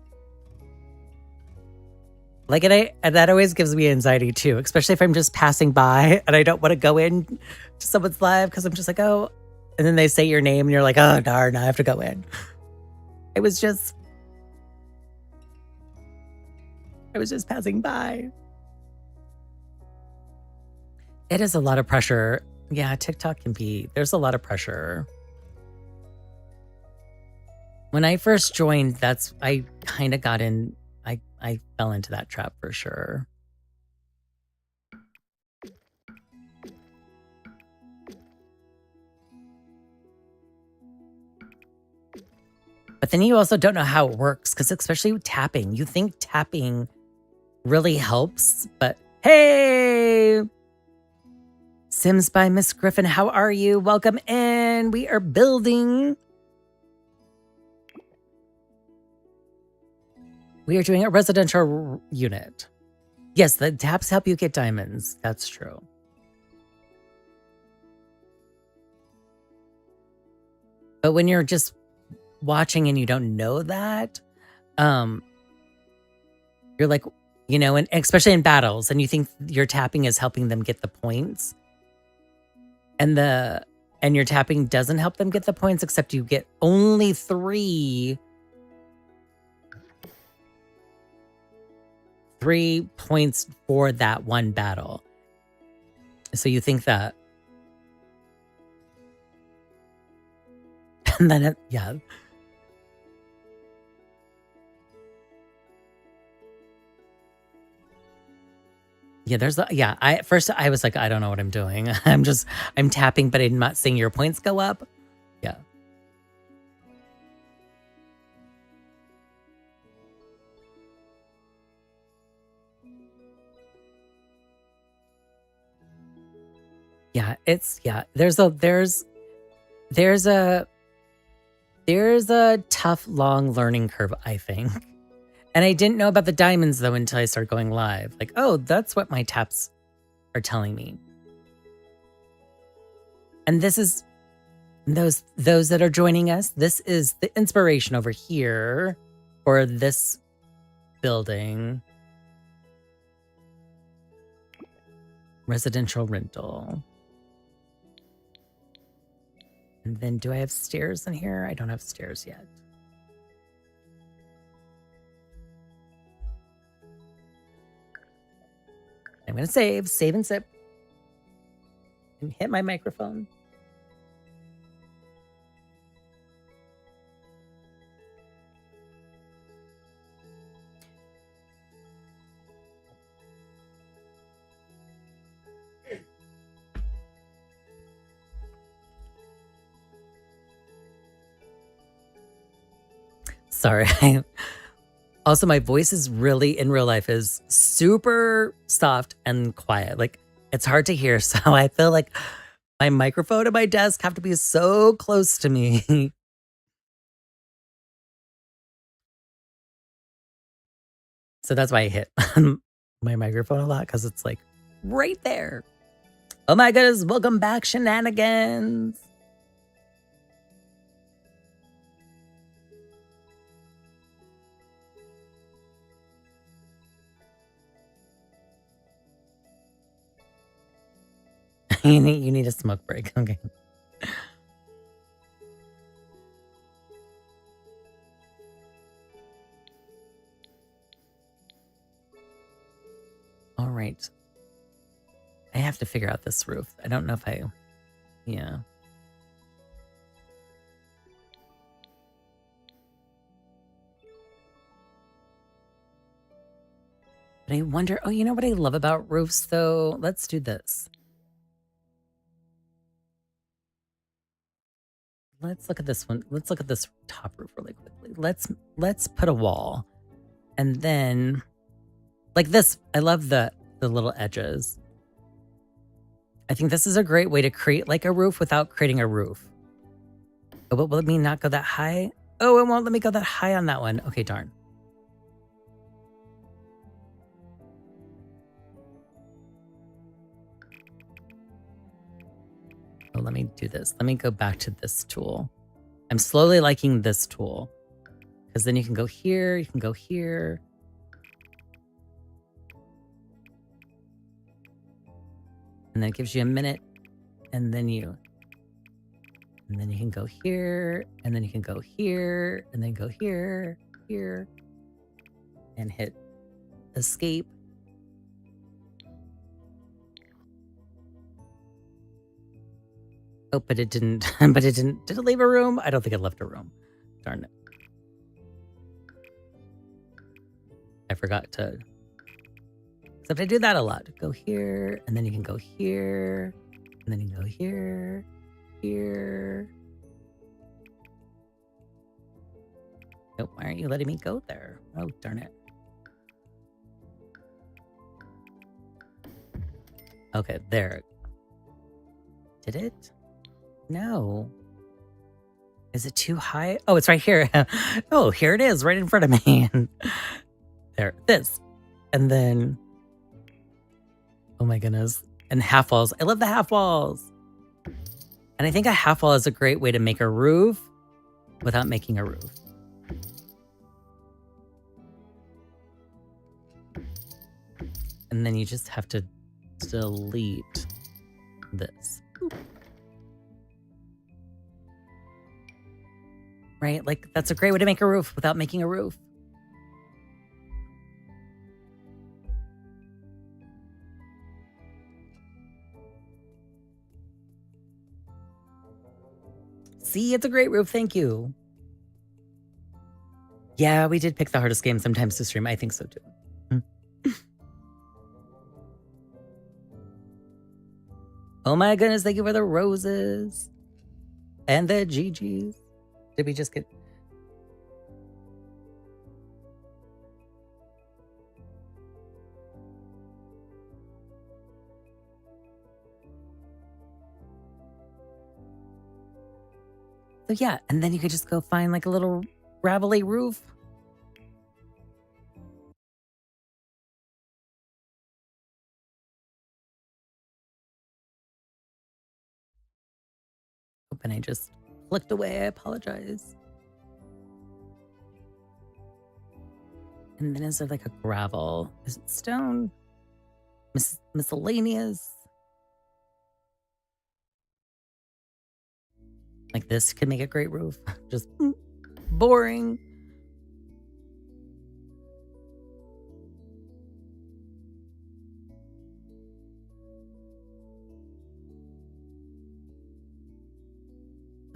Like, and that always gives me anxiety too, especially if I'm just passing by and I don't want to go in to someone's live because I'm just like, oh, and then they say your name and you're like, oh, darn, I have to go in. I was just passing by. It is a lot of pressure. Yeah, TikTok there's a lot of pressure. When I first joined, I kind of got in, I fell into that trap for sure. But then you also don't know how it works, because especially with tapping, you think tapping really helps, but hey! Sims by Miss Griffin, how are you? Welcome in. We are building. We are doing a residential unit. Yes, the taps help you get diamonds. That's true. But when you're just watching and you don't know that, you're like, and especially in battles, and you think your tapping is helping them get the points. And your tapping doesn't help them get the points, except you get only 3 points for that one battle. So you think that. And then yeah. Yeah, at first I was like, I don't know what I'm doing. I'm tapping, but I'm not seeing your points go up. Yeah. Yeah, there's a tough, long learning curve, I think. And I didn't know about the diamonds, though, until I started going live. Like, oh, that's what my taps are telling me. And this is, those that are joining us, this is the inspiration over here for this building. Residential rental. And then do I have stairs in here? I don't have stairs yet. I'm going to save and sip. And hit my microphone. Sorry. Also, my voice is really, in real life, is super soft and quiet. Like, it's hard to hear. So I feel like my microphone and my desk have to be so close to me. So that's why I hit my microphone a lot, because it's like right there. Oh my goodness, welcome back, shenanigans. You need a smoke break. Okay. All right. I have to figure out this roof. I don't know if yeah. But I wonder, oh, you know what I love about roofs though? Let's do this. Let's look at this one. Let's look at this top roof really quickly. Let's put a wall. And then like this, I love the little edges. I think this is a great way to create like a roof without creating a roof. Oh, but will let me not go that high? Oh, it won't let me go that high on that one. Okay, darn. Oh, let me do this. Let me go back to this tool. I'm slowly liking this tool. Because then you can go here, you can go here. And then it gives you a minute. And then you can go here. And then you can go here. And then go here, here. And hit escape. Oh, but it didn't. But it didn't. Did it leave a room? I don't think it left a room. Darn it. I forgot to. Except I do that a lot. Go here, and then you can go here, and then you can go here, here. Nope, why aren't you letting me go there? Oh, darn it. Okay, there. Did it? No. Is it too high? Oh, it's right here. Oh, here it is, right in front of me. There, this. And then, oh my goodness. And half walls. I love the half walls. And I think a half wall is a great way to make a roof without making a roof. And then you just have to delete this. Right? Like, that's a great way to make a roof without making a roof. See, it's a great roof. Thank you. Yeah, we did pick the hardest game sometimes to stream. I think so too. Oh my goodness, thank you for the roses. And the GGs. Did we just get... So yeah, and then you could just go find like a little gravelly roof. And I just flicked away. I apologize. And then is there like a gravel? Is it stone? Miscellaneous? Like this could make a great roof. Just boring.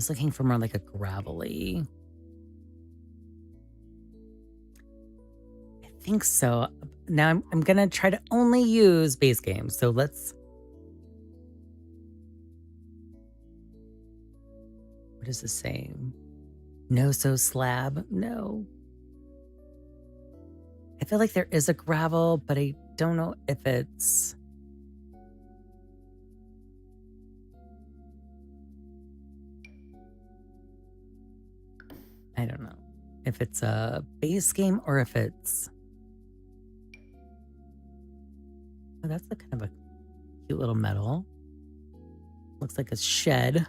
was looking for more like a gravelly. I think so. Now I'm gonna try to only use base game. So let's. What is this saying? No, so slab? No. I feel like there is a gravel, but I don't know if it's. I don't know if it's a base game or if it's. Oh, that's a kind of a cute little metal. Looks like a shed.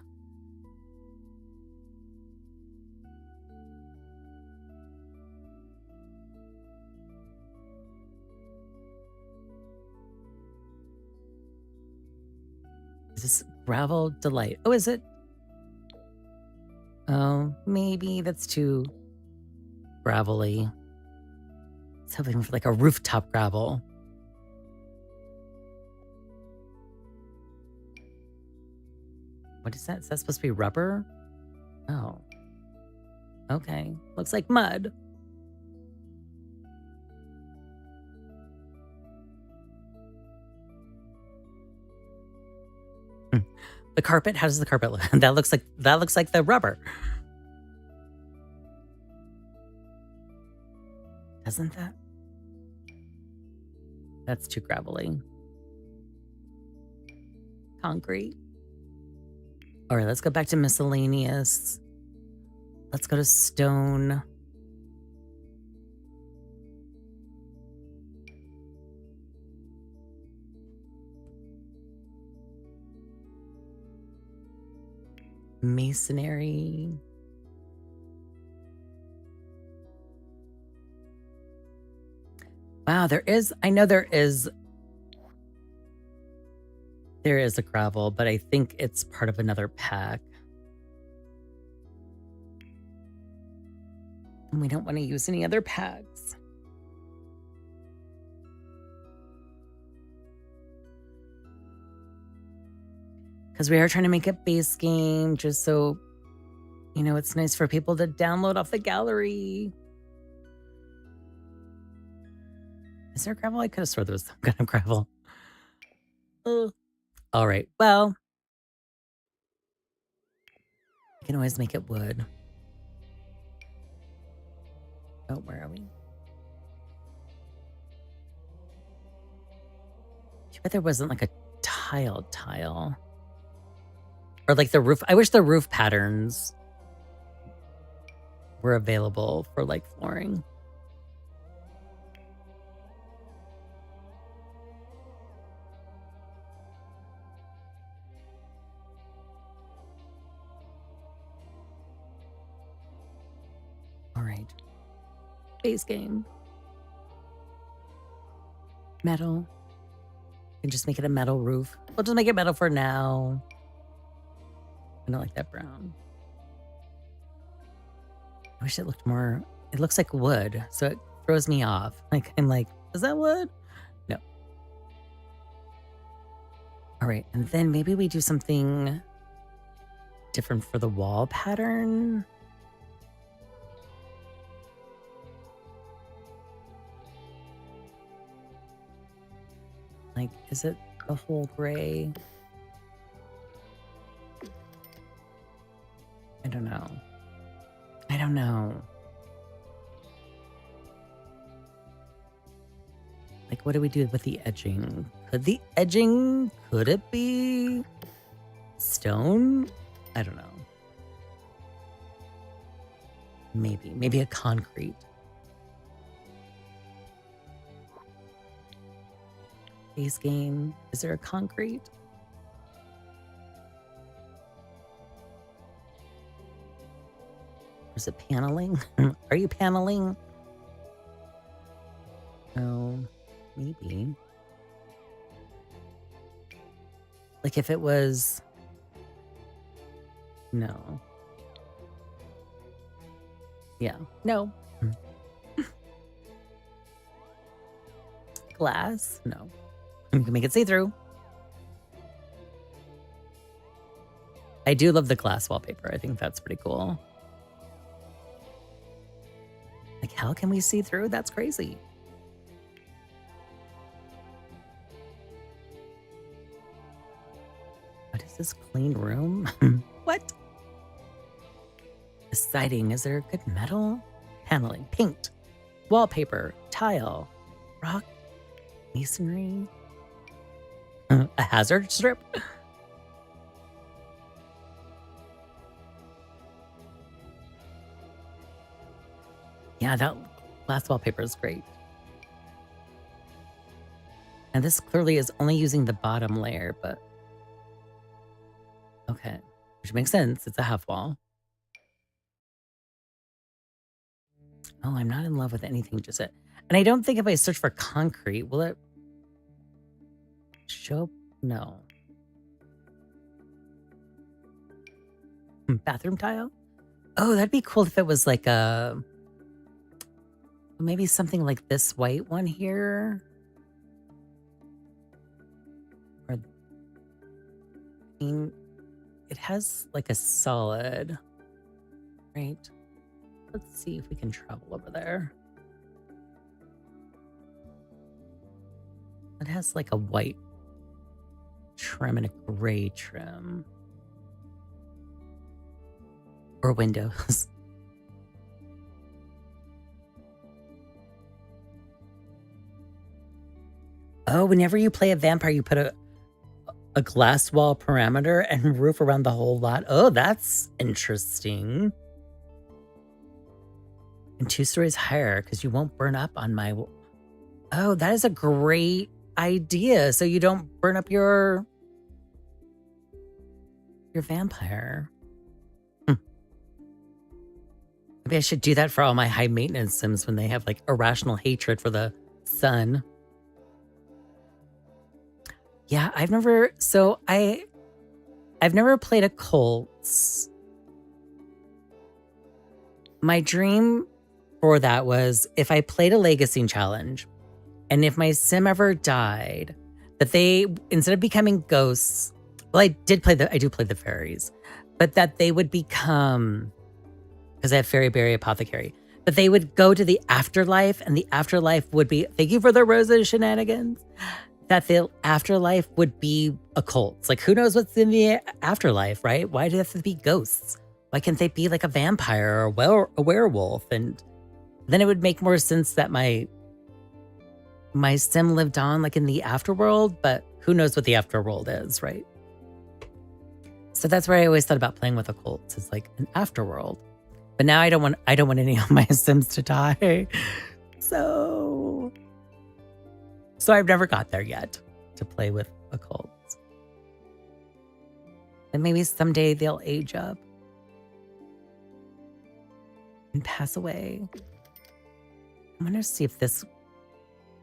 Is this gravel delight? Oh, is it? Oh, maybe that's too gravelly. It's hoping for like a rooftop gravel. What is that? Is that supposed to be rubber? Oh. Okay. Looks like mud. The carpet? How does the carpet look? That looks like the rubber. Doesn't that? That's too gravelly. Concrete. All right, let's go back to miscellaneous. Let's go to stone. Masonry. Wow, I know there is a gravel, but I think it's part of another pack. And we don't want to use any other packs. Because we are trying to make a base game just so, it's nice for people to download off the gallery. Is there gravel? I could have sworn there was some kind of gravel. All right. Well, I can always make it wood. Oh, where are we? Too bad there wasn't like a tile. Or like the roof. I wish the roof patterns were available for like flooring. All right. Base game. Metal. And just make it a metal roof. We'll just make it metal for now. I don't like that brown. I wish it looked more. It looks like wood, so it throws me off. Like I'm like, is that wood? No. All right, and then maybe we do something different for the wall pattern. Like, is it the whole gray? I don't know. Like, what do we do with the edging? Could it be stone? I don't know. Maybe a concrete. Base game. Is there a concrete? Or is it paneling? Are you paneling? Oh, maybe. Like if it was... No. Yeah. No. Glass? No. You can make it see-through. I do love the glass wallpaper. I think that's pretty cool. Like, how can we see through? That's crazy. What is this clean room? What? The siding, is there good metal? Paneling, paint, wallpaper, tile, rock, masonry, a hazard strip? Yeah, that glass wallpaper is great. And this clearly is only using the bottom layer, but okay, which makes sense. It's a half wall. Oh, I'm not in love with anything just yet. And I don't think if I search for concrete, will it show? No. Bathroom tile? Oh, that'd be cool if it was like a, maybe something like this white one here. Or, I mean, it has like a solid, right? Let's see if we can travel over there. It has like a white trim and a gray trim. Or windows. Oh, whenever you play a vampire, you put a glass wall parameter and roof around the whole lot. Oh, that's interesting. And 2 stories higher because you won't burn up on my... Oh, that is a great idea. So you don't burn up your vampire. Maybe I should do that for all my high maintenance sims when they have like irrational hatred for the sun. Yeah, I've never played a Colts. My dream for that was if I played a legacy challenge and if my sim ever died, that they, instead of becoming ghosts, well, I do play the fairies, but that they would become, because I have Fairy Berry Apothecary, but they would go to the afterlife, and the afterlife would be, thank you for the roses shenanigans, that the afterlife would be a cult. Like, who knows what's in the afterlife, right? Why do they have to be ghosts? Why can't they be like a vampire or a werewolf? And then it would make more sense that my sim lived on like in the afterworld, but who knows what the afterworld is, right? So that's where I always thought about playing with a cult. It's like an afterworld. But now I don't want any of my sims to die. So I've never got there yet to play with a cult. And maybe someday they'll age up and pass away. I'm gonna see if this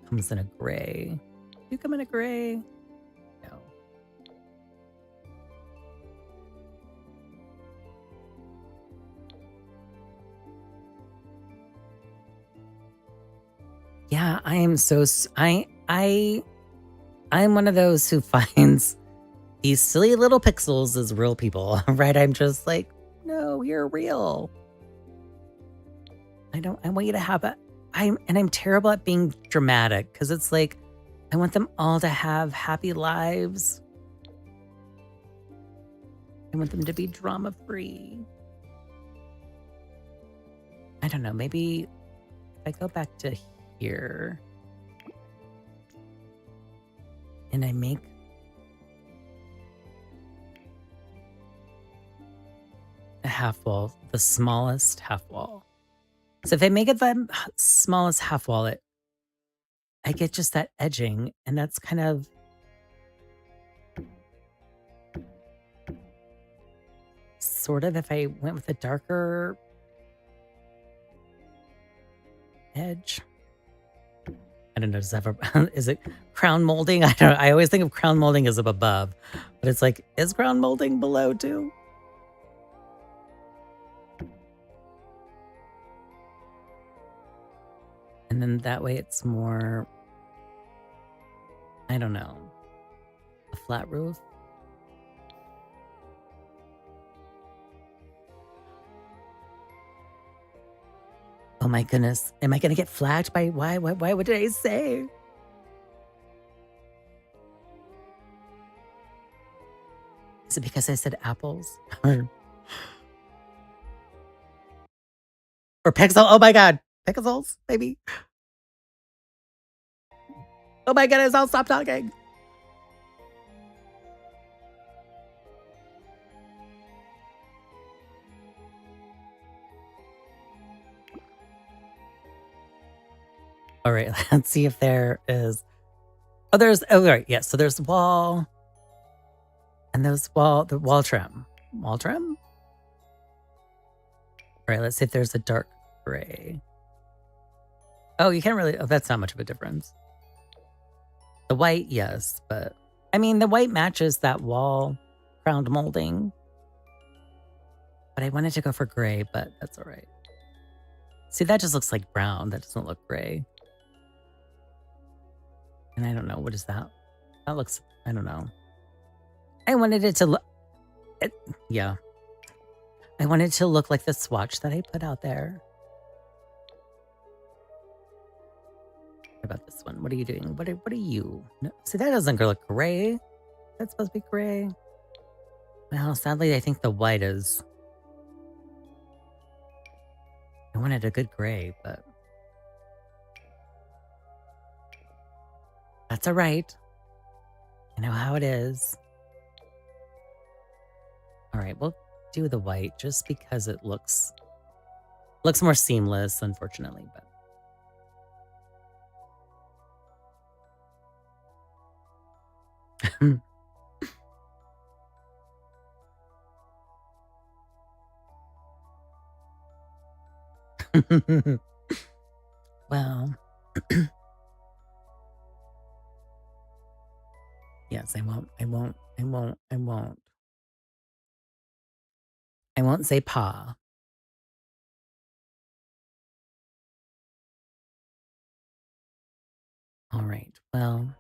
comes in a gray. Do you come in a gray? No. Yeah, I am so... I'm one of those who finds these silly little pixels as real people, right? I'm just like, no, you're real. I want you to have it. I'm terrible at being dramatic because it's like, I want them all to have happy lives. I want them to be drama free. I don't know, maybe if I go back to here and I make a half wall, the smallest half wall. So if I make it the smallest half wall, I get just that edging, and that's kind of sort of if I went with a darker edge. I don't know, does that have is it crown molding? I don't know. I always think of crown molding as up above, but it's like, is crown molding below too? And then that way it's more, I don't know, a flat roof. my goodness. Am I going to get flagged by why? What did I say? Is it because I said apples? Or pixel? Oh my God. Pixels, maybe. Oh my goodness, I'll stop talking. All right, let's see if there is. Oh, right, yes. So there's the wall. And the wall trim. Wall trim? All right, let's see if there's a dark gray. Oh, you can't really, that's not much of a difference. The white, yes, but I mean, the white matches that wall crowned molding. But I wanted to go for gray, but that's all right. See, that just looks like brown. That doesn't look gray. And I don't know, what is that? That looks, I don't know. I wanted it to look, yeah. I wanted it to look like the swatch that I put out there. What about this one? What are you doing? What are you? No, see, that doesn't look gray. That's supposed to be gray. Well, sadly, I think the white is. I wanted a good gray, but that's all right. I know how it is. All right, we'll do the white just because it looks more seamless, unfortunately, but. Well, yes, I won't say pa. All right, well.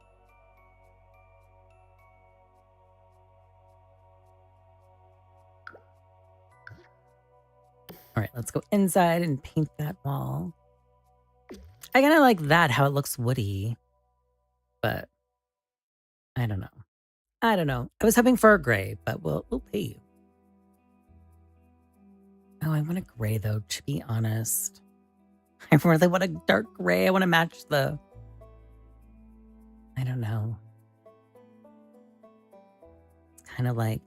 All right, let's go inside and paint that wall. I kind of like that, how it looks woody. But I don't know. I was hoping for a gray, but we'll pay you. Oh, I want a gray, though, to be honest. I really want a dark gray. I want to match the. I don't know. It's kind of like.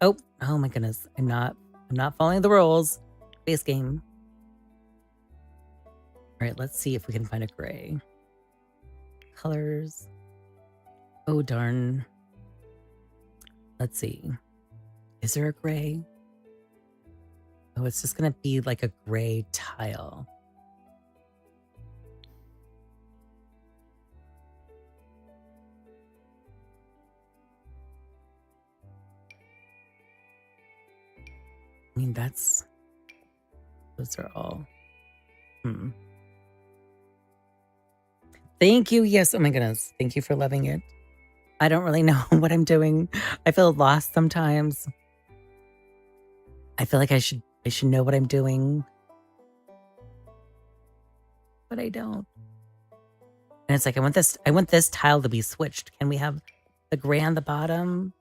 Oh my goodness. I'm not following the rules. Base game. All right, let's see if we can find a gray. Colors. Oh, darn. Let's see. Is there a gray? Oh, it's just going to be like a gray tile. I mean, those are all. Thank you. Yes. Oh my goodness. Thank you for loving it. I don't really know what I'm doing. I feel lost sometimes. I feel like I should know what I'm doing. But I don't. And it's like, I want this tile to be switched. Can we have the gray on the bottom?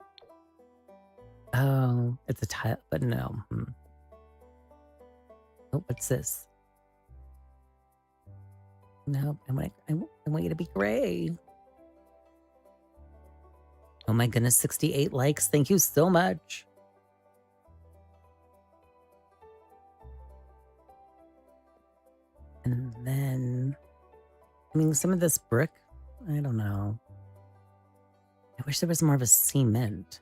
Oh, it's a tile, but no. Oh, what's this? No, I want you to be gray. Oh my goodness, 68 likes. Thank you so much. And then, I mean, some of this brick, I don't know. I wish there was more of a cement.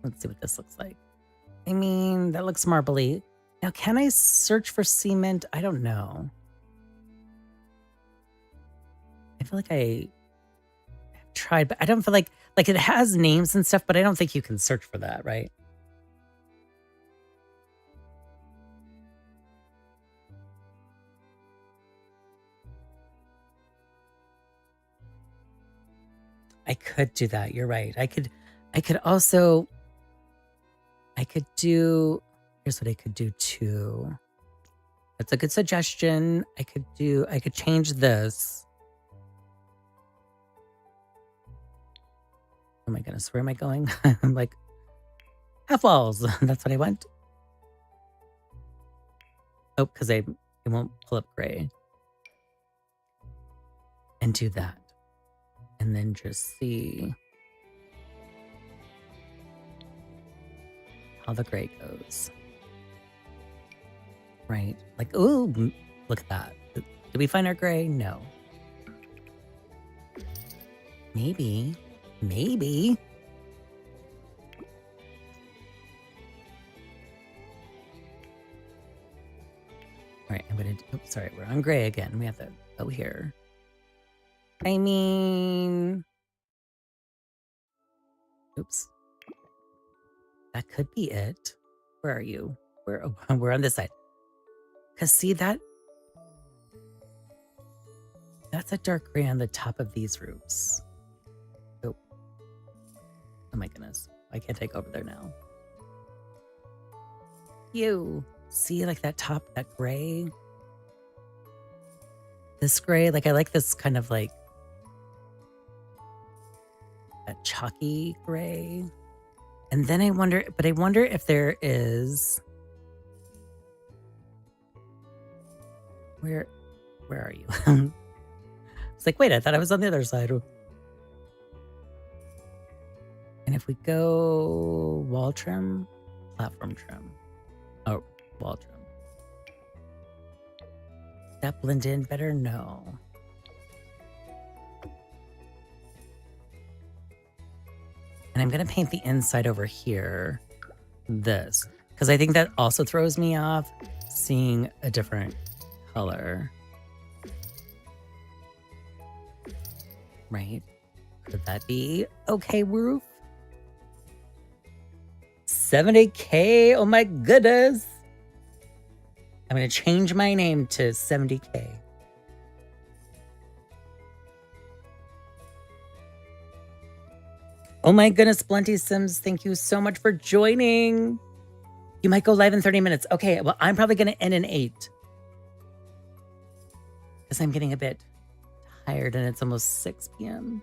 Let's see what this looks like. I mean, that looks marbly. Now, can I search for cement? I don't know. I feel like I tried, but I don't feel like it has names and stuff, but I don't think you can search for that, right? I could do that. You're right. I could also, here's what I could do too. That's a good suggestion. I could change this. Oh my goodness, where am I going? I'm like, half walls. That's what I want. Oh, because it won't pull up gray. And do that. And then just see how the gray goes. Right. Like, ooh, look at that. Did we find our gray? No. Maybe. Maybe. All right, I'm going to... Oops, sorry, we're on gray again. We have to go here. I mean... Oops. That could be it. Where are you? We're on this side. Because see that? That's a dark gray on the top of these roofs. Oh. Oh my goodness. I can't take over there now. You. See, like that top, that gray? This gray, like I like this kind of like that chalky gray. And then I wonder if there is... Where are you? It's like, wait, I thought I was on the other side. And if we go wall trim, platform trim. Oh, wall trim. That blend in better? No. And I'm going to paint the inside over here. This. Because I think that also throws me off seeing a different color. Right? Could that be okay, roof? 70K? Oh my goodness. I'm going to change my name to 70K. Oh my goodness, Plenty Sims, thank you so much for joining. You might go live in 30 minutes. Okay, well, I'm probably going to end in 8. Because I'm getting a bit tired and it's almost 6 p.m.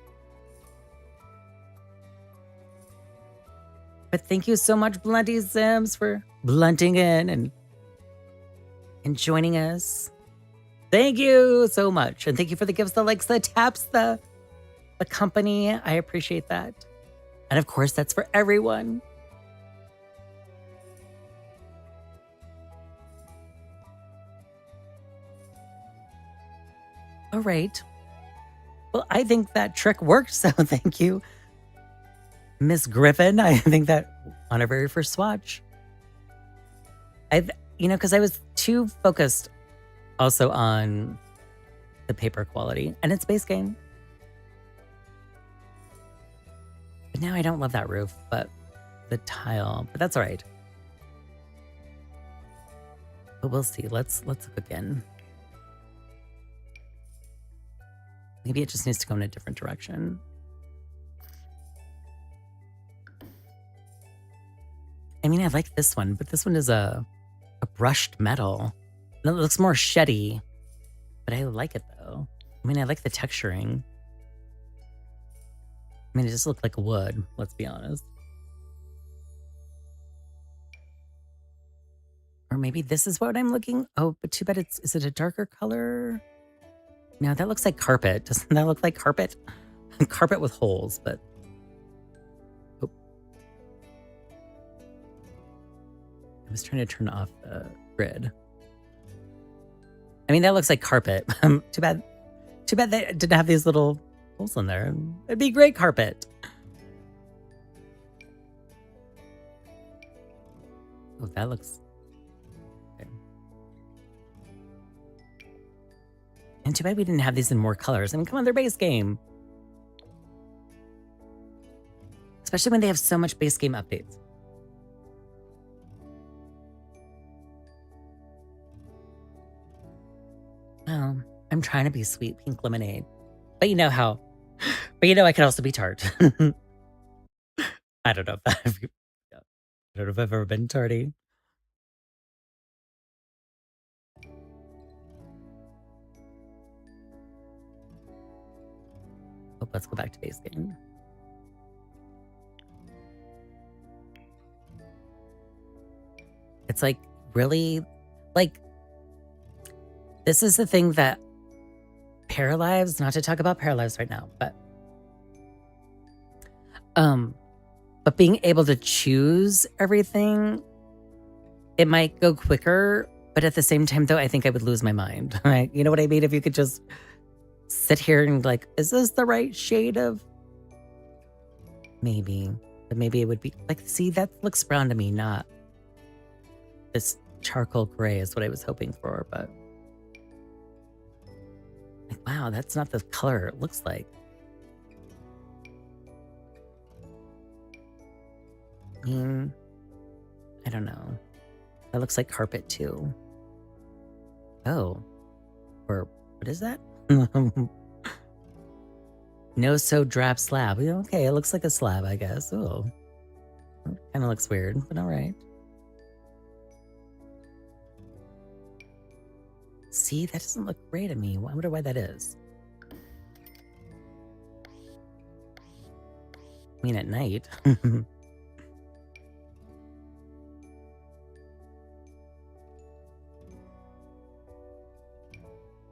But thank you so much, Plenty Sims, for blunting in and joining us. Thank you so much. And thank you for the gifts, the likes, the taps, the company. I appreciate that. And of course, that's for everyone. All right. Well, I think that trick worked, so thank you, Miss Griffin. I think that on our very first swatch. Because I was too focused also on the paper quality and its base game. But now I don't love that roof, but the tile, but that's all right. But we'll see. Let's look again. Maybe it just needs to go in a different direction. I mean, I like this one, but this one is a brushed metal. And it looks more sheddy, but I like it though. I mean, I like the texturing. I mean, it just looked like wood, let's be honest. Or maybe this is what I'm looking. Oh, but too bad is it a darker color? No, that looks like carpet. Doesn't that look like carpet? Carpet with holes, but... Oh. I was trying to turn off the grid. I mean, that looks like carpet. Too bad they didn't have these little holes in there. It'd be great carpet. Oh, that looks... Okay. And too bad we didn't have these in more colors. I mean, come on, they're base game. Especially when they have so much base game updates. Well, I'm trying to be sweet pink lemonade. But you know how... But you know I can also be tart. I don't know if I've ever been tarty. let's go back to base game. It's like really, like, this is the thing that Paralives, not to talk about Paralives right now, but being able to choose everything, it might go quicker, but at the same time though, I think I would lose my mind. Right? You know what I mean? If you could just sit here and like, is this the right shade of? Maybe, but maybe it would be like, see, that looks brown to me, not this charcoal gray is what I was hoping for, but like, wow, that's not the color it looks like. I mean, I don't know. That looks like carpet too. Oh, or what is that? No so drab slab. Okay, it looks like a slab, I guess. Oh, kind of looks weird, but all right. See, that doesn't look gray to me. I wonder why that is. I mean, at night.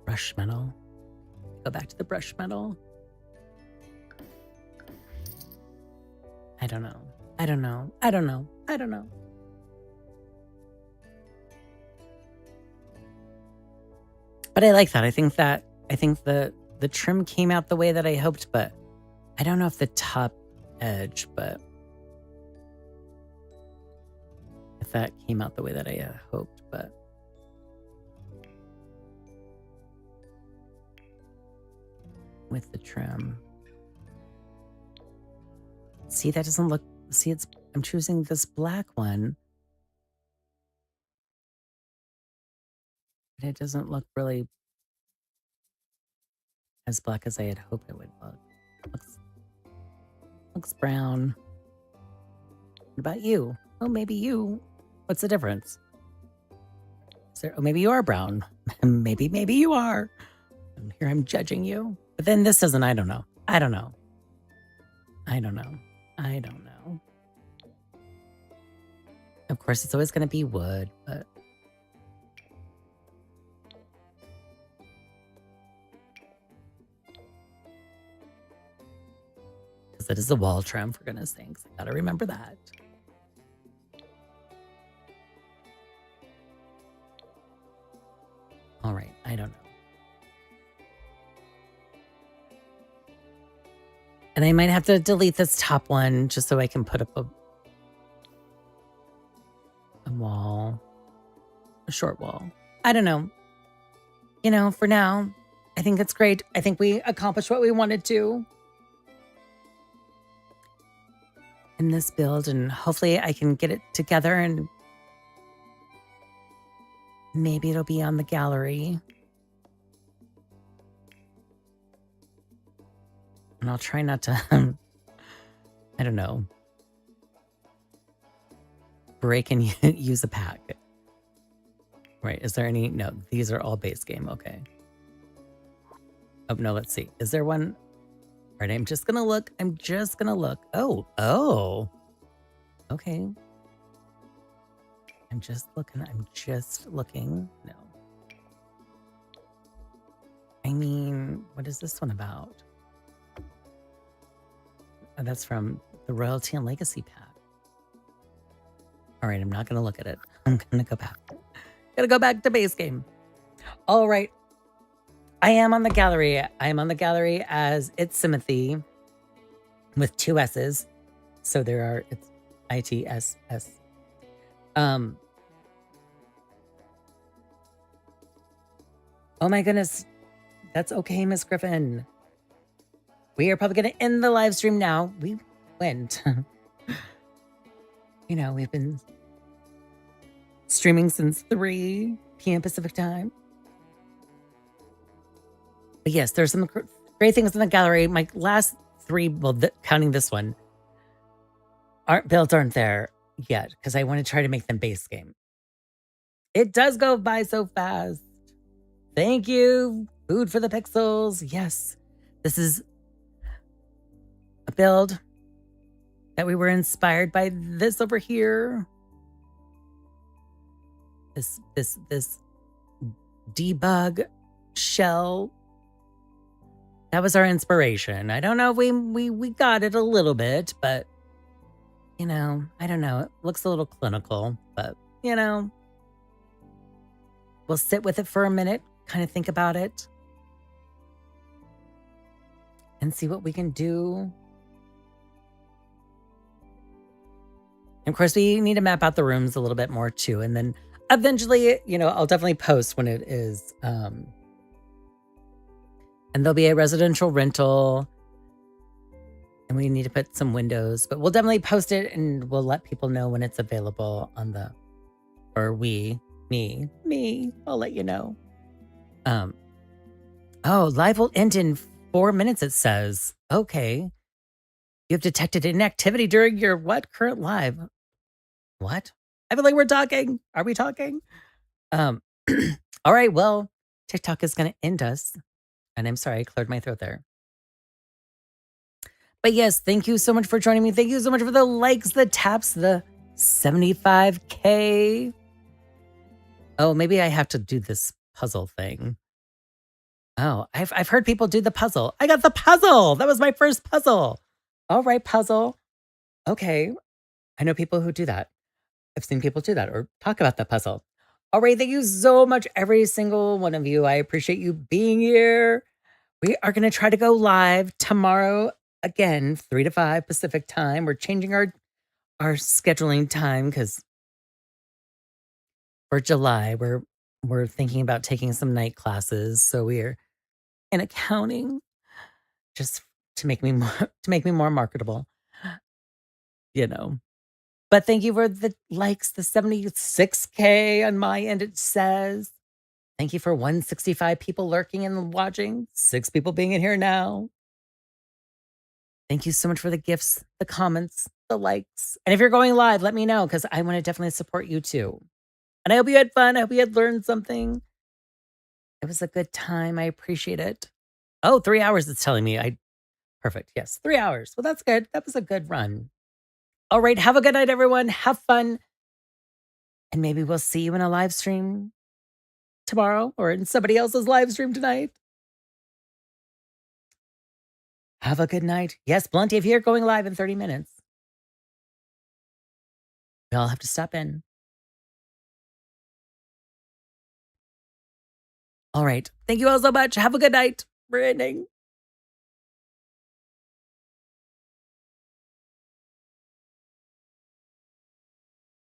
Brush metal. Go back to the brush metal. I don't know. I don't know. I don't know. I don't know. But I like that. I think the trim came out the way that I hoped, but I don't know if the top edge, but if that came out the way that I hoped, but with the trim. See, that doesn't look, see, I'm choosing this black one. And it doesn't look really as black as I had hoped it would look. Looks brown. What about you? Oh, maybe you. What's the difference? Oh, maybe you are brown. maybe you are. And here I'm judging you. But then this doesn't, I don't know. I don't know. Of course, it's always going to be wood, but because it is a wall trim, for goodness sakes. I gotta remember that. All right, I don't know. And I might have to delete this top one just so I can put up a wall, a short wall. I don't know. You know, for now, I think it's great. I think we accomplished what we wanted to in this build, and hopefully I can get it together and maybe it'll be on the gallery. And I'll try not to, I don't know, break and use a pack. Right, is there any? No, these are all base game, okay. Oh, no, let's see. Is there one? All right, I'm just gonna look. Oh. Okay. I'm just looking. No. I mean, what is this one about? Oh, that's from the Royalty and Legacy pack. All right, I'm not gonna look at it. I'm gonna go back. Gotta go back to base game. All right. I am on the gallery. I am on the gallery as It's Simothy with 2 S's. So it's ITSS. Oh my goodness. That's okay, Miss Griffin. We are probably going to end the live stream now. We went. You know, we've been streaming since 3 p.m. Pacific time. But yes, there's some great things in the gallery. My last 3, well, counting this one, builds aren't there yet because I want to try to make them base game. It does go by so fast. Thank you. Food for the pixels. Yes. This is build that we were inspired by this over here. This debug shell. That was our inspiration. I don't know if we got it a little bit, but you know, I don't know. It looks a little clinical, but you know, we'll sit with it for a minute, kind of think about it, and see what we can do. And of course, we need to map out the rooms a little bit more too. And then eventually, you know, I'll definitely post when it is. And there'll be a residential rental. And we need to put some windows. But we'll definitely post it and we'll let people know when it's available on the... Or me, I'll let you know. Oh, live will end in 4 minutes, it says. Okay. You have detected inactivity during your what? Current live. What? I feel like we're talking. Are we talking? All right, well, TikTok is going to end us. And I'm sorry, I cleared my throat there. But yes, thank you so much for joining me. Thank you so much for the likes, the taps, the 75K. Oh, maybe I have to do this puzzle thing. Oh, I've heard people do the puzzle. I got the puzzle. That was my first puzzle. All right, puzzle. Okay. I know people who do that. I've seen people do that or talk about that puzzle. All right, thank you so much, every single one of you. I appreciate you being here. We are going to try to go live tomorrow again, 3 to 5 Pacific time. We're changing our scheduling time because for July, we're thinking about taking some night classes. So we're in accounting just to make me more marketable, you know. But thank you for the likes, the 76K on my end, it says. Thank you for 165 people lurking and watching, 6 people being in here now. Thank you so much for the gifts, the comments, the likes. And if you're going live, let me know because I want to definitely support you too. And I hope you had fun. I hope you had learned something. It was a good time. I appreciate it. Oh, 3 hours it's telling me. Perfect. Yes, 3 hours. Well, that's good. That was a good run. All right. Have a good night, everyone. Have fun. And maybe we'll see you in a live stream tomorrow or in somebody else's live stream tonight. Have a good night. Yes, Blunty, if you're going live in 30 minutes, we all have to stop in. All right. Thank you all so much. Have a good night. We're ending.